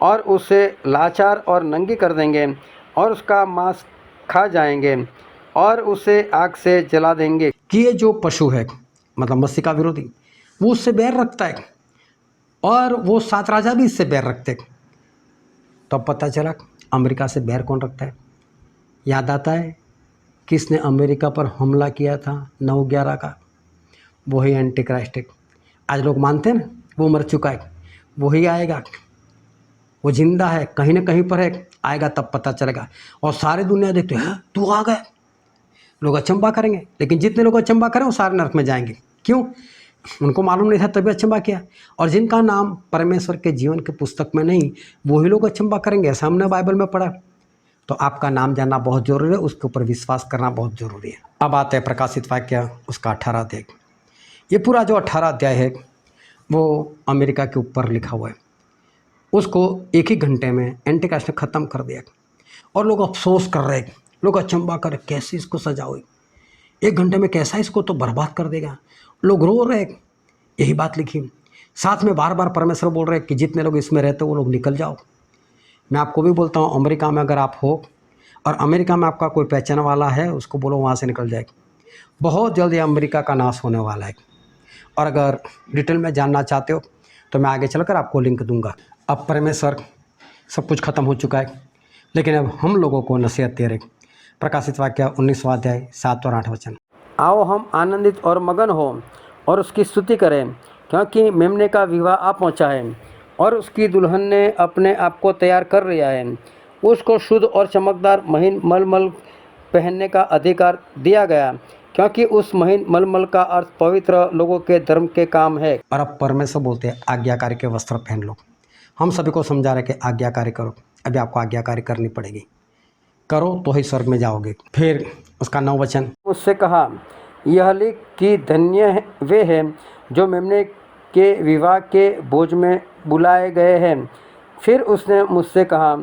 और उसे लाचार और नंगी कर देंगे और उसका मांस खा जाएंगे और उसे आग से जला देंगे। कि ये जो पशु है मतलब मसीह का विरोधी, वो उससे बैर रखता है और वो 7 राजा भी इससे बैर रखते हैं। तब पता चला अमेरिका से बैर कौन रखता है। याद आता है किसने अमेरिका पर हमला किया था 9/11 का, वही एंटी क्राइस्ट है। आज लोग मानते हैं ना वो मर चुका है, वही आएगा, वो जिंदा है, कहीं ना कहीं पर है, आएगा तब पता चलेगा। और सारी दुनिया देखते हैं तू आ गया, लोग अचंबा करेंगे, लेकिन जितने लोग अचंबा करें वो सारे नरक में जाएंगे। क्यों? उनको मालूम नहीं था तभी अचंबा किया। और जिनका नाम परमेश्वर के जीवन के पुस्तक में नहीं, वही लोग अचंबा करेंगे, ऐसा हमने बाइबल में पढ़ा। तो आपका नाम जानना बहुत ज़रूरी है, उसके ऊपर विश्वास करना बहुत ज़रूरी है। अब आते हैं प्रकाशित वाक्य उसका 18 अध्याय। ये पूरा जो 18 अध्याय है वो अमेरिका के ऊपर लिखा हुआ है। उसको एक ही घंटे में एंटीक्राइस्ट ने ख़त्म कर दिया और लोग अफसोस कर रहे हैं, लोग अचंबा कर कैसे इसको सजाओ, एक घंटे में कैसा इसको तो बर्बाद कर देगा। लोग रो रहे, यही बात लिखी। साथ में बार बार परमेश्वर बोल रहे हैं कि जितने लोग इसमें रहते वो लोग निकल जाओ। मैं आपको भी बोलता हूँ, अमेरिका में अगर आप हो और अमेरिका में आपका कोई पहचान वाला है, उसको बोलो वहाँ से निकल जाए। बहुत जल्दी अमेरिका का नाश होने वाला है। और अगर डिटेल में जानना चाहते हो तो मैं आगे चलकर आपको लिंक दूंगा। अब परमेश्वर सब कुछ ख़त्म हो चुका है, लेकिन अब हम लोगों को नसीहत दे रहे। प्रकाशित वाक्य 19वां अध्याय 7 और 8 वचन। आओ हम आनंदित और मगन हो और उसकी स्तुति करें, क्योंकि मेमने का विवाह आ पहुंचा है और उसकी दुल्हन ने अपने आप को तैयार कर लिया है। उसको शुद्ध और चमकदार महीन मलमल पहनने का अधिकार दिया गया, क्योंकि उस महीन मलमल का अर्थ पवित्र लोगों के धर्म के काम है। और अब परमेश्वर बोलते हैं आज्ञाकारी के वस्त्र पहन लो। हम सभी को समझा रहे कि आज्ञाकारी करो। अभी आपको आज्ञाकारी करनी पड़ेगी, करो तो ही स्वर्ग में जाओगे। फिर उसका 9 वचन। उससे कहा, यह लिख कि धन्य वे हैं जो मेमने के विवाह के भोज में बुलाए गए हैं। फिर उसने मुझसे कहा,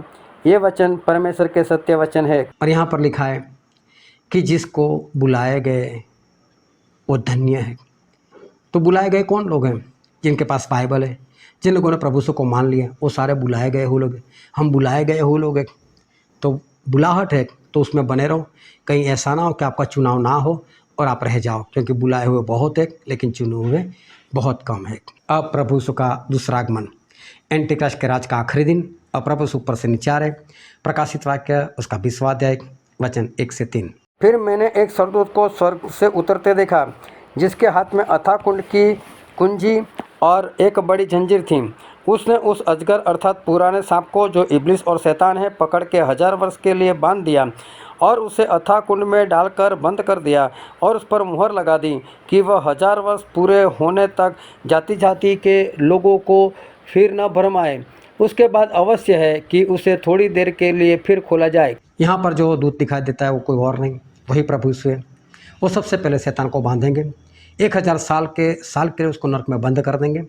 ये वचन परमेश्वर के सत्य वचन है। और यहाँ पर लिखा है कि जिसको बुलाए गए वो धन्य है। तो बुलाए गए कौन लोग हैं? जिनके पास बाइबल है, जिन लोगों ने प्रभु को मान लिया, वो सारे बुलाए गए हो लोग हैं। हम बुलाए गए हो लोग हैं। तो बुलाहट है तो उसमें बने रहो। कहीं ऐसा ना हो कि आपका चुनाव ना हो और आप रह जाओ, क्योंकि बुलाए हुए बहुत है लेकिन चुने हुए बहुत कम है। अब प्रभु यीशु का दूसरा आगमन, एंटीक्राइस्ट के राज का आखिरी दिन। अब प्रभु यीशु ऊपर से नीचे आ रहे। प्रकाशित वाक्य उसका 20वां अध्याय वचन 1 से 3। फिर मैंने एक स्वर्गदूत को स्वर्ग से उतरते देखा, जिसके हाथ में अथाह कुंड की कुंजी और एक बड़ी जंजीर थी। उसने उस अजगर अर्थात पुराने सांप को, जो इब्लिस और शैतान है, पकड़ के 1000 वर्ष के लिए बांध दिया और उसे अथाह कुंड में डालकर बंद कर दिया और उस पर मुहर लगा दी कि वह 1000 वर्ष पूरे होने तक जाति जाति के लोगों को फिर न भरमाए। उसके बाद अवश्य है कि उसे थोड़ी देर के लिए फिर खोला जाए। यहाँ पर जो दूत दिखाई देता है वो कोई और नहीं, वही प्रभु यीशु है। वो सबसे पहले शैतान को बांधेंगे, 1000 साल के लिए उसको नरक में बंद कर देंगे।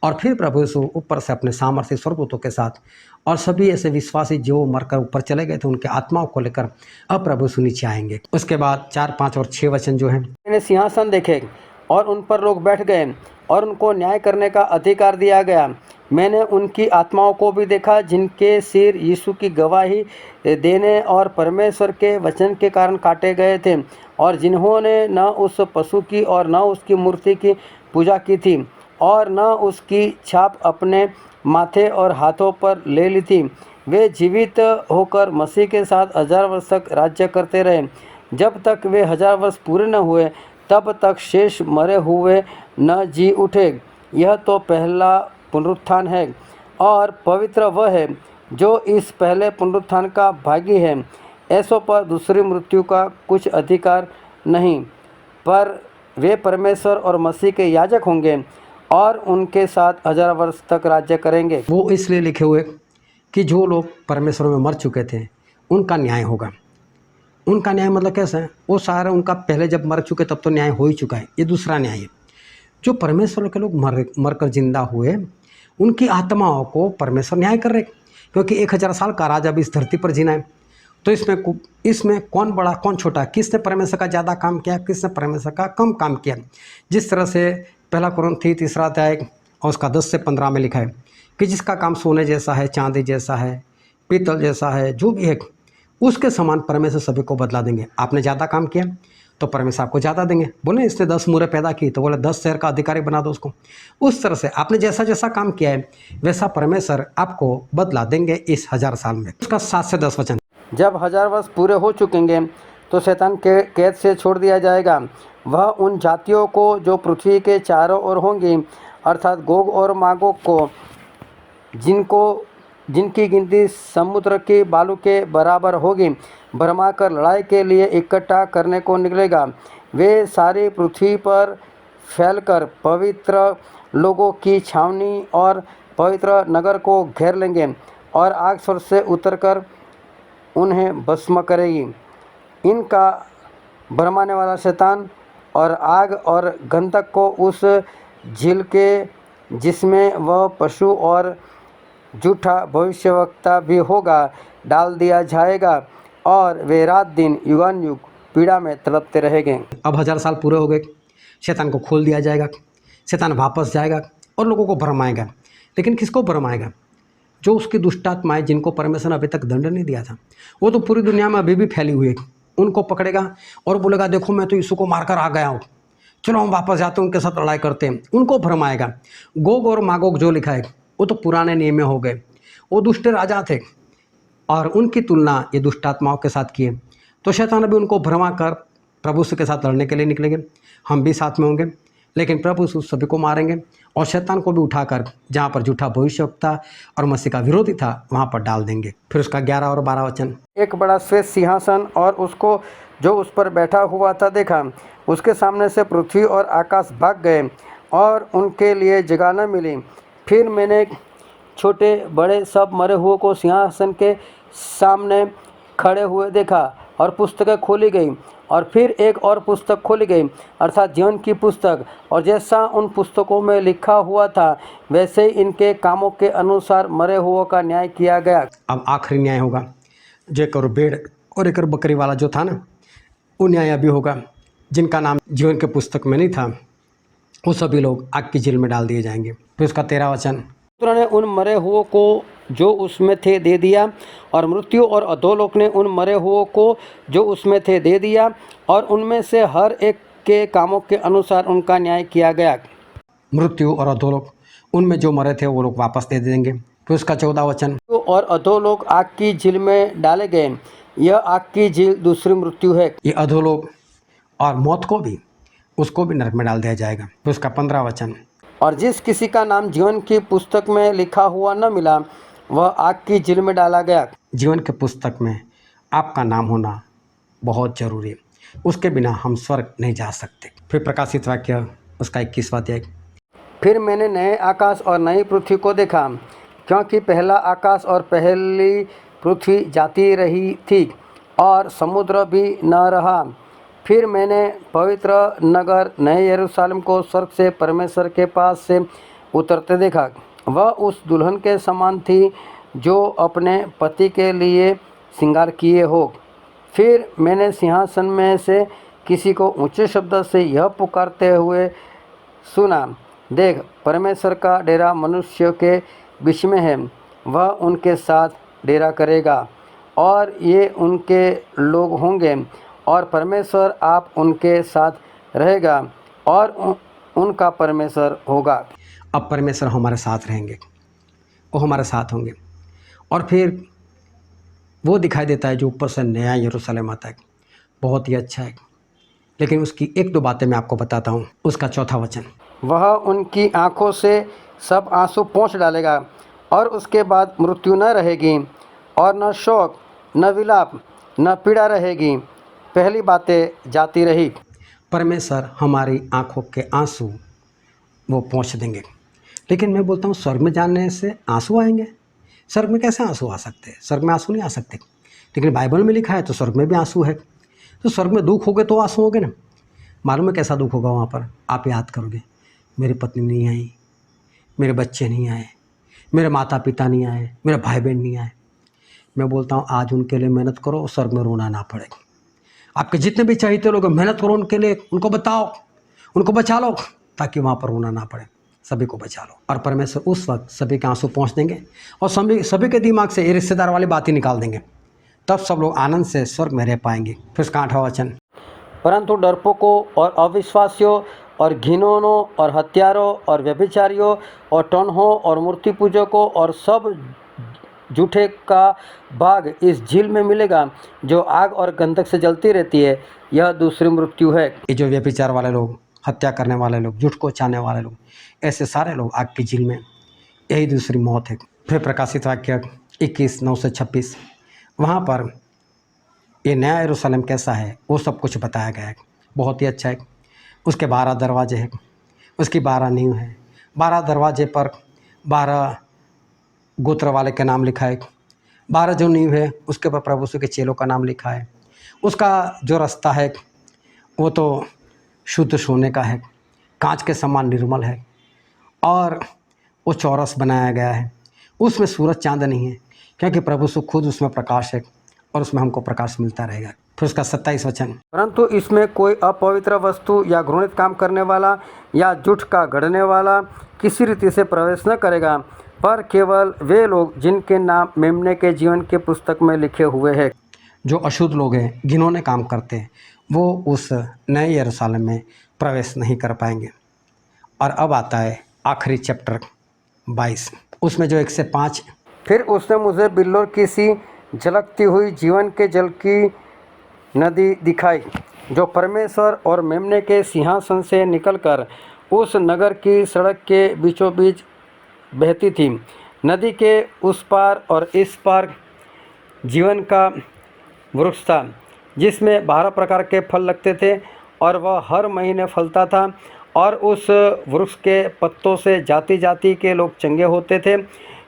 और फिर प्रभु यीशु ऊपर से अपने सामर्थ्य स्वर्गदूतों के साथ और सभी ऐसे विश्वासी जो मरकर ऊपर चले गए थे उनके आत्माओं को लेकर अब प्रभु यीशु नीचे आएंगे। उसके बाद 4, 5 और 6 वचन जो हैं। मैंने सिंहासन देखे और उन पर लोग बैठ गए और उनको न्याय करने का अधिकार दिया गया। मैंने उनकी आत्माओं को भी देखा, जिनके सिर यीशु की गवाही देने और परमेश्वर के वचन के कारण काटे गए थे और जिन्होंने न उस पशु की और न उसकी मूर्ति की पूजा की थी और न उसकी छाप अपने माथे और हाथों पर ले ली थी। वे जीवित होकर मसीह के साथ 1000 वर्ष तक राज्य करते रहे। जब तक वे 1000 वर्ष पूरे न हुए तब तक शेष मरे हुए न जी उठे। यह तो पहला पुनरुत्थान है और पवित्र वह है जो इस पहले पुनरुत्थान का भागी है। ऐसों पर दूसरी मृत्यु का कुछ अधिकार नहीं, पर वे परमेश्वर और मसीह के याजक होंगे और उनके साथ 1000 वर्ष तक राज्य करेंगे। वो इसलिए लिखे हुए कि जो लोग परमेश्वर में मर चुके थे उनका न्याय होगा। उनका न्याय मतलब कैसा है? वो सारा उनका पहले जब मर चुके तब तो न्याय हो ही चुका है, ये दूसरा न्याय है। जो परमेश्वर के लोग मर कर जिंदा हुए उनकी आत्माओं को परमेश्वर न्याय कर रहे, क्योंकि 1000 साल का राज अब इस धरती पर जीना है। तो इसमें कौन बड़ा कौन छोटा, किसने परमेश्वर का ज़्यादा काम किया, किसने परमेश्वर का कम काम किया। जिस तरह से 1 कुरिन्थी 3 अध्याय और उसका 10 से 15 में लिखा है कि जिसका काम सोने जैसा है, चांदी जैसा है, पीतल जैसा है, जो भी है उसके समान परमेश्वर सभी को बदला देंगे। आपने ज़्यादा काम किया तो परमेश्वर आपको ज़्यादा देंगे। बोले इसने 10 मुहरें पैदा की तो बोले 10 शहर का अधिकारी बना दो उसको। उस तरह से आपने जैसा जैसा काम किया है वैसा परमेश्वर आपको बदला देंगे इस 1000 साल में। उसका 7 से 10 वचन। जब 1000 वर्ष पूरे हो चुकेंगे तो शैतान के कैद से छोड़ दिया जाएगा। वह उन जातियों को जो पृथ्वी के चारों ओर होंगी, अर्थात गोग और मागोग को, जिनकी गिनती समुद्र के बालू के बराबर होगी, भरमाकर लड़ाई के लिए इकट्ठा करने को निकलेगा। वे सारी पृथ्वी पर फैलकर पवित्र लोगों की छावनी और पवित्र नगर को घेर लेंगे और आग स्वर्ग से उतरकर उन्हें भस्म करेगी। इनका भरमाने वाला शैतान और आग और गंधक को उस झील के जिसमें वह पशु और झूठा भविष्यवक्ता भी होगा डाल दिया जाएगा और वे रात दिन युगानुयुग पीड़ा में तड़पते रहेंगे। अब 1000 साल पूरे हो गए, शैतान को खोल दिया जाएगा, शैतान वापस जाएगा और लोगों को भरमाएगा। लेकिन किसको भरमाएगा? जो उसकी दुष्टात्माएं जिनको परमेश्वर ने अभी तक दंड नहीं दिया था, वो तो पूरी दुनिया में अभी भी फैली हुई है। उनको पकड़ेगा और बोलेगा देखो मैं तो यीशु को मारकर आ गया हूँ, चलो हम वापस जाते हैं, उनके साथ लड़ाई करते हैं। उनको भरमाएगा। गोग और मागोग जो लिखा है वो तो पुराने नियम में हो गए, वो दुष्ट राजा थे और उनकी तुलना ये दुष्टात्माओं के साथ किए। तो शैतान अभी उनको भरमा कर प्रभु यीशु के साथ लड़ने के लिए निकलेंगे। हम भी साथ में होंगे, लेकिन प्रभु यीशु सभी को मारेंगे और शैतान को भी उठाकर जहाँ पर झूठा भविष्यवक्ता और मसीह का विरोधी था वहाँ पर डाल देंगे। फिर उसका 11 और 12 वचन। एक बड़ा श्वेत सिंहासन और उसको जो उस पर बैठा हुआ था देखा। उसके सामने से पृथ्वी और आकाश भाग गए और उनके लिए जगह न मिली। फिर मैंने छोटे बड़े सब मरे हुए को सिंहासन के सामने खड़े हुए देखा और पुस्तकें खोली गई और फिर एक और पुस्तक खोली गई अर्थात जीवन की पुस्तक, और जैसा उन पुस्तकों में लिखा हुआ था वैसे ही इनके कामों के अनुसार मरे हुओं का न्याय किया गया। अब आखिरी न्याय होगा। जो एक और भेड़ और एक और बकरी वाला जो था ना, वो न्याय अभी होगा। जिनका नाम जीवन के पुस्तक में नहीं था वो सभी लोग आग की जेल में डाल दिए जाएंगे। फिर उसका 13 वचन। पुत्र ने उन मरे हुओं को जो उसमें थे दे दिया और मृत्यु और अधोलोक ने उन मरे हुओं को जो उसमें थे दे दिया और उनमें से हर एक के कामों के अनुसार उनका न्याय किया गया। मृत्यु और अधोलोक उनमें जो मरे थे वो लोग वापस दे देंगे। फिर उसका 14 वचन। और अधोलोक आग की झील में डाले गए। यह आग की झील दूसरी मृत्यु है। ये अधोलोक और मौत को भी उसको भी नरक में डाल दिया जाएगा। फिर उसका 15 वचन। और जिस किसी का नाम जीवन की पुस्तक में लिखा हुआ न मिला वह आग की झील में डाला गया। जीवन के पुस्तक में आपका नाम होना बहुत जरूरी है, उसके बिना हम स्वर्ग नहीं जा सकते। फिर प्रकाशित वाक्य उसका 21वां अध्याय। फिर मैंने नए आकाश और नई पृथ्वी को देखा, क्योंकि पहला आकाश और पहली पृथ्वी जाती रही थी और समुद्र भी न रहा। फिर मैंने पवित्र नगर नए यरूशलेम को स्वर्ग से परमेश्वर के पास से उतरते देखा। वह उस दुल्हन के समान थी जो अपने पति के लिए श्रृंगार किए हो। फिर मैंने सिंहासन में से किसी को ऊंचे शब्द से यह पुकारते हुए सुना, देख परमेश्वर का डेरा मनुष्य के बीच में है, वह उनके साथ डेरा करेगा और ये उनके लोग होंगे और परमेश्वर आप उनके साथ रहेगा और उनका परमेश्वर होगा। अब परमेश्वर हमारे साथ रहेंगे, वो हमारे साथ होंगे। और फिर वो दिखाई देता है जो ऊपर से नया यरूशलेम आता है, बहुत ही अच्छा है। लेकिन उसकी 1-2 बातें मैं आपको बताता हूँ। उसका 4था वचन। वह उनकी आँखों से सब आंसू पोंछ डालेगा और उसके बाद मृत्यु न रहेगी और न शोक न विलाप न पीड़ा रहेगी, पहली बातें जाती रही। परमेश्वर हमारी आंखों के आंसू वो पोंछ देंगे। लेकिन मैं बोलता हूँ स्वर्ग में जाने से आंसू आएंगे? स्वर्ग में कैसे आंसू आ सकते हैं? स्वर्ग में आंसू नहीं आ सकते। लेकिन बाइबल में लिखा है तो स्वर्ग में भी आंसू है। तो स्वर्ग में दुख होगे तो आंसू होगे ना। मालूम है कैसा दुख होगा वहाँ पर? आप याद करोगे, मेरी पत्नी नहीं आई, मेरे बच्चे नहीं आए, मेरे माता पिता नहीं आए, मेरे भाई बहन नहीं आए। मैं बोलता हूँ आज उनके लिए मेहनत करो, स्वर्ग में रोना ना पड़े। आपके जितने भी चाहते लोग मेहनत करो उनके लिए, उनको बताओ, उनको बचा लो, ताकि वहाँ पर रोना ना पड़े। सभी को बचा लो और परमेश्वर उस वक्त सभी के आंसू पहुँच देंगे और सभी के दिमाग से ये रिश्तेदार वाली बात ही निकाल देंगे। तब सब लोग आनंद से स्वर्ग में रह पाएंगे। फिर उसका 8वां वचन। परंतु डरपोकों और अविश्वासियों और घिनौनों और हत्यारों और व्यभिचारियों और टोन्हों और मूर्ति पूजकों और सब झूठे का भाग इस झील में मिलेगा जो आग और गंधक से जलती रहती है। यह दूसरी मृत्यु है। ये जो व्यभिचार वाले लोग, हत्या करने वाले लोग, झूठ को चाहने वाले लोग, ऐसे सारे लोग आग की झील में, यही दूसरी मौत है। फिर प्रकाशित वाक्य 21:9-26, वहाँ पर ये नया यरूशलेम कैसा है वो सब कुछ बताया गया है। बहुत ही अच्छा है। उसके 12 दरवाजे हैं, उसकी 12 नींव है, 12 दरवाजे पर 12 गोत्र वाले का नाम लिखा है, 12 जो नींव है उसके ऊपर प्रभु यीशु के चेलों का नाम लिखा है। उसका जो रास्ता है वो तो शुद्ध सोने का है, कांच के समान निर्मल है, और वो चौरस बनाया गया है। उसमें सूरज चांद नहीं है, क्योंकि प्रभु यीशु खुद उसमें प्रकाश है और उसमें हमको प्रकाश मिलता रहेगा। फिर उसका 27 वचन, परंतु इसमें कोई अपवित्र वस्तु या घृणित काम करने वाला या झूठ का गढ़ने वाला किसी रीति से प्रवेश न करेगा, पर केवल वे लोग जिनके नाम मेमने के जीवन के पुस्तक में लिखे हुए हैं। जो अशुद्ध लोग हैं, घिनौने काम करते हैं, वो उस नए यरूशलेम में प्रवेश नहीं कर पाएंगे। और अब आता है आखिरी चैप्टर 22, उसमें जो 1 से 5। फिर उसने मुझे बिल्लोर की सी झलकती हुई जीवन के जल की नदी दिखाई, जो परमेश्वर और मेमने के सिंहासन से निकलकर उस नगर की सड़क के बीचों बीच बहती थी। नदी के उस पार और इस पार जीवन का वृक्ष था, जिसमें 12 प्रकार के फल लगते थे, और वह हर महीने फलता था, और उस वृक्ष के पत्तों से जाति जाति के लोग चंगे होते थे।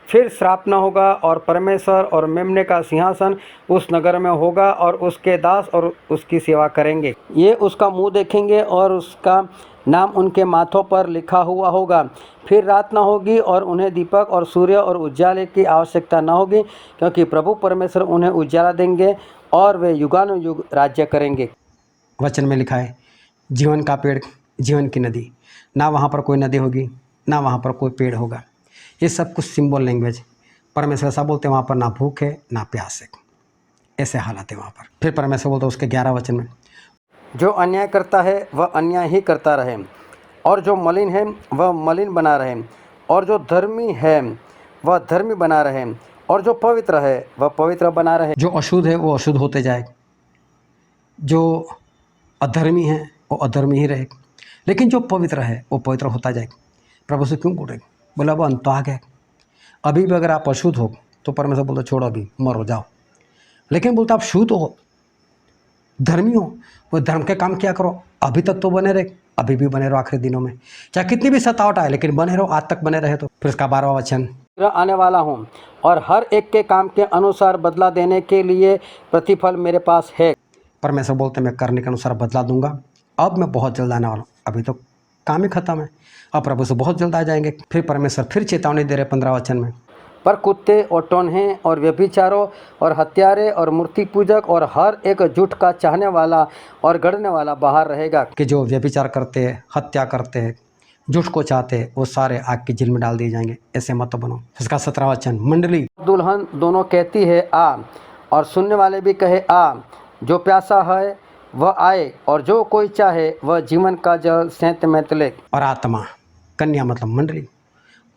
फिर श्राप न होगा, और परमेश्वर और मेमने का सिंहासन उस नगर में होगा, और उसके दास और उसकी सेवा करेंगे। ये उसका मुंह देखेंगे, और उसका नाम उनके माथों पर लिखा हुआ होगा। फिर रात न होगी, और उन्हें दीपक और सूर्य और उजाले की आवश्यकता न होगी, क्योंकि प्रभु परमेश्वर उन्हें उजाला देंगे, और वे युगानुयुग राज्य करेंगे। वचन में लिखा है जीवन का पेड़, जीवन की नदी। ना वहाँ पर कोई नदी होगी, ना वहाँ पर कोई पेड़ होगा। ये सब कुछ सिंबल लैंग्वेज। परमेश्वर ऐसा बोलते हैं वहाँ पर ना भूख है ना प्यास है, ऐसे हालात है वहाँ पर। फिर परमेश्वर बोलते हैं उसके 11 वचन में, जो अन्याय करता है वह अन्याय ही करता रहे, और जो मलिन है वह मलिन बना रहे, और जो धर्मी है वह धर्मी बना रहे, और जो पवित्र है वह पवित्र बना रहे। जो अशुद्ध है वो अशुद्ध होते जाए, जो अधर्मी है वो अधर्मी ही रहे, लेकिन जो पवित्र है वो पवित्र होता जाए। प्रभु से क्यों बोल रहे? बोला वो अंत आ गया। अभी भी अगर आप अशुद्ध हो तो परमेश्वर बोलता छोड़ो, अभी मरो जाओ। लेकिन बोलता आप शुद्ध हो, धर्मी हो, वो धर्म के काम क्या करो, अभी तक तो बने रहे, अभी भी बने रहो आखिरी दिनों में, चाहे कितनी भी सतावट आए, लेकिन बने रहो, आज तक बने रहे। तो फिर उसका 12वां वचन, आने वाला हूँ, और हर एक के काम के अनुसार बदला देने के लिए प्रतिफल मेरे पास है। परमेश्वर बोलते मैं करने के अनुसार बदला दूंगा। अब मैं बहुत जल्द आने वाला हूँ, अभी तो काम ही खत्म है, अब प्रभु से बहुत जल्द आ जाएंगे। फिर परमेश्वर फिर चेतावनी दे रहे 15 वचन में, पर कुत्ते और टोन्हे और व्यभिचारों और हत्यारे और मूर्ति पूजक और हर एक झूठ का चाहने वाला और गढ़ने वाला बाहर रहेगा। कि जो व्यभिचार करते हैं, हत्या करते हैं, झूठ को चाहते हैं, वो सारे आग की जेल में डाल दिए जाएंगे, ऐसे मत बनो। इसका 17वां वचन, मंडली दुल्हन दोनों कहती है आ, और सुनने वाले भी कहे आ। जो प्यासा है वह आए, और जो कोई चाहे वह जीवन का जल सेंत में तले। और आत्मा, कन्या मतलब मंडली,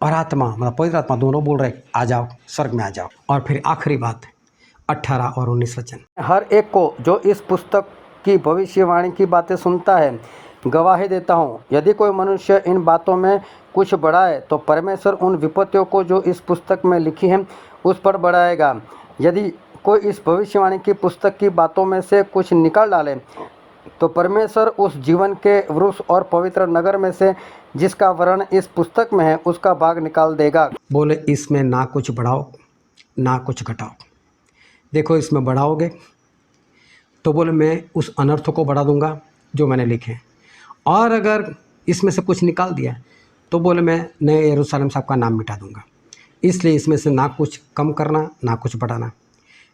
और आत्मा मतलब पवित्र आत्मा, दोनों बोल रहे आ जाओ, स्वर्ग में आ जाओ। और फिर आखिरी बात 18 और 19 वचन, हर एक को जो इस पुस्तक की भविष्यवाणी की बातें सुनता है गवाही देता हूँ, यदि कोई मनुष्य इन बातों में कुछ बढ़ाए तो परमेश्वर उन विपत्तियों को जो इस पुस्तक में लिखी हैं उस पर बढ़ाएगा। यदि कोई इस भविष्यवाणी की पुस्तक की बातों में से कुछ निकाल डाले तो परमेश्वर उस जीवन के वृक्ष और पवित्र नगर में से जिसका वर्ण इस पुस्तक में है उसका भाग निकाल देगा। बोले इसमें ना कुछ बढ़ाओ ना कुछ घटाओ। देखो इसमें बढ़ाओगे तो बोले मैं उस अनर्थ को बढ़ा दूंगा जो मैंने लिखे, और अगर इसमें से कुछ निकाल दिया तो बोले मैं नए यरूशलेम साहब का नाम मिटा दूंगा। इसलिए इसमें से ना कुछ कम करना ना कुछ बढ़ाना।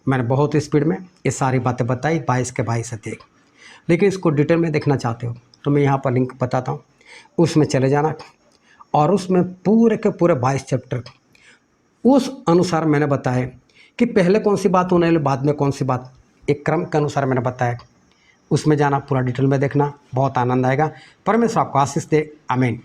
मैंने बहुत स्पीड में ये सारी बातें बताई 22 के 22 अध्याय, लेकिन इसको डिटेल में देखना चाहते हो तो मैं यहाँ पर लिंक बताता हूँ, उसमें चले जाना, और उसमें पूरे के पूरे 22 चैप्टर उस अनुसार मैंने बताया कि पहले कौन सी बात होने वाली, बाद में कौन सी बात, एक क्रम के अनुसार मैंने बताया। उसमें जाना, पूरा डिटेल में देखना, बहुत आनंद आएगा। परमेश्वर आपको आशीष दे। आमीन।